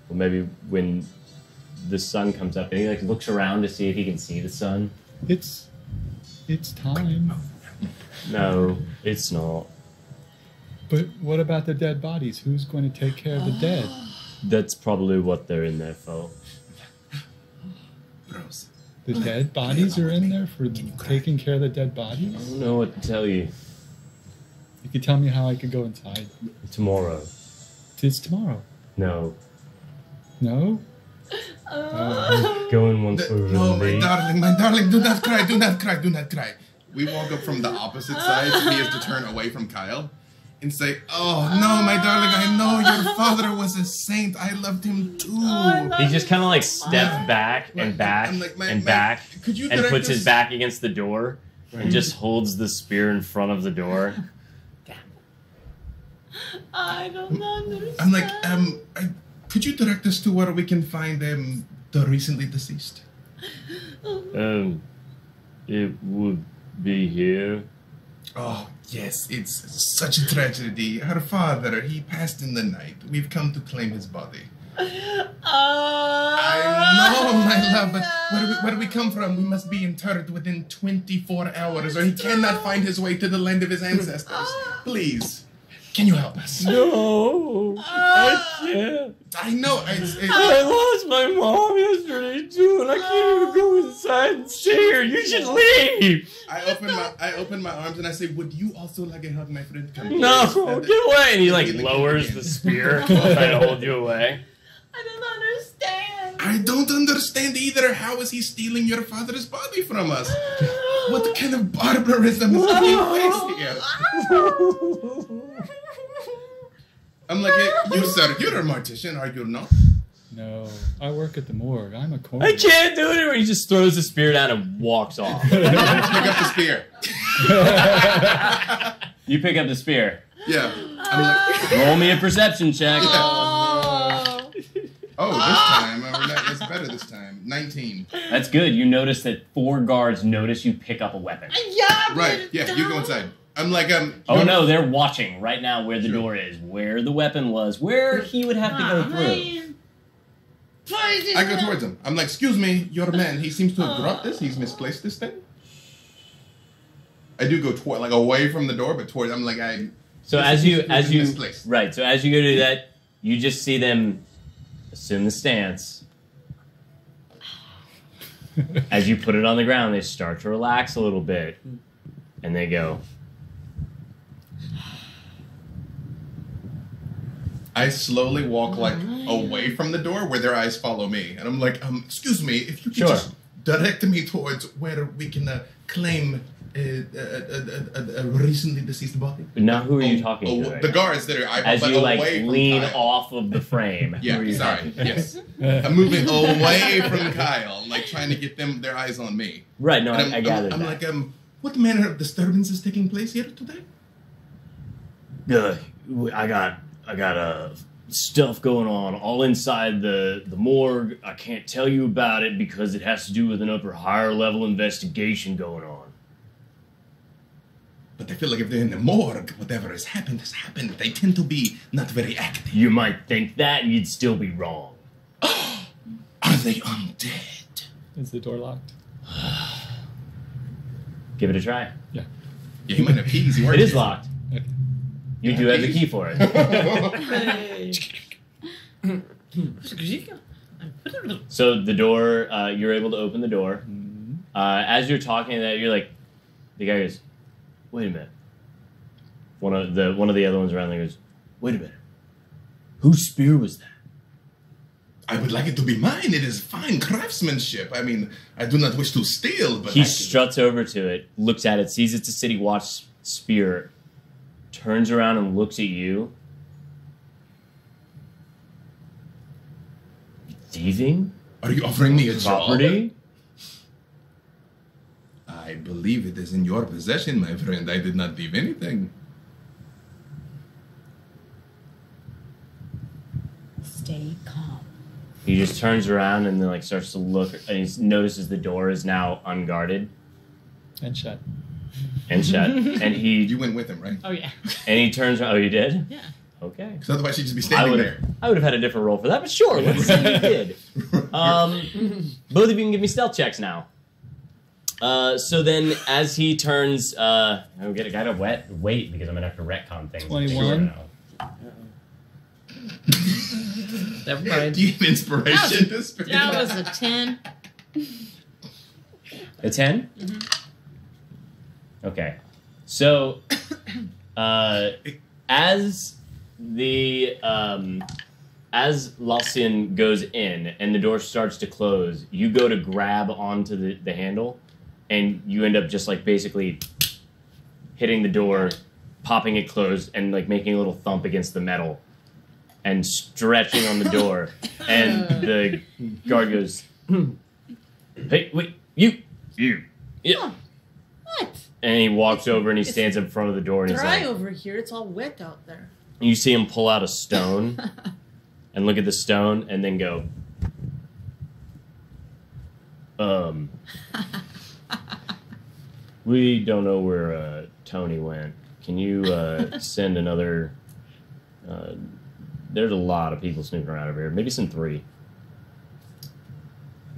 Speaker 1: Or maybe when the sun comes up. And he looks around to see if he can see the sun.
Speaker 6: It's time.
Speaker 1: No, it's not.
Speaker 6: But what about the dead bodies? Who's going to take care of the dead?
Speaker 1: That's probably what they're in there for.
Speaker 3: Rose.
Speaker 6: The dead bodies are in there for taking care of the dead
Speaker 1: I
Speaker 6: bodies?
Speaker 1: don't know what to tell you.
Speaker 6: You could tell me how I could go inside.
Speaker 1: Tomorrow.
Speaker 6: It's tomorrow.
Speaker 1: No.
Speaker 6: No?
Speaker 1: Going once we're
Speaker 3: No, my
Speaker 1: late.
Speaker 3: darling, do not cry, do not cry, do not cry. We walk up from the opposite side, so he has to turn away from Kyle and say, "Oh, no, my darling, I know your father was a saint. I loved him too."
Speaker 1: He just kind of steps back and back
Speaker 3: I'm like,
Speaker 1: and back
Speaker 3: could you
Speaker 1: and
Speaker 3: direct
Speaker 1: puts his
Speaker 3: us-
Speaker 1: back against the door and just holds the spear in front of the door.
Speaker 7: I don't understand.
Speaker 3: I'm like, could you direct us to where we can find the recently deceased?
Speaker 1: It would be here.
Speaker 3: Oh, yes, it's such a tragedy. Her father, he passed in the night. We've come to claim his body. I know, my love, but where do we come from? We must be interred within 24 hours, or he cannot find his way to the land of his ancestors. Please, can you help us?
Speaker 1: No, I can't.
Speaker 3: I know.
Speaker 1: I lost my mom yesterday too, and I can't even go inside and stay here. You should leave.
Speaker 3: I open my arms and I say, "Would you also like a hug, my friend? Come
Speaker 1: No,
Speaker 3: here."
Speaker 1: get away! And he lowers the spear, trying to hold you away.
Speaker 7: I don't understand.
Speaker 3: I don't understand either. How is he stealing your father's body from us? What kind of barbarism is taking place here? I'm like, "Hey, you sir, you're a mortician, are you not?"
Speaker 6: No. I work at the morgue. I'm a coroner.
Speaker 1: I can't do it. He just throws the spear down and walks off.
Speaker 3: Pick up the spear.
Speaker 1: You pick up the spear.
Speaker 3: Yeah. I'm like,
Speaker 1: Roll me a perception check.
Speaker 3: oh, this time, that's better this time. 19.
Speaker 1: That's good. You notice that 4 guards notice you pick up a weapon.
Speaker 7: Yeah,
Speaker 3: Right, yeah, you go inside. I'm like,
Speaker 1: Oh no, they're watching right now where the door is, where the weapon was, where he would have to go through.
Speaker 3: I go towards him. I'm like, excuse me, your man. He seems to have dropped this. He's misplaced this thing. I do go toward, like, away from the door, but towards. I'm like,
Speaker 1: So as you
Speaker 3: misplaced.
Speaker 1: right, so as you go to do that, you just see them assume the stance. As you put it on the ground, they start to relax a little bit, and they go.
Speaker 3: I slowly walk like away from the door where their eyes follow me, and I'm like, excuse me, if you could just direct me towards where we can claim a recently deceased body.
Speaker 1: But now, who are you talking to? Right
Speaker 3: The
Speaker 1: now?
Speaker 3: guards that are
Speaker 1: As you like
Speaker 3: away
Speaker 1: lean
Speaker 3: from Kyle.
Speaker 1: off of the frame.
Speaker 3: Yeah,
Speaker 1: who are you
Speaker 3: sorry.
Speaker 1: talking to?
Speaker 3: Yes, I'm moving away from Kyle, like trying to get their eyes on me.
Speaker 1: Right. No,
Speaker 3: And
Speaker 1: I gathered
Speaker 3: I'm
Speaker 1: that.
Speaker 3: like, what manner of disturbance is taking place here today?
Speaker 1: I got stuff going on all inside the morgue. I can't tell you about it because it has to do with an higher level investigation going on.
Speaker 3: But I feel like if they're in the morgue, whatever has happened has happened. They tend to be not very active.
Speaker 1: You might think that, and you'd still be wrong.
Speaker 3: Are they undead?
Speaker 6: Is the door locked?
Speaker 1: Give it a try.
Speaker 6: Yeah.
Speaker 3: Yeah, he might have keys.
Speaker 1: It is locked.
Speaker 6: Okay.
Speaker 1: You do have the key for it. So the door, you're able to open the door. As you're talking to that, you're like, the guy goes, "Wait a minute." One of the other ones around there goes, "Wait a minute. Whose spear was that?"
Speaker 3: I would like it to be mine. It is fine craftsmanship. I mean, I do not wish to steal, but
Speaker 1: He struts over to it, looks at it, sees it's a City Watch spear, turns around and looks at you. Thieving?
Speaker 3: Are you offering me a
Speaker 1: Property?
Speaker 3: job? I believe it is in your possession, my friend. I did not thieve anything.
Speaker 2: Stay calm.
Speaker 1: He just turns around and then like starts to look, and he notices the door is now unguarded
Speaker 6: And shut.
Speaker 1: and shut. And
Speaker 3: You went with him, right?
Speaker 7: Oh yeah.
Speaker 1: he turns around. Oh, you did?
Speaker 7: Yeah.
Speaker 1: Okay.
Speaker 3: Because otherwise she'd just be
Speaker 1: I
Speaker 3: standing
Speaker 1: would
Speaker 3: there.
Speaker 1: have had a different role for that, but sure, let's say you did. Both of you can give me stealth checks now. So then, as he turns, I gotta wait because I'm gonna have to retcon things.
Speaker 6: 21.
Speaker 7: Never mind.
Speaker 3: Do you have inspiration to spend?
Speaker 7: That was a 10.
Speaker 1: A 10? Okay. So, as Lausian goes in and the door starts to close, you go to grab onto the handle, and you end up just like basically hitting the door, popping it closed, and like making a little thump against the metal, and stretching on the door. And the guard goes, "Hey, wait, you, yeah."
Speaker 7: What?
Speaker 1: And he walks over and he stands in front of the door and he's
Speaker 7: Dry
Speaker 1: like,
Speaker 7: over here. It's all wet out there.
Speaker 1: you see him pull out a stone and look at the stone and then go, we don't know where Tony went. Can you send another? There's a lot of people snooping around over here. Maybe send 3.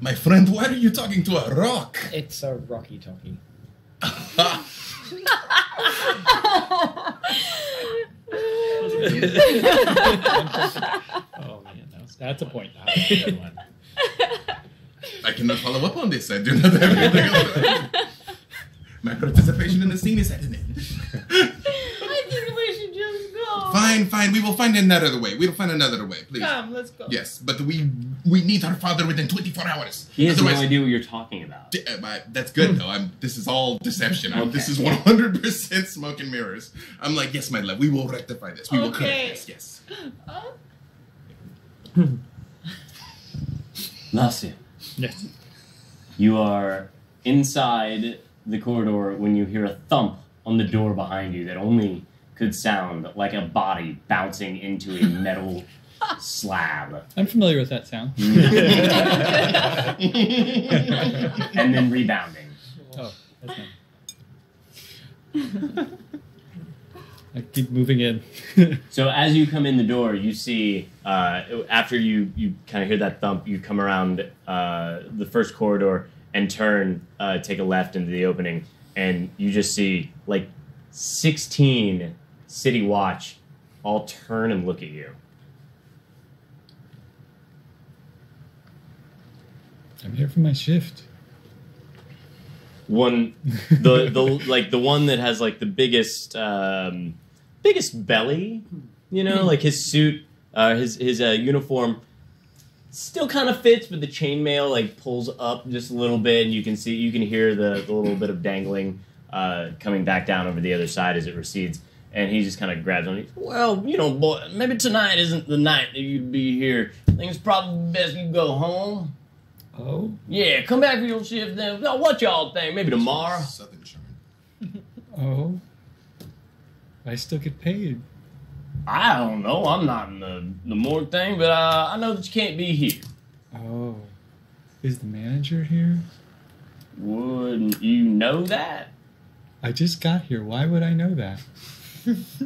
Speaker 3: My friend, why are you talking to a rock?
Speaker 4: It's a rocky talkie.
Speaker 8: Oh man, that's a point. That was a good one.
Speaker 3: I cannot follow up on this. I do not have anything else. My participation in the scene is at an end.
Speaker 7: I think we should just go.
Speaker 3: Fine. We will find another way. We will find another way, please.
Speaker 7: Come, let's go.
Speaker 3: Yes, but we need our father within 24 hours.
Speaker 1: He has no
Speaker 3: Otherwise-
Speaker 1: idea what you're talking about.
Speaker 3: That's good though. This is all deception. This is 100% smoke and mirrors. I'm like, yes, my love. We will rectify this. We will correct
Speaker 7: Okay.
Speaker 3: this. Yes.
Speaker 1: Lausian,
Speaker 6: Yes.
Speaker 1: you are inside the corridor when you hear a thump on the door behind you that only could sound like a body bouncing into a metal slab.
Speaker 6: I'm familiar with that sound.
Speaker 1: And then rebounding.
Speaker 6: Oh, that's I keep moving in.
Speaker 1: So as you come in the door, you see, after you kind of hear that thump, you come around the first corridor and turn, take a left into the opening, and you just see like 16 City Watch all turn and look at you.
Speaker 6: I'm here for my shift.
Speaker 1: One, the one that has like the biggest belly, you know, like his suit, his uniform still kind of fits, but the chainmail like pulls up just a little bit, and you can hear the little bit of dangling coming back down over the other side as it recedes. And he just kind of grabs on you. Well, you know, boy, maybe tonight isn't the night that you'd be here. I think it's probably best you go home.
Speaker 6: Oh?
Speaker 1: Yeah, come back for your shift then. Now, what y'all think? Maybe tomorrow?
Speaker 3: Southern Sharn.
Speaker 6: Oh? I still get paid.
Speaker 1: I don't know. I'm not in the morgue thing, but I know that you can't be here.
Speaker 6: Oh. Is the manager here?
Speaker 1: Wouldn't you know that?
Speaker 6: I just got here. Why would I know that?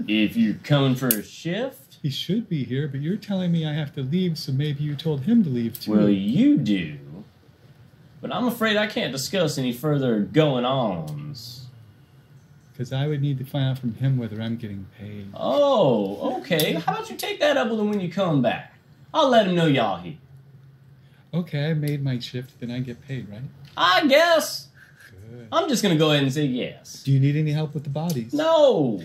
Speaker 1: If you're coming for a shift?
Speaker 6: He should be here, but you're telling me I have to leave, so maybe you told him to leave too.
Speaker 1: Well, you do. But I'm afraid I can't discuss any further going-ons.
Speaker 6: Because I would need to find out from him whether I'm getting paid.
Speaker 1: Oh, okay. How about you take that up with him when you come back? I'll let him know y'all here.
Speaker 6: Okay, I made my shift, then I get paid, right?
Speaker 1: I guess.
Speaker 6: Good.
Speaker 1: I'm just going to go ahead and say yes.
Speaker 6: Do you need any help with the bodies?
Speaker 1: No.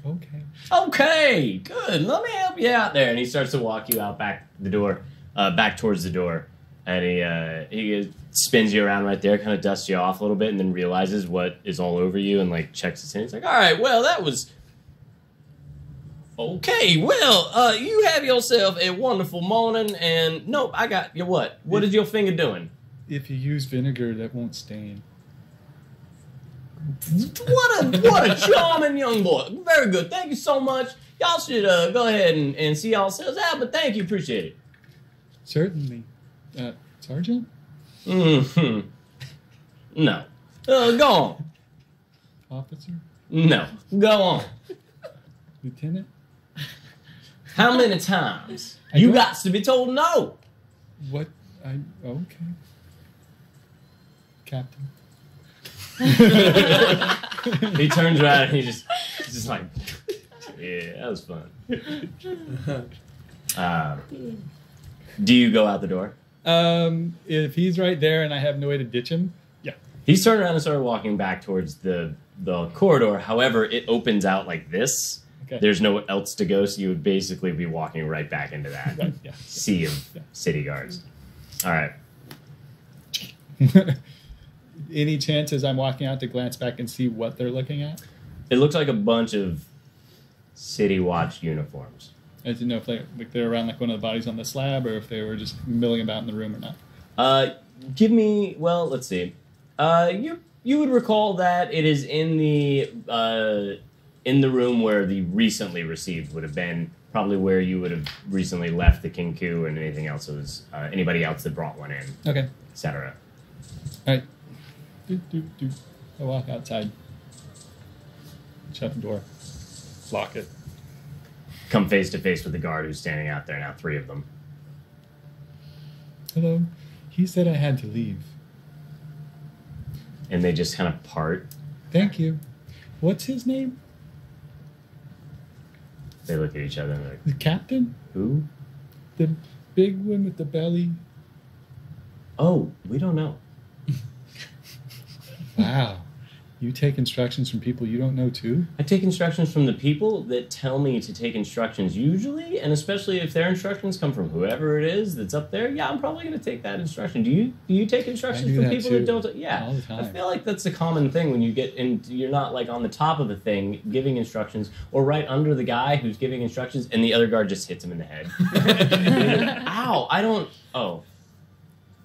Speaker 6: Okay.
Speaker 1: Okay, good. Let me help you out there. And he starts to walk you out back the door, back towards the door. And he spins you around right there, kind of dusts you off a little bit, and then realizes what is all over you and like checks his hand. He's like, all right, well, that was... Okay, well, you have yourself a wonderful morning, and nope, I got you what? What is your finger doing?
Speaker 6: If you use vinegar, that won't stain.
Speaker 1: What a charming young boy. Very good. Thank you so much. Y'all should go ahead and see yourselves out, but thank you. Appreciate it.
Speaker 6: Certainly. Sergeant?
Speaker 1: Mm-hmm. No. Go on.
Speaker 6: Officer?
Speaker 1: No. Go on.
Speaker 6: Lieutenant?
Speaker 1: How many times? You got to be told no.
Speaker 6: What? Okay. Captain.
Speaker 1: He turns around and he's just like, yeah, that was fun. Do you go out the door?
Speaker 6: If he's right there and I have no way to ditch him, yeah.
Speaker 1: He's turned around and started walking back towards the corridor. However, it opens out like this.
Speaker 6: Okay.
Speaker 1: There's no else to go, so you would basically be walking right back into that
Speaker 6: Right, yeah.
Speaker 1: sea of city guards. All right.
Speaker 6: Any chance as I'm walking out to glance back and see what they're looking at?
Speaker 1: It looks like a bunch of City Watch uniforms.
Speaker 6: I didn't know if they're around like one of the bodies on the slab or if they were just milling about in the room or not.
Speaker 1: Give me, well, let's see. You would recall that it is in the room where the recently received would have been, probably where you would have recently left the Kinku and anything else that was, anybody else that brought one in,
Speaker 6: Okay.
Speaker 1: etc.
Speaker 6: All right. I walk outside. Shut the door. Lock it.
Speaker 1: Come face to face with the guard who's standing out there now, 3 of them.
Speaker 6: Hello. He said I had to leave.
Speaker 1: And they just kind of part.
Speaker 6: Thank you. What's his name?
Speaker 1: They look at each other and they're like,
Speaker 6: The captain?
Speaker 1: who?
Speaker 6: The big one with the belly?
Speaker 1: Oh, we don't know.
Speaker 6: Wow. You take instructions from people you don't know too?
Speaker 1: I take instructions from the people that tell me to take instructions usually, and especially if their instructions come from whoever it is that's up there, yeah, I'm probably going to take that instruction. Do you take instructions from people that don't? Yeah.
Speaker 6: All the time.
Speaker 1: I feel like that's a common thing when you get in, you're not like on the top of a thing giving instructions or right under the guy who's giving instructions and the other guard just hits him in the head. Ow,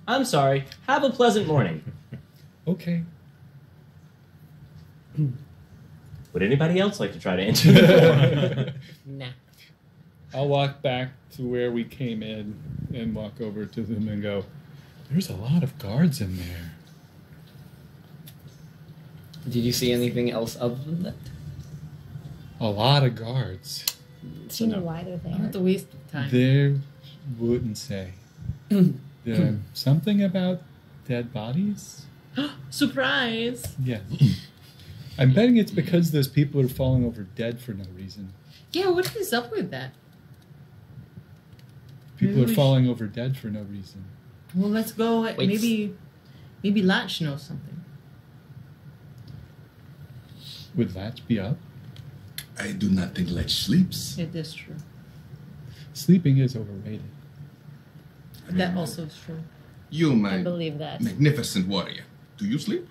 Speaker 1: I'm sorry. Have a pleasant morning.
Speaker 6: Okay.
Speaker 1: Would anybody else like to try to answer the phone?
Speaker 2: Nah.
Speaker 6: I'll walk back to where we came in and walk over to them and go, there's a lot of guards in there.
Speaker 4: Did you see anything else other than that?
Speaker 6: A lot of guards.
Speaker 2: Do you know why they're there?
Speaker 7: Not a waste of time.
Speaker 6: There wouldn't say. Something about dead bodies?
Speaker 7: Surprise!
Speaker 6: Yeah. I'm betting it's because those people are falling over dead for no reason.
Speaker 7: Yeah, what is up with that?
Speaker 6: People
Speaker 7: Maybe
Speaker 6: are
Speaker 7: we
Speaker 6: falling over dead for no reason.
Speaker 7: Well, let's go.
Speaker 4: Wait.
Speaker 7: Maybe Latch knows something.
Speaker 6: Would Latch be up?
Speaker 3: I do not think Ledge sleeps.
Speaker 7: It is true.
Speaker 6: Sleeping is overrated.
Speaker 7: That also is true.
Speaker 3: You,
Speaker 2: I
Speaker 3: my
Speaker 2: believe that.
Speaker 3: magnificent warrior, do you sleep?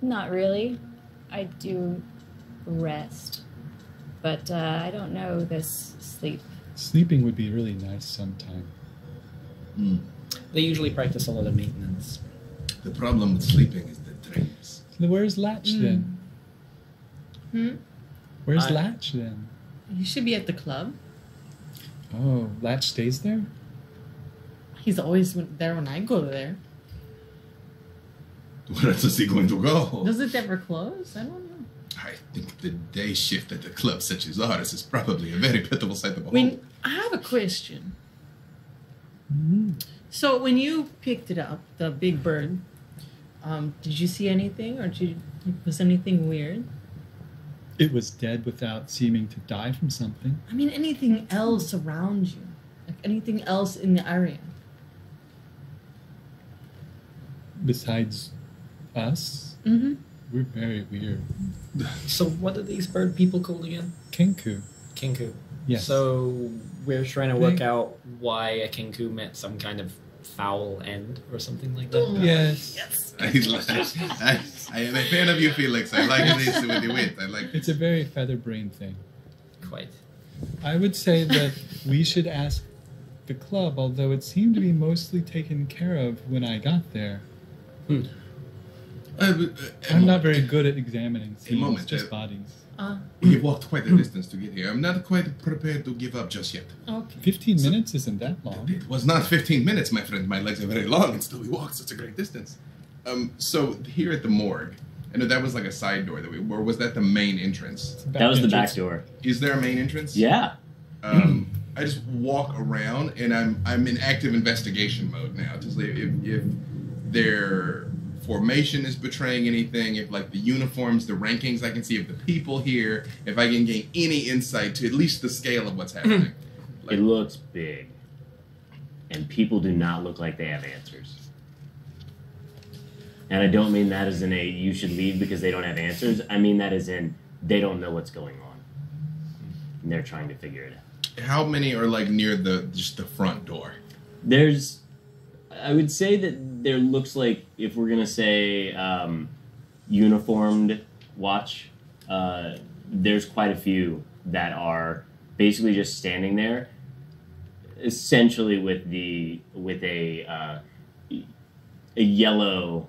Speaker 2: Not really. I do rest. But I don't know this sleep.
Speaker 6: Sleeping would be really nice sometime.
Speaker 4: They usually practice a lot of maintenance.
Speaker 3: The problem with sleeping is the dreams.
Speaker 6: Where's Latch then? Where's
Speaker 4: I-
Speaker 6: Latch then?
Speaker 7: You should be at the club.
Speaker 6: Oh, Latch stays there?
Speaker 7: He's always there when I go there.
Speaker 3: Where else is he going to go?
Speaker 7: Does it ever close? I don't know.
Speaker 3: I think the day shift at the club such as ours is probably a very pitiable sight to behold.
Speaker 7: I have a question. So when you picked it up, the big bird, did you see anything, or was anything weird?
Speaker 6: It was dead without seeming to die from something.
Speaker 7: I mean, anything else around you, like anything else in the area?
Speaker 6: Besides us,
Speaker 7: Mm-hmm.
Speaker 6: we're very weird.
Speaker 4: So what are these bird people called again?
Speaker 6: Kinku.
Speaker 4: Kinku.
Speaker 6: Yes.
Speaker 4: So we're trying to work out why a kinku meant some kind of foul end or something like that.
Speaker 6: Yes.
Speaker 3: I am a fan of you, Felix. I like this with the wit. I like
Speaker 6: It's a very feather-brained thing.
Speaker 4: Quite.
Speaker 6: I would say that we should ask the club, although it seemed to be mostly taken care of when I got there. I'm not very good at examining things,
Speaker 3: moment,
Speaker 6: just bodies.
Speaker 3: You've walked quite a distance to get here. I'm not quite prepared to give up just yet.
Speaker 7: Okay.
Speaker 6: 15 minutes isn't that long.
Speaker 3: It was not 15 minutes, my friend. My legs are very long, and still we walked such a great distance. So here at the morgue, I know that was like a side door that or was that the main entrance?
Speaker 1: That was the back door.
Speaker 3: Is there a main entrance?
Speaker 1: Yeah.
Speaker 3: I just walk around, and I'm in active investigation mode now. Just like if their formation is betraying anything, if like the uniforms, the rankings, I can see if the people here, if I can gain any insight to at least the scale of what's happening.
Speaker 1: It looks big. And people do not look like they have answers. And I don't mean that as in a you should leave because they don't have answers. I mean that as in they don't know what's going on. And they're trying to figure it out.
Speaker 3: How many are like near just the front door?
Speaker 1: There's, I would say that there looks like, if we're going to say uniformed watch, there's quite a few that are basically just standing there, essentially with a yellow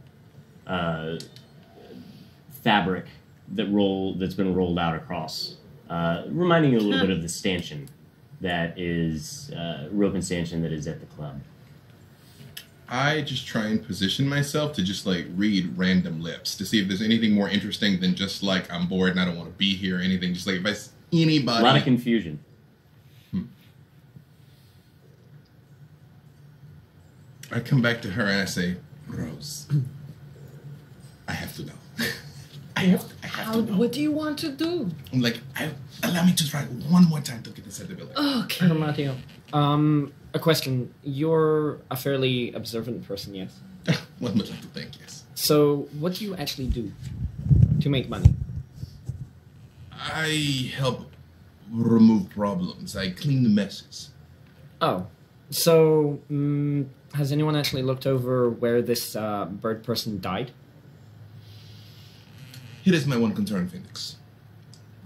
Speaker 1: fabric that's been rolled out across, reminding you a little bit of the stanchion that is rope and stanchion that is at the club.
Speaker 3: I just try and position myself to just like read random lips to see if there's anything more interesting than just like I'm bored and I don't want to be here or anything. Just like if I see anybody.
Speaker 1: A lot of confusion.
Speaker 3: I come back to her and I say, Rose, I have to know. I have to know.
Speaker 7: What do you want to do?
Speaker 3: I'm like, allow me to try one more time to get this at the building.
Speaker 7: Okay.
Speaker 4: Mateo, a question. You're a fairly observant person, yes?
Speaker 3: One would like to think, yes.
Speaker 4: So, what do you actually do to make money?
Speaker 3: I help remove problems. I clean the messes.
Speaker 4: Oh, so has anyone actually looked over where this bird person died?
Speaker 3: Here is my one concern, Phoenix.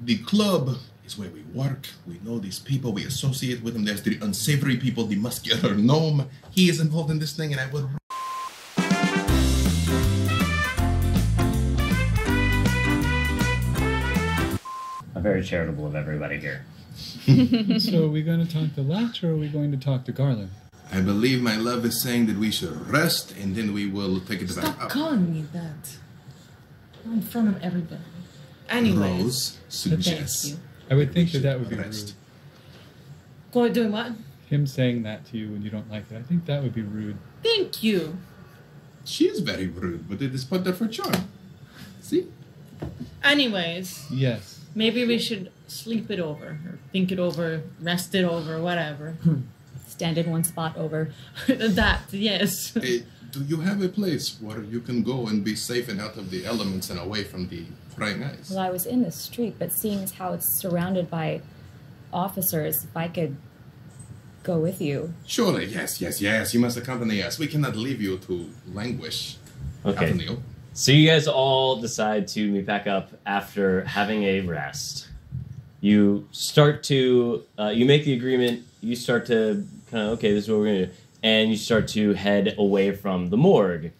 Speaker 3: The club is where we work. We know these people. We associate with them. There's the unsavory people, the muscular gnome. He is involved in this thing, and I would...
Speaker 1: Very charitable of everybody here.
Speaker 6: So are we going to talk to Latch or are we going to talk to Garland?
Speaker 3: I believe my love is saying that we should rest, and then we will take it back
Speaker 7: Stop
Speaker 3: up.
Speaker 7: calling me that. in front of everybody. Anyways,
Speaker 3: Rose
Speaker 7: thank
Speaker 3: suggests
Speaker 7: you.
Speaker 6: I would think that would be rude.
Speaker 3: rest.
Speaker 7: Go doing what?
Speaker 6: Him saying that to you when you don't like it, I think that would be rude.
Speaker 7: Thank you.
Speaker 3: She is very rude, but it is put there for charm. See?
Speaker 7: Anyways,
Speaker 6: Yes.
Speaker 7: maybe we should sleep it over, or think it over, rest it over, whatever.
Speaker 2: Stand in one spot over.
Speaker 7: That, yes.
Speaker 3: Do you have a place where you can go and be safe and out of the elements and away from the prying eyes?
Speaker 2: Well, I was in the street, but seeing as how it's surrounded by officers, if I could go with you.
Speaker 3: Surely, yes. You must accompany us. We cannot leave you to languish out
Speaker 1: Okay.
Speaker 3: in the open.
Speaker 1: So you guys all decide to meet back up after having a rest. You start to, you make the agreement, you start to kind of, okay, this is what we're going to do. And you start to head away from the morgue.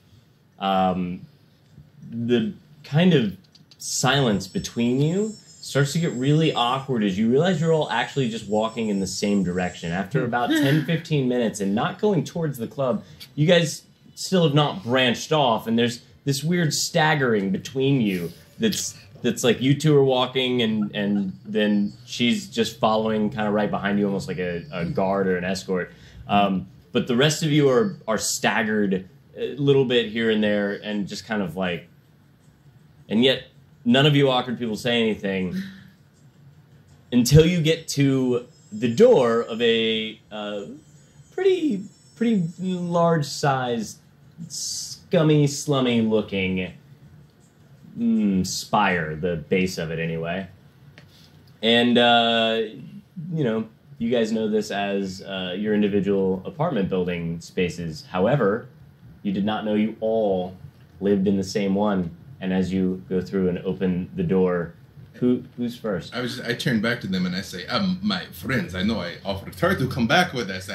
Speaker 1: The kind of silence between you starts to get really awkward as you realize you're all actually just walking in the same direction. After about 10-15 minutes and not going towards the club, you guys still have not branched off, and there's this weird staggering between you that's like you two are walking and then she's just following kind of right behind you, almost like a guard or an escort. But the rest of you are staggered a little bit here and there and just kind of like, and yet none of you awkward people say anything until you get to the door of a pretty large sized, scummy, slummy looking spire, the base of it anyway. And, you guys know this as your individual apartment building spaces. However, you did not know you all lived in the same one. And as you go through and open the door, who's first?
Speaker 3: I turn back to them and I say, my friends, I know I offered her to come back with us.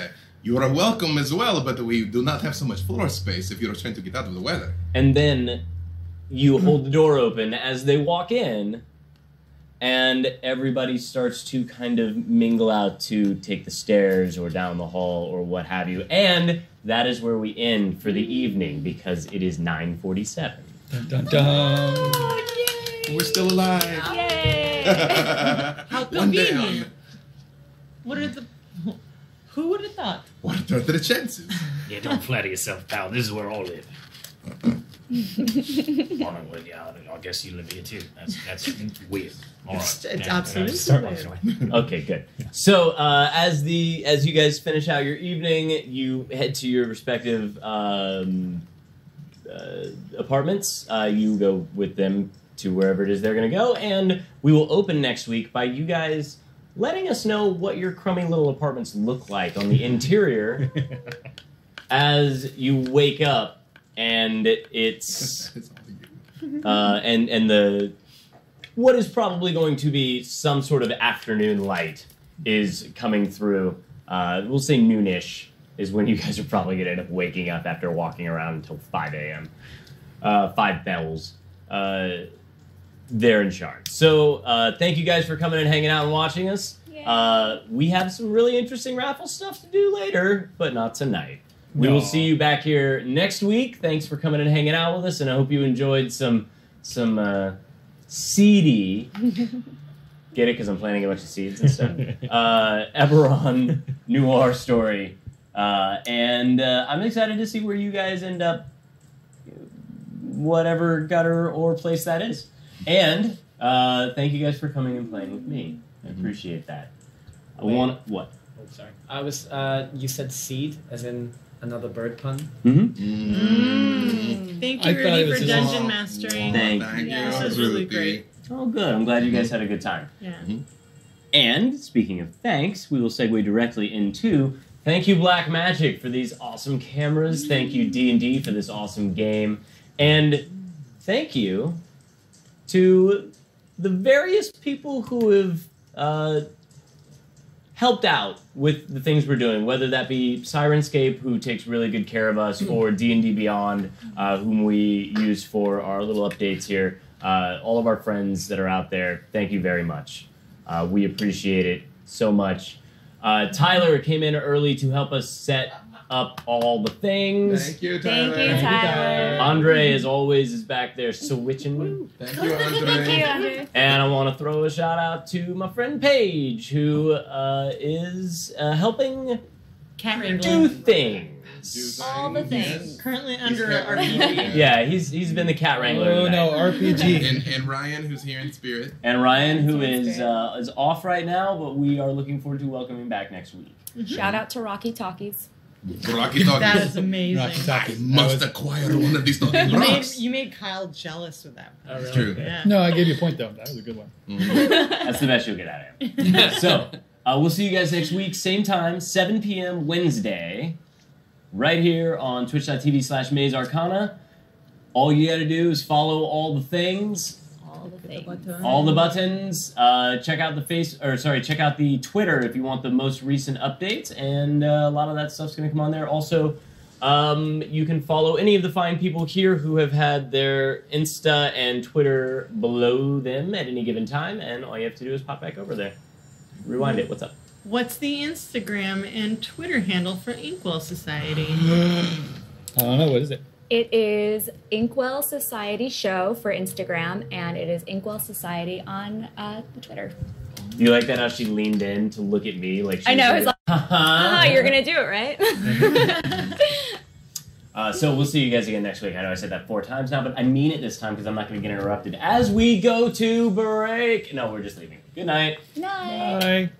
Speaker 3: You are welcome as well, but we do not have so much floor space if you're trying to get out of the weather.
Speaker 1: And then you hold the door open as they walk in, and everybody starts to kind of mingle out to take the stairs or down the hall or what have you. And that is where we end for the evening because it is 9:47.
Speaker 6: Dun, dun, dun.
Speaker 7: Oh, yay!
Speaker 3: We're still alive.
Speaker 2: Yay!
Speaker 7: How
Speaker 3: One day
Speaker 7: convenient. What are the... Who would have thought?
Speaker 3: What are the chances?
Speaker 5: Yeah, don't flatter yourself, pal. This is where I live. I guess you live here too. That's weird. All right.
Speaker 7: It's absolutely
Speaker 5: Start
Speaker 7: weird.
Speaker 5: walking away.
Speaker 1: Okay, good. So as you guys finish out your evening, you head to your respective apartments. You go with them to wherever it is they're going to go, and we will open next week by you guys letting us know what your crummy little apartments look like on the interior as you wake up, and it's
Speaker 3: It's all you.
Speaker 1: and the what is probably going to be some sort of afternoon light is coming through. We'll say noonish is when you guys are probably going to end up waking up after walking around until 5 a.m. 5 bells. There in Sharn. So thank you guys for coming and hanging out and watching us. We have some really interesting Raffle stuff to do later, but not tonight. We will see you back here next week. Thanks for coming and hanging out with us, and I hope you enjoyed some seedy. Get it? Because I'm planting a bunch of seeds and stuff. Eberron Noir story. And I'm excited to see where you guys end up, whatever gutter or place that is. And thank you guys for coming and playing with me. I appreciate that. I want what?
Speaker 4: Oh, sorry. I was. You said seed, as in another bird pun.
Speaker 1: Mm-hmm.
Speaker 7: Thank
Speaker 6: I
Speaker 7: you,
Speaker 6: thought it
Speaker 7: Rudy,
Speaker 6: was
Speaker 7: for
Speaker 6: just-
Speaker 7: dungeon mastering.
Speaker 1: Thank
Speaker 3: Thank
Speaker 2: Yeah.
Speaker 3: you.
Speaker 7: This is really
Speaker 3: Ruthie.
Speaker 7: great.
Speaker 1: Oh, good. I'm glad you guys had a good time.
Speaker 7: Yeah.
Speaker 1: And speaking of thanks, we will segue directly into thank you Black Magic for these awesome cameras. Thank you D&D for this awesome game. And thank you to the various people who have helped out with the things we're doing, whether that be Sirenscape, who takes really good care of us, or D&D Beyond, whom we use for our little updates here. All of our friends that are out there, thank you very much. We appreciate it so much. Tyler came in early to help us set up all the things.
Speaker 3: Thank you, Tyler.
Speaker 2: Thank you, Tyler.
Speaker 1: Andre, as always, is back there switching.
Speaker 3: Thank you, Andre.
Speaker 2: Thank you, Andre.
Speaker 1: And I want to throw a shout out to my friend Paige, who is helping
Speaker 7: Cat
Speaker 1: do
Speaker 7: wrangling.
Speaker 1: things.
Speaker 2: All the things.
Speaker 7: Currently under
Speaker 3: cat
Speaker 7: RPG.
Speaker 1: Yeah, he's been the cat wrangler.
Speaker 6: Oh
Speaker 1: tonight.
Speaker 6: no, RPG.
Speaker 3: And Ryan, who's here in spirit.
Speaker 1: And Ryan, who
Speaker 2: Sounds
Speaker 1: is
Speaker 2: great.
Speaker 1: off right now, but we are looking forward to welcoming back next week.
Speaker 2: Shout out to Rocky Talkies.
Speaker 3: Rocky Talkie.
Speaker 7: That is amazing.
Speaker 6: Rocky
Speaker 3: I
Speaker 6: Talkie.
Speaker 3: must acquire one of these talking
Speaker 7: You made,
Speaker 3: rocks.
Speaker 7: you made Kyle jealous with that.
Speaker 8: Oh, really?
Speaker 3: True.
Speaker 7: Yeah.
Speaker 6: No, I gave you a point though. That was a good one.
Speaker 1: That's the best you'll get out of him. So, we'll see you guys next week, same time, 7 p.m. Wednesday, right here on twitch.tv/Maze Arcana. All you gotta do is follow all the things,
Speaker 2: All the things.
Speaker 1: all the buttons. Check out check out the Twitter if you want the most recent updates, and a lot of that stuff's gonna come on there. Also, you can follow any of the fine people here who have had their Insta and Twitter below them at any given time, and all you have to do is pop back over there. Rewind it. What's up?
Speaker 7: What's the Instagram and Twitter handle for Inkwell Society?
Speaker 6: I don't know, what is it?
Speaker 2: It is Inkwell Society Show for Instagram, and it is Inkwell Society on the Twitter.
Speaker 1: You like that how she leaned in to look at me like she
Speaker 2: I know,
Speaker 1: was
Speaker 2: it's like, ah, you're gonna do it, right?
Speaker 1: So we'll see you guys again next week. I know I said that 4 times now, but I mean it this time because I'm not going to get interrupted as we go to break. No, we're just leaving. Good night.
Speaker 2: Night.
Speaker 6: Bye.